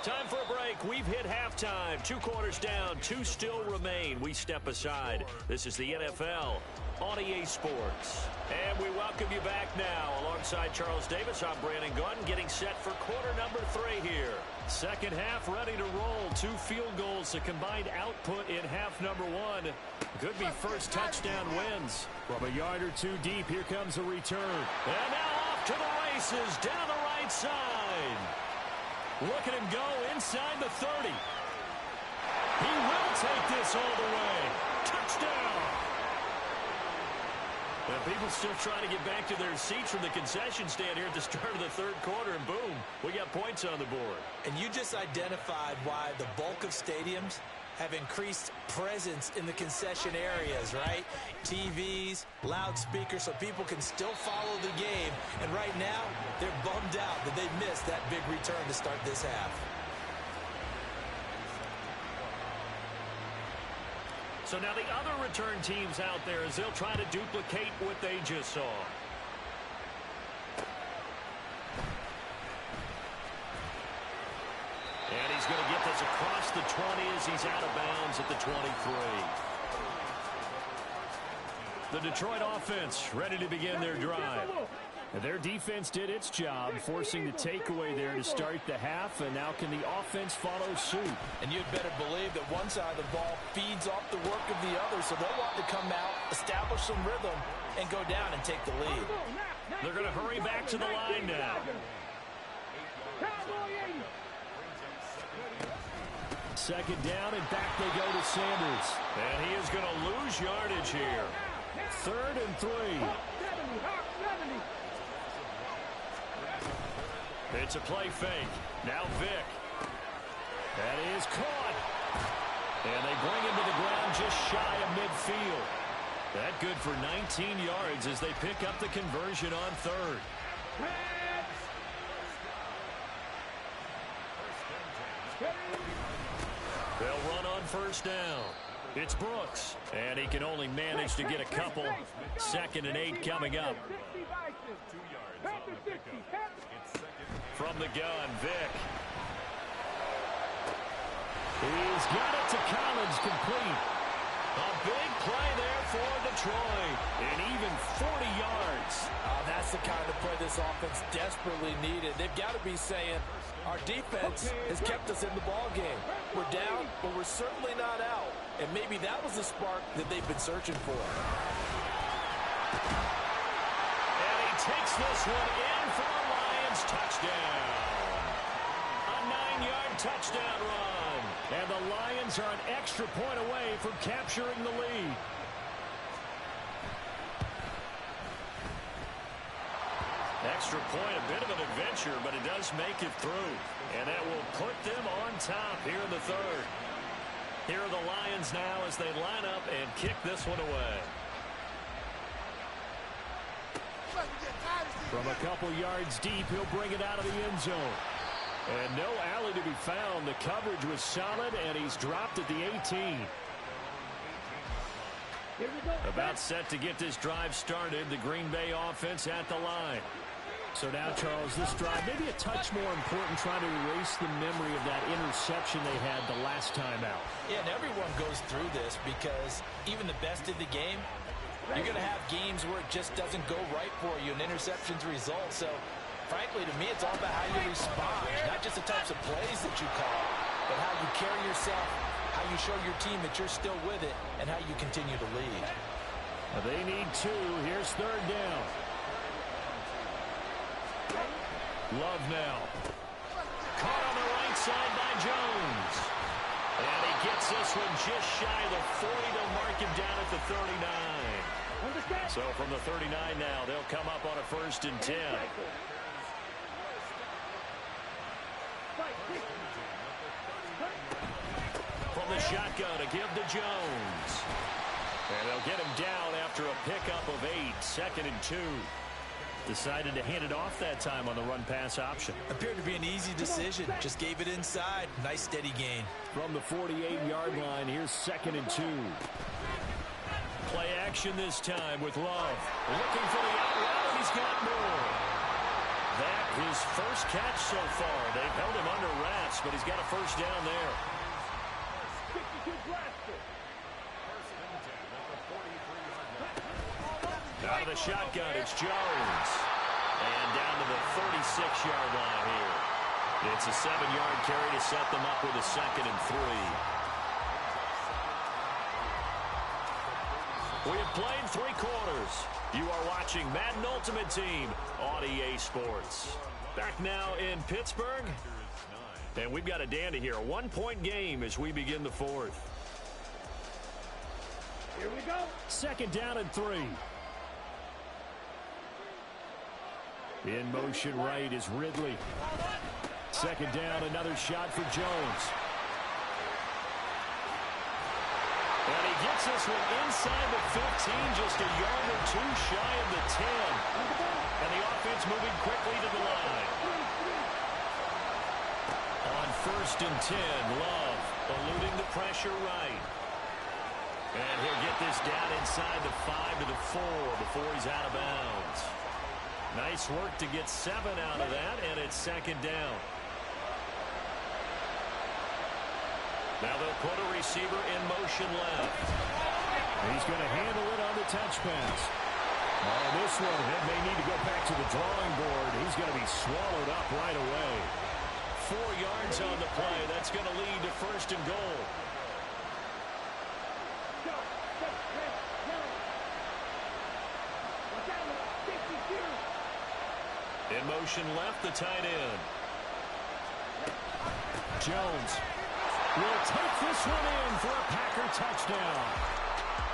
Time for a break. We've hit halftime. 2 quarters down. 2 still remain. We step aside. This is the NFL on EA Sports. And we welcome you back now. Alongside Charles Davis, I'm Brandon Gunn, getting set for quarter number 3 here. Second half ready to roll. 2 field goals. The combined output in half number 1. Could be first touchdown wins. From a yard or 2 deep, here comes a return. And now off off to the races down the right side. Look at him go inside the 30. He will take this all the way. Touchdown. People still trying to get back to their seats from the concession stand here at the start of the third quarter, and boom, we got points on the board. And you just identified why the bulk of stadiums have increased presence in the concession areas, right? TVs, loudspeakers, so people can still follow the game. And right now, they're bummed out that they missed that big return to start this half. So now the other return teams out there as they'll try to duplicate what they just saw. And he's going to get this across the 20 as he's out of bounds at the 23. The Detroit offense ready to begin their drive. Their defense did its job, forcing the takeaway there to start the half, and now can the offense follow suit? And you'd better believe that one side of the ball feeds off the work of the other, so they'll want to come out, establish some rhythm, and go down and take the lead. They're going to hurry back to the line now. Second down, and back they go to Sanders. And he is going to lose yardage here. 3rd and 3. It's a play fake. Now Vick. That is caught. And they bring him to the ground just shy of midfield. That good for 19 yards as they pick up the conversion on 3rd. They'll run on 1st down. It's Brooks. And he can only manage to get a couple. 2nd and 8 coming up. From the gun, Vick. He's got it to Collins, complete. A big play there for Detroit. And even 40 yards. That's the kind of play this offense desperately needed. They've got to be saying, our defense has kept us in the ball game. We're down, but we're certainly not out. And maybe that was the spark that they've been searching for. And he takes this one in for a Lions touchdown. A 9-yard touchdown run. And the Lions are an extra point away from capturing the lead. Extra point, a bit of an adventure, but it does make it through. And that will put them on top here in the 3rd. Here are the Lions now as they line up and kick this one away. From a couple yards deep, he'll bring it out of the end zone. And no alley to be found. The coverage was solid, and he's dropped at the 18. About set to get this drive started. The Green Bay offense at the line. So now, Charles, this drive maybe a touch more important, trying to erase the memory of that interception they had the last time out. Yeah, and everyone goes through this because even the best in the game, you're going to have games where it just doesn't go right for you and interceptions result. So, frankly, to me, it's all about how you respond, not just the types of plays that you call, but how you carry yourself, how you show your team that you're still with it, and how you continue to lead. They need 2. Here's 3rd down. Love now. Caught on the right side by Jones. And he gets this one just shy of the 40 to mark him down at the 39. So from the 39 now, they'll come up on a 1st and 10. From the shotgun to give to Jones. And they'll get him down after a pickup of 8. 2nd and 2. Decided to hand it off that time on the run-pass option. Appeared to be an easy decision. Just gave it inside. Nice steady gain. From the 48-yard line, here's 2nd and 2. Play action this time with Love. Looking for the out route. He's got more. That his first catch so far. They've held him under wraps, but he's got a 1st down there. Out of the shotgun, it's Jones. And down to the 36-yard line here. It's a 7-yard carry to set them up with a 2nd and 3. We have played 3 quarters. You are watching Madden Ultimate Team on EA Sports. Back now in Pittsburgh. And we've got a dandy here. A one-point game as we begin the fourth. Here we go. Second down and 3. In motion right is Ridley. Second down, another shot for Jones. And he gets this one inside the 15, just a yard or two shy of the 10. And the offense moving quickly to the line. On 1st and 10, Love eluding the pressure right. And he'll get this down inside the 5 to the 4 before he's out of bounds. Nice work to get 7 out of that, and it's second down. Now they'll put a receiver in motion left. He's going to handle it on the touch pass. Oh, this one, it may need to go back to the drawing board. He's going to be swallowed up right away. 4 yards on the play. That's going to lead to 1st and goal. In motion left, the tight end. Jones will take this one in for a Packer touchdown.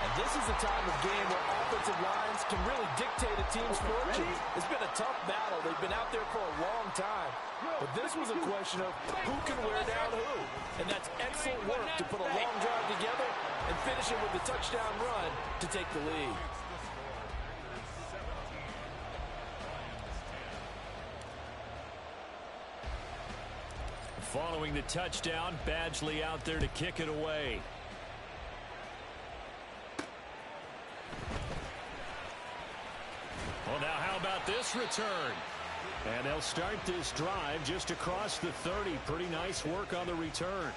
And this is the time of game where offensive lines can really dictate a team's fortune. It's been a tough battle. They've been out there for a long time. But this was a question of who can wear down who. And that's excellent work to put a long drive together and finish it with a touchdown run to take the lead. Following the touchdown, Badgley out there to kick it away. Well, now how about this return? And they'll start this drive just across the 30. Pretty nice work on the return.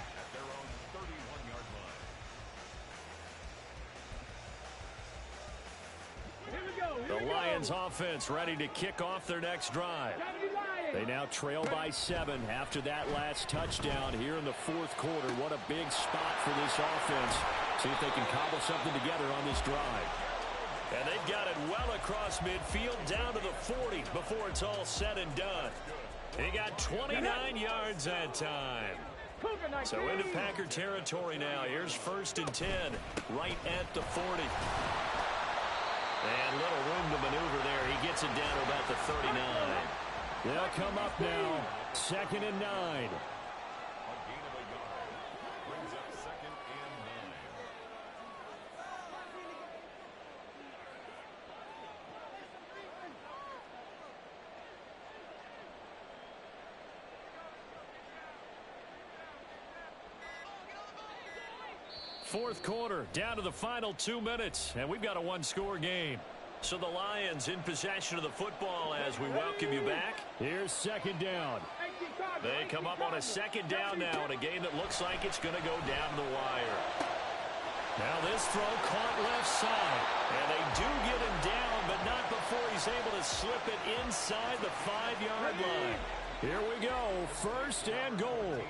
The Lions offense ready to kick off their next drive. They now trail by 7 after that last touchdown here in the 4th quarter. What a big spot for this offense. See if they can cobble something together on this drive. And they've got it well across midfield down to the 40 before it's all said and done. He got 29 yards that time. So into Packer territory now. Here's 1st and 10 right at the 40. And little room to maneuver there. He gets it down to about the 39. They'll come up now. 2nd and 9. A gain of a yard. Brings up 2nd and 9. Fourth quarter, down to the final 2 minutes, and we've got a one-score game. So the Lions in possession of the football as we welcome you back. Here's 2nd down. They come up on a 2nd down now in a game that looks like it's going to go down the wire. Now this throw caught left side, and they do get him down, but not before he's able to slip it inside the 5-yard line. Here we go, 1st and goal.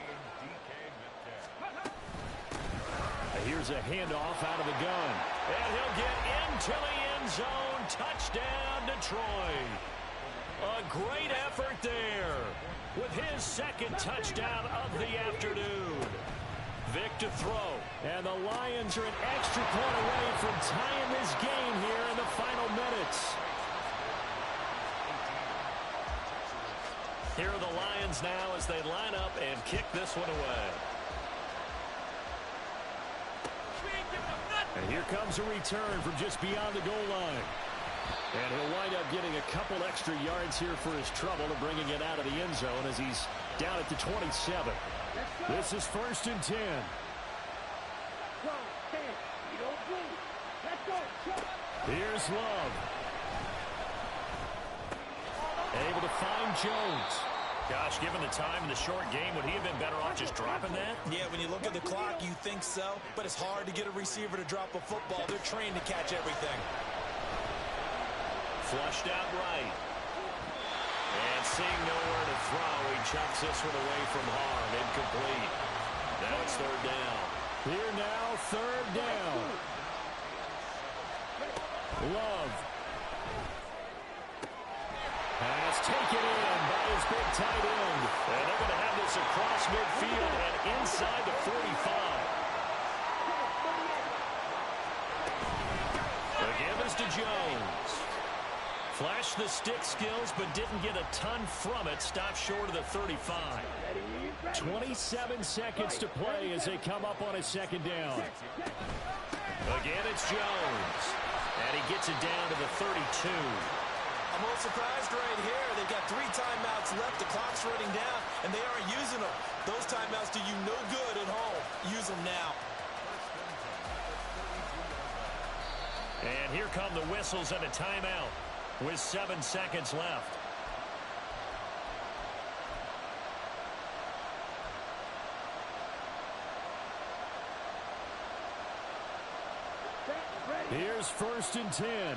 Here's a handoff out of the gun. And he'll get into the end zone. Touchdown, Detroit. A great effort there with his 2nd touchdown of the afternoon. Vic to throw. And the Lions are an extra point away from tying this game here in the final minutes. Here are the Lions now as they line up and kick this one away. And here comes a return from just beyond the goal line. And he'll wind up getting a couple extra yards here for his trouble and bringing it out of the end zone as he's down at the 27. This is 1st and 10. Here's Love. Able to find Jones. Gosh, given the time in the short game, would he have been better off just dropping that? Yeah, when you look at the clock, you think so, but it's hard to get a receiver to drop a football. They're trained to catch everything. Flushed out right. And seeing nowhere to throw, he chucks this one away from harm. Incomplete. Now it's 3rd down. Here now, 3rd down. Love Pass taken in by his big tight end. And they're going to have this across midfield and inside the 45. The give is to Jones. Flashed the stick skills, but didn't get a ton from it. Stopped short of the 35. 27 seconds to play as they come up on a second down. Again, it's Jones. And he gets it down to the 32. I'm a little surprised right here. They've got 3 timeouts left. The clock's running down, and they aren't using them. Those timeouts do you no good at home. Use them now. And here come the whistles and a timeout with 7 seconds left. Here's 1st and 10.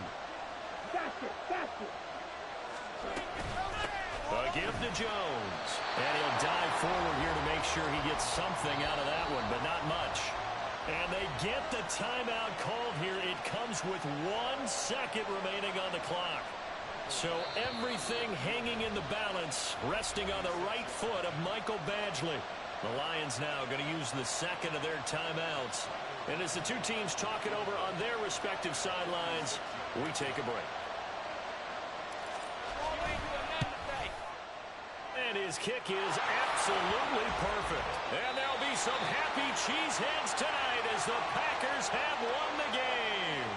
A give to Jones. And he'll dive forward here to make sure he gets something out of that one, but not much. And they get the timeout called here. It comes with 1 second remaining on the clock. So everything hanging in the balance, resting on the right foot of Michael Badgley. The Lions now going to use the second of their timeouts. And as the two teams talk it over on their respective sidelines, we take a break. And his kick is absolutely perfect. And there'll be some happy cheeseheads tonight as the Packers have won the game.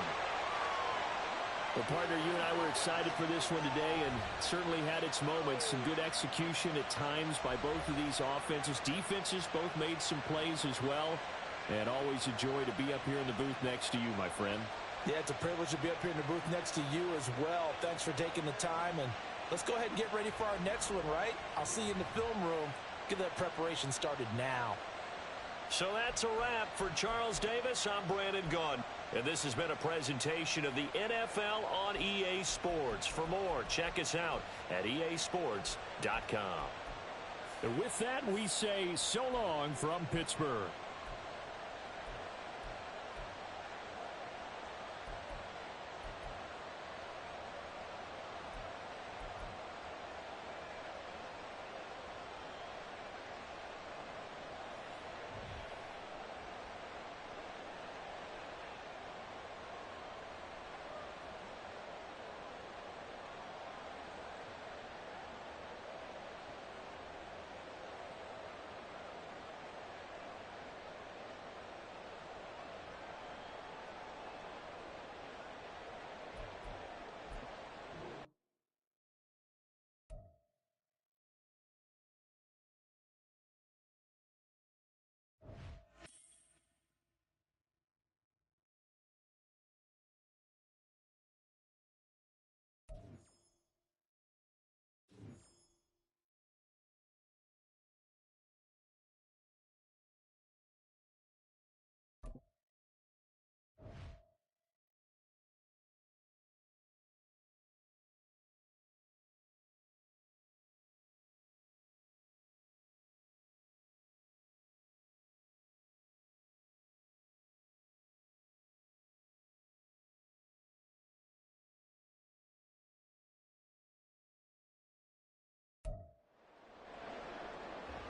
Well, partner, you and I were excited for this one today, and certainly had its moments. Some good execution at times by both of these offenses. Defenses both made some plays as well. And always a joy to be up here in the booth next to you, my friend. Yeah, it's a privilege to be up here in the booth next to you as well. Thanks for taking the time, and let's go ahead and get ready for our next one, right? I'll see you in the film room. Get that preparation started now. So that's a wrap for Charles Davis. I'm Brandon Gaudin. And this has been a presentation of the NFL on EA Sports. For more, check us out at easports.com. And with that, we say so long from Pittsburgh.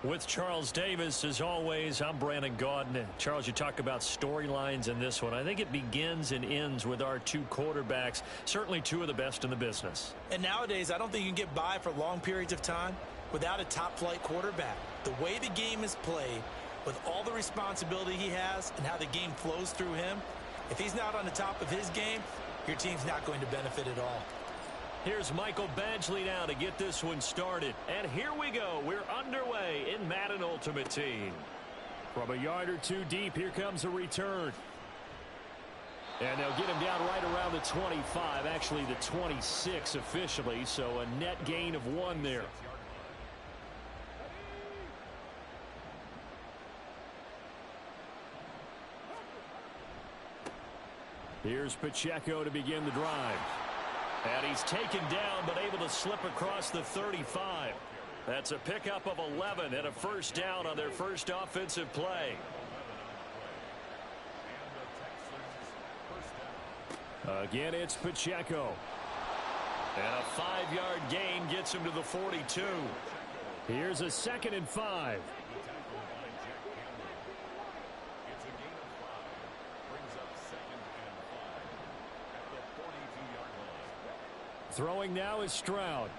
With Charles Davis, as always, I'm Brandon Gaudin. Charles, you talk about storylines in this one. I think it begins and ends with our two quarterbacks, certainly two of the best in the business. And nowadays, I don't think you can get by for long periods of time without a top-flight quarterback. The way the game is played, with all the responsibility he has and how the game flows through him, if he's not on the top of his game, your team's not going to benefit at all. Here's Michael Badgley now to get this one started. And here we go. We're underway in Madden Ultimate Team. From a yard or two deep, here comes a return. And they'll get him down right around the 25, actually the 26 officially, so a net gain of 1 there. Here's Pacheco to begin the drive. And he's taken down, but able to slip across the 35. That's a pickup of 11 and a first down on their first offensive play. Again, it's Pacheco. And a 5-yard gain gets him to the 42. Here's a 2nd and 5. It's a gain of 5. Brings up 2nd and 5 at the 42-yard line. Throwing now is Stroud.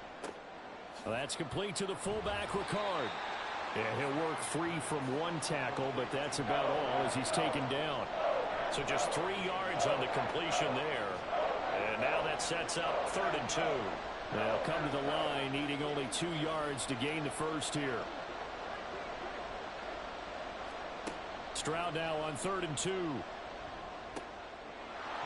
That's complete to the fullback, Ricard. Yeah, he'll work free from one tackle, but that's about all as he's taken down. So just 3 yards on the completion there. And now that sets up 3rd and 2. They'll come to the line, needing only 2 yards to gain the first here. Stroud now on 3rd and 2.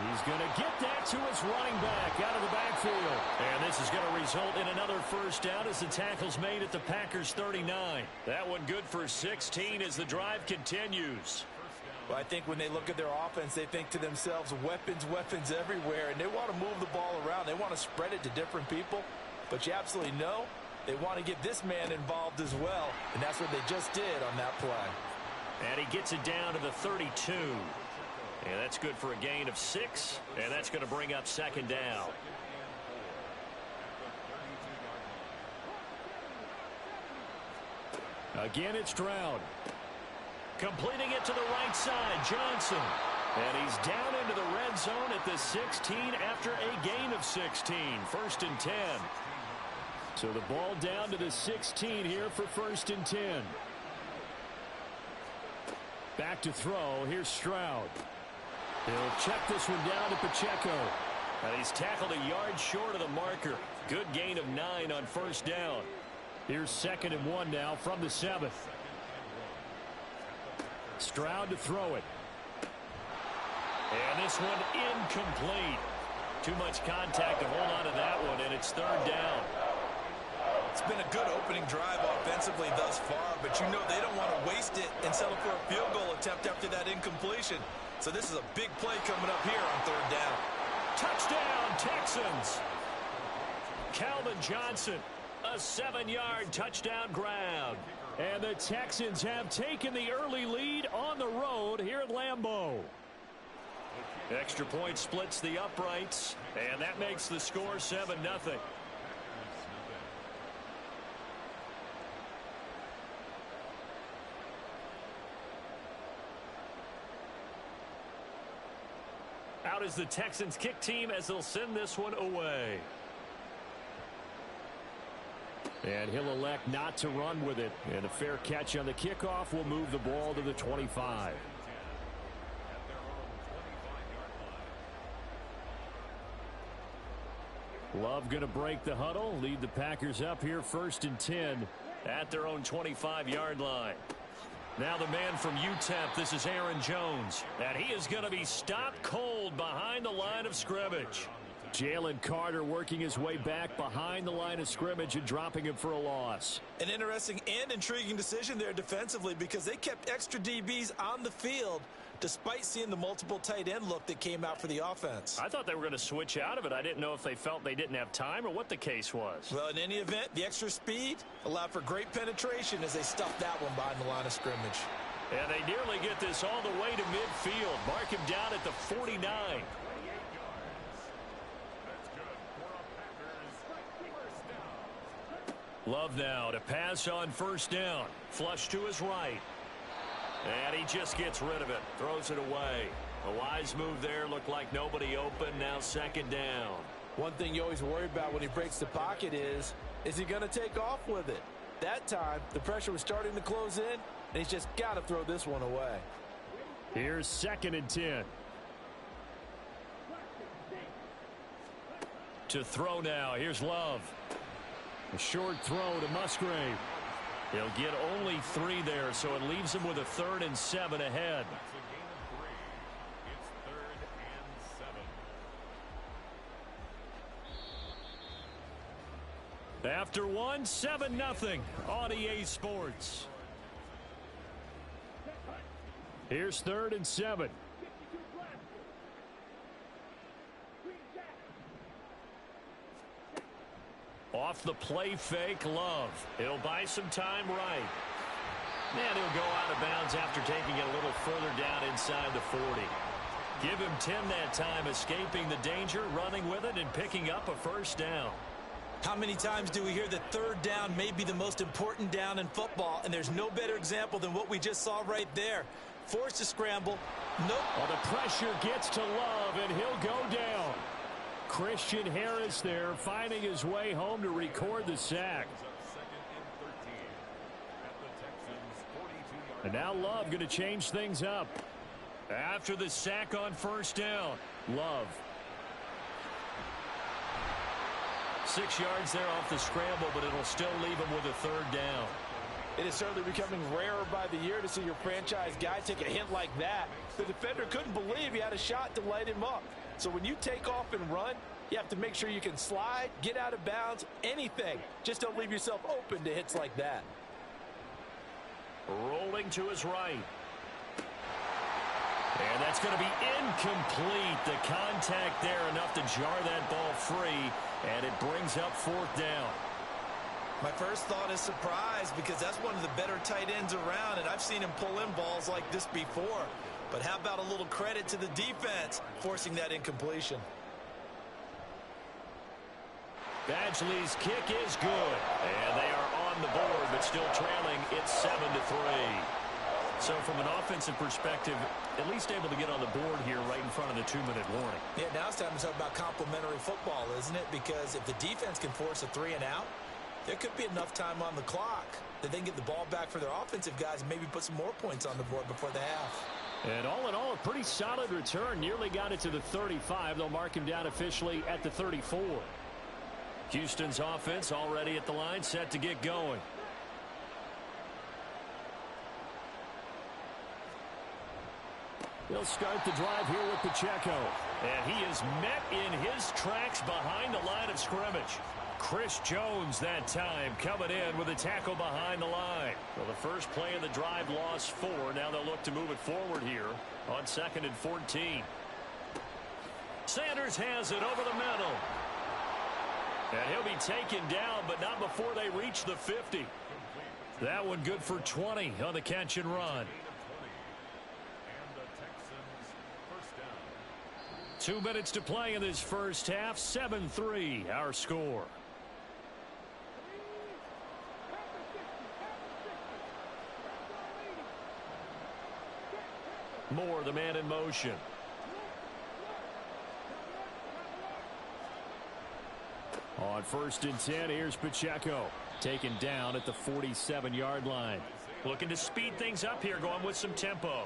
He's going to get that to his running back out of the backfield. And this is going to result in another first down as the tackle's made at the Packers' 39. That one good for 16 as the drive continues. Well, I think when they look at their offense, they think to themselves, weapons, weapons everywhere, and they want to move the ball around. They want to spread it to different people, but you absolutely know they want to get this man involved as well, and that's what they just did on that play. And he gets it down to the 32. And that's good for a gain of 6, and that's going to bring up 2nd down. Again, it's Stroud. Completing it to the right side, Johnson. And he's down into the red zone at the 16 after a gain of 16. 1st and 10. So the ball down to the 16 here for 1st and 10. Back to throw. Here's Stroud. He'll check this one down to Pacheco. And he's tackled a yard short of the marker. Good gain of 9 on 1st down. Here's 2nd and 1 now from the 7th. Stroud to throw it. And this one incomplete. Too much contact to hold on to that one, and it's 3rd down. It's been a good opening drive offensively thus far, but you know they don't want to waste it and settle for a field goal attempt after that incompletion. So this is a big play coming up here on 3rd down. Touchdown, Texans. Calvin Johnson, a 7-yard touchdown grab. And the Texans have taken the early lead on the road here at Lambeau. Extra point splits the uprights, and that makes the score 7-0. Out is the Texans kick team as they'll send this one away. And he'll elect not to run with it. And a fair catch on the kickoff will move the ball to the 25. Love going to break the huddle, lead the Packers up here 1st and 10 at their own 25-yard line. Now the man from UTEP, this is Aaron Jones. And he is going to be stopped cold behind the line of scrimmage. Jalen Carter working his way back behind the line of scrimmage and dropping him for a loss. An interesting and intriguing decision there defensively because they kept extra DBs on the field despite seeing the multiple tight end look that came out for the offense. I thought they were going to switch out of it. I didn't know if they felt they didn't have time or what the case was. Well, in any event, the extra speed allowed for great penetration as they stuffed that one behind the line of scrimmage. And they nearly get this all the way to midfield. Mark him down at the 49. Love now to pass on 1st down. Flush to his right. And he just gets rid of it. Throws it away. A wise move there. Looked like nobody open. Now 2nd down. One thing you always worry about when he breaks the pocket is he going to take off with it? That time, the pressure was starting to close in, and he's just got to throw this one away. Here's 2nd and 10. To throw now. Here's Love. A short throw to Musgrave. He'll get only 3 there, so it leaves him with a 3rd and 7 ahead. It's 3rd and 7. After one, 7-0 on EA Sports. Here's 3rd and 7. Off the play fake, Love. He'll buy some time right. And he'll go out of bounds after taking it a little further down inside the 40. Give him 10 that time, escaping the danger, running with it, and picking up a first down. How many times do we hear that third down may be the most important down in football, and there's no better example than what we just saw right there. Forced to scramble. Nope. Well, the pressure gets to Love, and he'll go down. Christian Harris there, finding his way home to record the sack. And now Love going to change things up. After the sack on first down, Love. 6 yards there off the scramble, but it'll still leave him with a third down. It is certainly becoming rarer by the year to see your franchise guy take a hit like that. The defender couldn't believe he had a shot to light him up. So when you take off and run, you have to make sure you can slide, get out of bounds, anything. Just don't leave yourself open to hits like that. Rolling to his right. And that's going to be incomplete. The contact there enough to jar that ball free, and it brings up fourth down. My first thought is surprise, because that's one of the better tight ends around, and I've seen him pull in balls like this before. But how about a little credit to the defense forcing that incompletion? Badgley's kick is good, and they are on the board, but still trailing. It's 7-3. So from an offensive perspective, at least able to get on the board here right in front of the 2-minute warning. Yeah, now it's time to talk about complementary football, isn't it? Because if the defense can force a 3 and out, there could be enough time on the clock that they can get the ball back for their offensive guys and maybe put some more points on the board before the half. And all in all, a pretty solid return. Nearly got it to the 35. They'll mark him down officially at the 34. Houston's offense already at the line, set to get going. He'll start the drive here with Pacheco. And he is met in his tracks behind the line of scrimmage. Chris Jones that time coming in with a tackle behind the line. Well, the first play of the drive lost 4. Now they'll look to move it forward here on 2nd and 14. Sanders has it over the middle. And he'll be taken down, but not before they reach the 50. That one good for 20 on the catch and run. 2 minutes to play in this first half. 7-3 our score. Moore, the man in motion. On 1st and 10, here's Pacheco. Taken down at the 47-yard line. Looking to speed things up here, going with some tempo.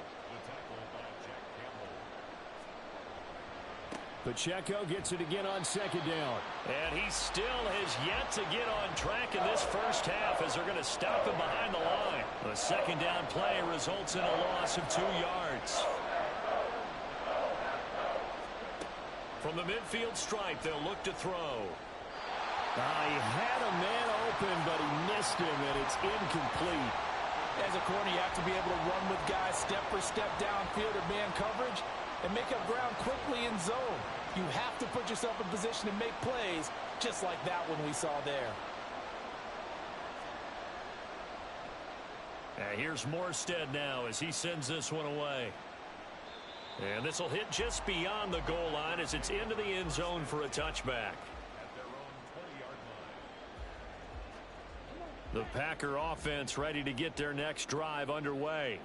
Pacheco gets it again on 2nd down. And he still has yet to get on track in this first half as they're going to stop him behind the line. The 2nd down play results in a loss of 2 yards. From the midfield stripe, they'll look to throw. He had a man open, but he missed him, and it's incomplete. As a corner, you have to be able to run with guys step for step downfield or man coverage and make up ground quickly in zone. You have to put yourself in position to make plays, just like that one we saw there. And here's Morstead now as he sends this one away. And this will hit just beyond the goal line as it's into the end zone for a touchback. The Packer offense ready to get their next drive underway.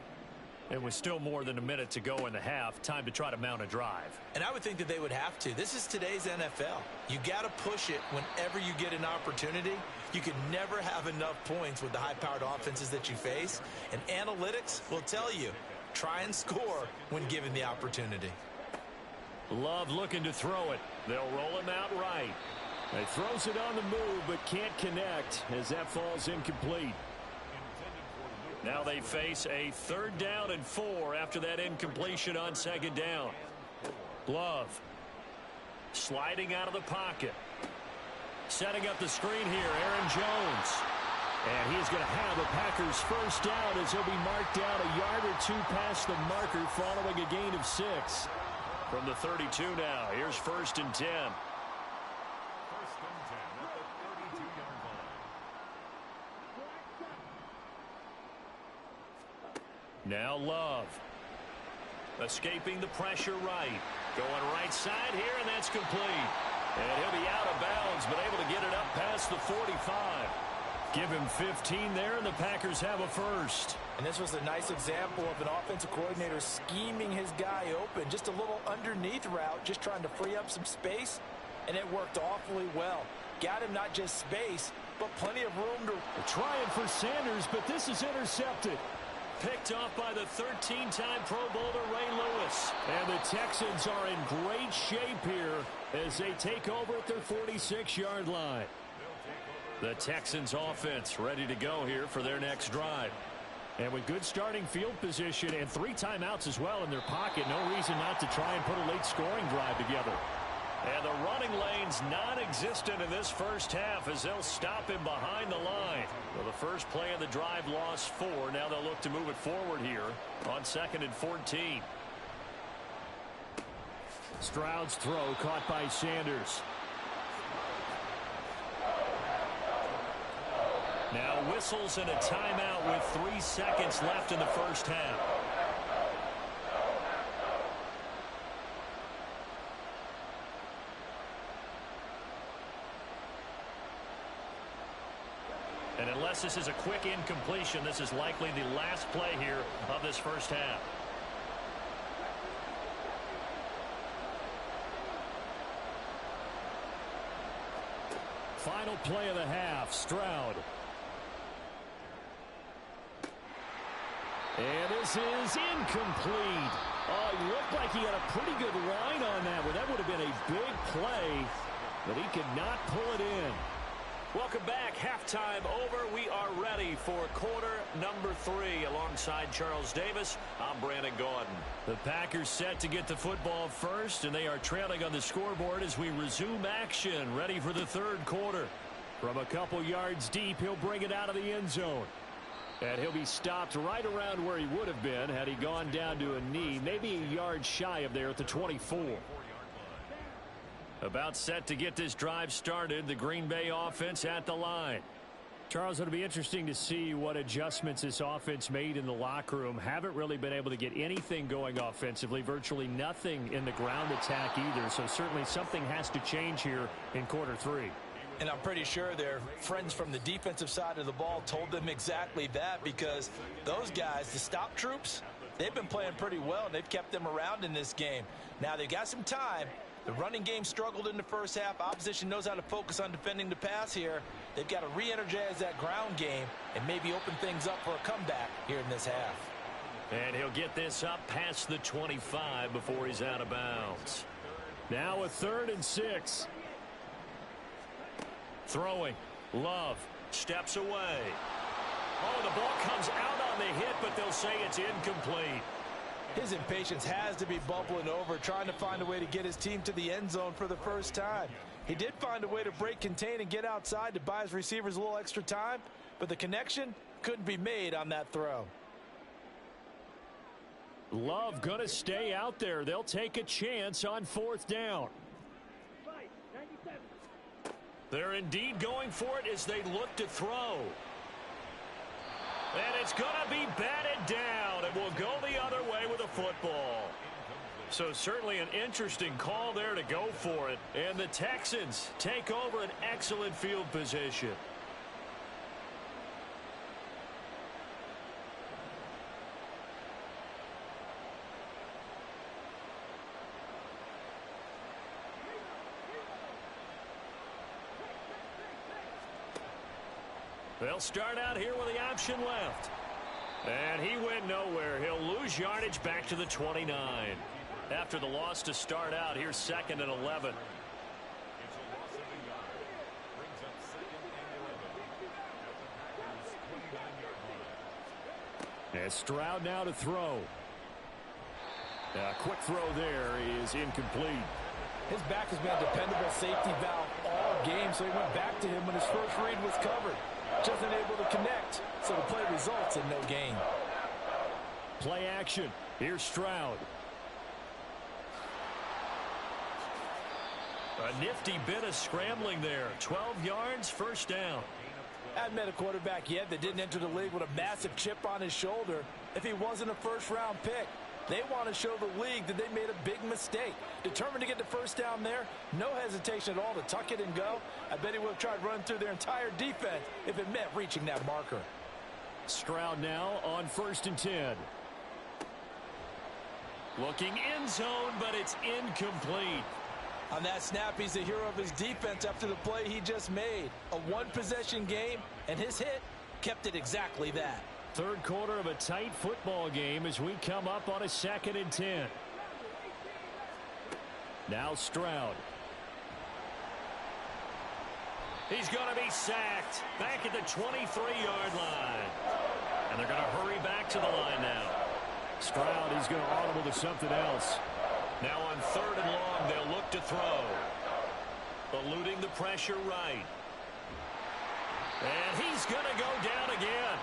And with still more than a minute to go in the half, time to try to mount a drive. And I would think that they would have to. This is today's NFL. You got to push it whenever you get an opportunity. You can never have enough points with the high-powered offenses that you face. And analytics will tell you, try and score when given the opportunity. Love looking to throw it. They'll roll him out right. He throws it on the move, but can't connect as that falls incomplete. Now they face a 3rd down and 4 after that incompletion on 2nd down. Love sliding out of the pocket. Setting up the screen here, Aaron Jones. And he's going to have a Packers first down as he'll be marked down a yard or 2 past the marker following a gain of 6. From the 32 now, here's 1st and 10. Now Love. Escaping the pressure right. Going right side here, and that's complete. And he'll be out of bounds, but able to get it up past the 45. Give him 15 there, and the Packers have a first. And this was a nice example of an offensive coordinator scheming his guy open. Just a little underneath route, just trying to free up some space, and it worked awfully well. Got him not just space, but plenty of room to... They're trying for Sanders, but this is intercepted. Picked off by the 13-time Pro Bowler Ray Lewis. And the Texans are in great shape here as they take over at their 46-yard line. The Texans offense ready to go here for their next drive. And with good starting field position and 3 timeouts as well in their pocket, no reason not to try and put a late scoring drive together. And the running lane's non-existent in this first half as they'll stop him behind the line. Well, the first play of the drive lost 4. Now they'll look to move it forward here on 2nd and 14. Stroud's throw caught by Sanders. Now whistles and a timeout with 3 seconds left in the first half. And unless this is a quick incompletion, this is likely the last play here of this first half. Final play of the half, Stroud. And this is incomplete. Oh, it looked like he had a pretty good line on that one. That would have been a big play, but he could not pull it in. Welcome back. Halftime over. We are ready for quarter number 3. Alongside Charles Davis, I'm Brandon Gaudin. The Packers set to get the football first, and they are trailing on the scoreboard as we resume action, ready for the third quarter. From a couple yards deep, he'll bring it out of the end zone. And he'll be stopped right around where he would have been had he gone down to a knee, maybe a yard shy of there at the 24. About set to get this drive started, the Green Bay offense at the line. Charles, it'll be interesting to see what adjustments this offense made in the locker room. Haven't really been able to get anything going offensively, virtually nothing in the ground attack either. So certainly something has to change here in quarter 3. And I'm pretty sure their friends from the defensive side of the ball told them exactly that, because those guys, the stop troops, they've been playing pretty well, and they've kept them around in this game. Now they've got some time. The running game struggled in the first half. Opposition knows how to focus on defending the pass here. They've got to re-energize that ground game and maybe open things up for a comeback here in this half. And he'll get this up past the 25 before he's out of bounds. Now a 3rd and 6. Throwing. Love steps away. Oh, the ball comes out on the hit, but they'll say it's incomplete. His impatience has to be bubbling over, trying to find a way to get his team to the end zone for the first time. He did find a way to break contain and get outside to buy his receivers a little extra time, but the connection couldn't be made on that throw. Love going to stay out there. They'll take a chance on 4th down. They're indeed going for it as they look to throw. And it's going to be batted down, and will go the other way with a football. So certainly an interesting call there to go for it. And the Texans take over an excellent field position. They'll start out here with the option left. And he went nowhere. He'll lose yardage back to the 29. After the loss to start out, here's 2nd and 11. And Stroud now to throw. A quick throw there is incomplete. His back has been a dependable safety valve all game, so he went back to him when his first read was covered. Just unable to connect, so the play results in no gain. Play action. Here's Stroud. A nifty bit of scrambling there. 12 yards, first down. I hadn't met a quarterback yet that didn't enter the league with a massive chip on his shoulder if he wasn't a first-round pick. They want to show the league that they made a big mistake. Determined to get the first down there, no hesitation at all to tuck it and go. I bet he would have tried running through their entire defense if it meant reaching that marker. Stroud now on 1st and 10. Looking end zone, but it's incomplete. On that snap, he's the hero of his defense after the play he just made. A one-possession game, and his hit kept it exactly that. Third quarter of a tight football game as we come up on a 2nd and 10. Now Stroud. He's going to be sacked back at the 23-yard line. And they're going to hurry back to the line now. Stroud, he's going to audible to something else. Now on 3rd and long, they'll look to throw. Eluding the pressure right. And he's going to go down again.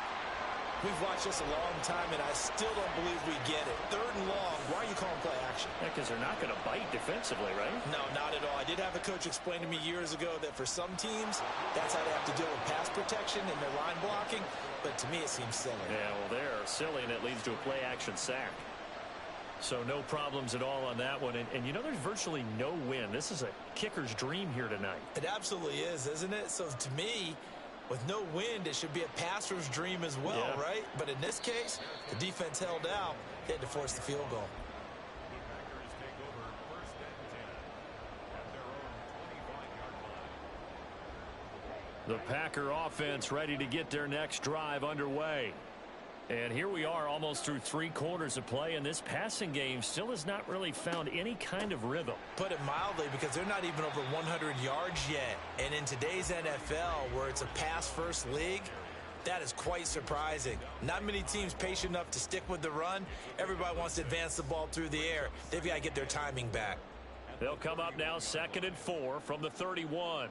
We've watched this a long time, and I still don't believe we get it. 3rd and long, why are you calling play action? Yeah, because they're not going to bite defensively, right? No, not at all. I did have a coach explain to me years ago that for some teams, that's how they have to deal with pass protection and their line blocking. But to me, it seems silly. Yeah, well, they're silly, and it leads to a play-action sack. So no problems at all on that one. And you know, there's virtually no win. This is a kicker's dream here tonight. It absolutely is, isn't it? So to me, with no wind, it should be a passer's dream as well, yeah. Right? But in this case, the defense held out. They had to force the field goal. The Packer offense ready to get their next drive underway. And here we are almost through 3 quarters of play, and this passing game still has not really found any kind of rhythm. Put it mildly, because they're not even over 100 yards yet. And in today's NFL, where it's a pass-first league, that is quite surprising. Not many teams patient enough to stick with the run. Everybody wants to advance the ball through the air. They've got to get their timing back. They'll come up now 2nd and 4 from the 31.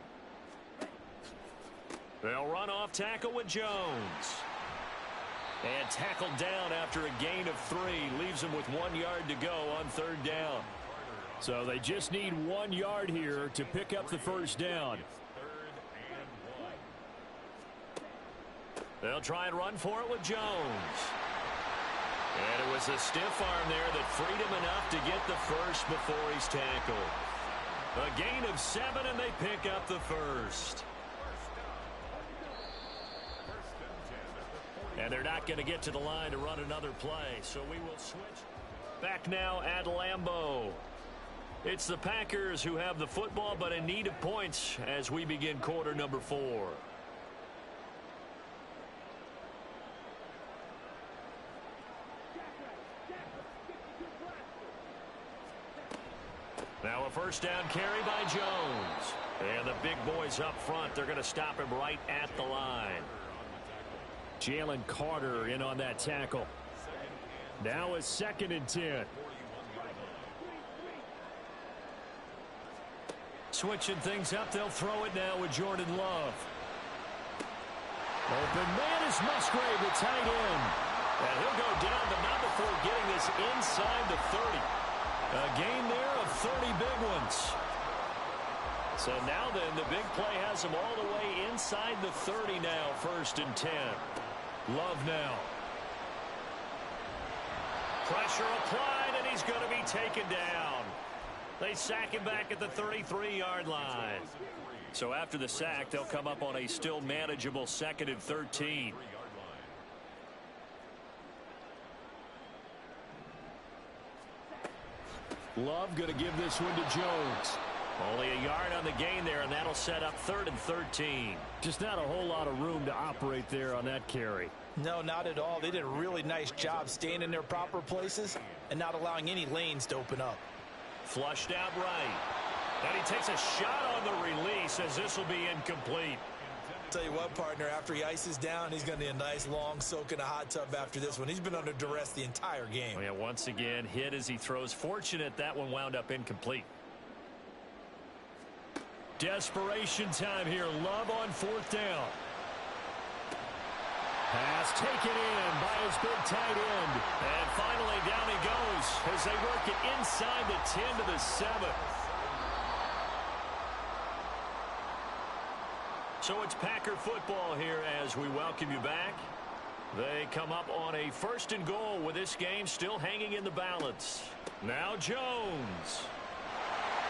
They'll run off tackle with Jones. And tackled down after a gain of 3. Leaves him with 1 yard to go on 3rd down. So they just need 1 yard here to pick up the first down. They'll try and run for it with Jones. And it was a stiff arm there that freed him enough to get the first before he's tackled. A gain of 7, and they pick up the first. And they're not going to get to the line to run another play, so we will switch. Back now at Lambeau. It's the Packers who have the football, but in need of points as we begin quarter number 4. Now a first down carry by Jones. And the big boys up front, they're going to stop him right at the line. Jalen Carter in on that tackle. Now a 2nd and 10. Switching things up, they'll throw it now with Jordan Love. Open man is Musgrave, the tight end. And he'll go down, but not before getting this inside the 30. A gain there of 30 big ones. So now then, the big play has him all the way inside the 30 now, 1st and 10. Love now. Pressure applied, and he's going to be taken down. They sack him back at the 33-yard line. So after the sack, they'll come up on a still manageable 2nd and 13. Love going to give this one to Jones. Only a yard on the gain there, and that'll set up 3rd and 13. Just not a whole lot of room to operate there on that carry. No, not at all. They did a really nice job staying in their proper places and not allowing any lanes to open up. Flushed out right. And he takes a shot on the release as this will be incomplete. Tell you what, partner, after he ices down, he's going to need a nice long soak in a hot tub after this one. He's been under duress the entire game. Oh, yeah, once again, hit as he throws. Fortunate that one wound up incomplete. Desperation time here. Love on 4th down. Pass taken in by his big tight end. And finally down he goes as they work it inside the 10 to the 7. So it's Packer football here as we welcome you back. They come up on a 1st and goal with this game still hanging in the balance. Now Jones.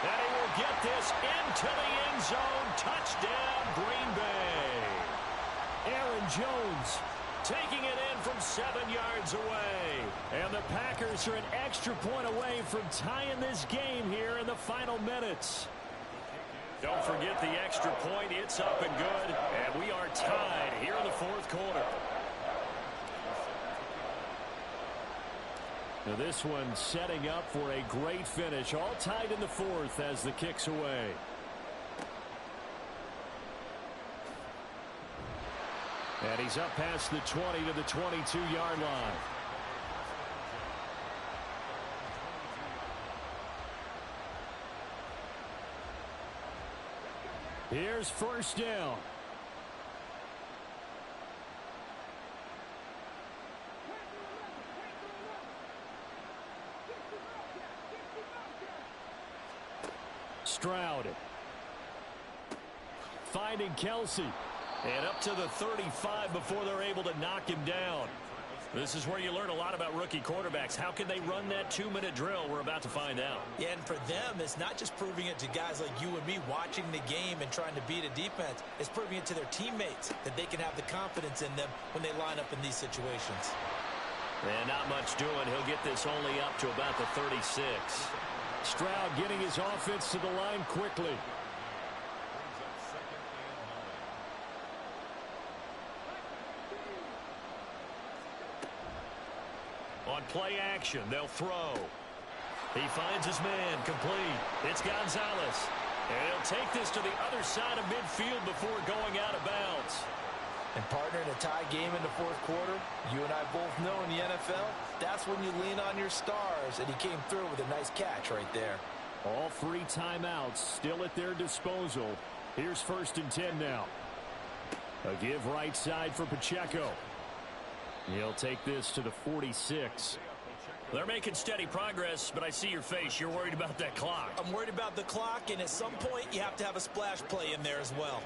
And he will get this into the end zone. Touchdown, Green Bay. Aaron Jones taking it in from 7 yards away. And the Packers are an extra point away from tying this game here in the final minutes. Don't forget the extra point. It's up and good. And we are tied here in the 4th quarter. Now this one setting up for a great finish. All tied in the 4th as the kick's away. And he's up past the 20 to the 22-yard line. Here's 1st down. Stroud. Finding Kelsey. And up to the 35 before they're able to knock him down. This is where you learn a lot about rookie quarterbacks. How can they run that 2-minute drill? We're about to find out. Yeah, and for them, it's not just proving it to guys like you and me watching the game and trying to beat a defense. It's proving it to their teammates that they can have the confidence in them when they line up in these situations. And not much doing. He'll get this only up to about the 36. Stroud getting his offense to the line quickly. On play action, they'll throw. He finds his man, complete. It's Gonzalez. And he'll take this to the other side of midfield before going out of bounds. And partner, in a tie game in the 4th quarter, you and I both know in the NFL, that's when you lean on your stars. And he came through with a nice catch right there. All 3 timeouts still at their disposal. Here's 1st and 10 now. A give right side for Pacheco. He'll take this to the 46. They're making steady progress, but I see your face. You're worried about that clock. I'm worried about the clock, and at some point, you have to have a splash play in there as well.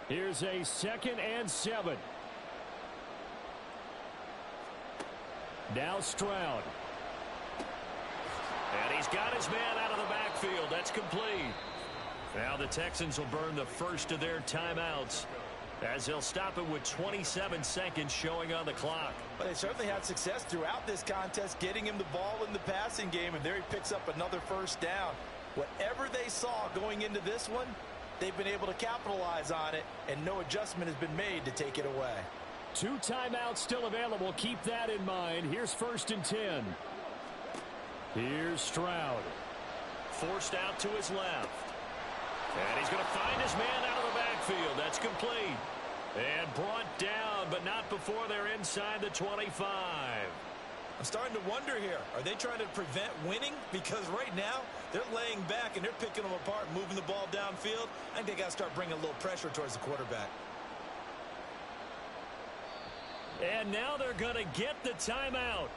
Here's a 2nd and 7. Now Stroud. And he's got his man out of the backfield. That's complete. Now the Texans will burn the first of their timeouts as they'll stop it with 27 seconds showing on the clock. But they certainly had success throughout this contest getting him the ball in the passing game, and there he picks up another 1st down. Whatever they saw going into this one, they've been able to capitalize on it, and no adjustment has been made to take it away. 2 timeouts still available. Keep that in mind. Here's 1st and 10. Here's Stroud. Forced out to his left. And he's going to find his man out of the backfield. That's complete. And brought down, but not before they're inside the 25. I'm starting to wonder here. Are they trying to prevent winning? Because right now, they're laying back and they're picking them apart, moving the ball downfield. I think they got to start bringing a little pressure towards the quarterback. And now they're going to get the timeout.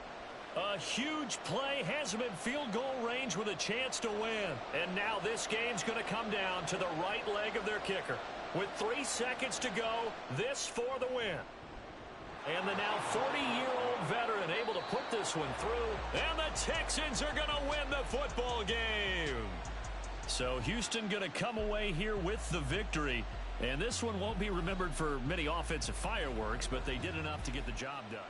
A huge play has them in field goal range with a chance to win. And now this game's going to come down to the right leg of their kicker. With 3 seconds to go, this for the win. And the now 40-year-old veteran able to put this one through. And the Texans are going to win the football game. So Houston going to come away here with the victory. And this one won't be remembered for many offensive fireworks, but they did enough to get the job done.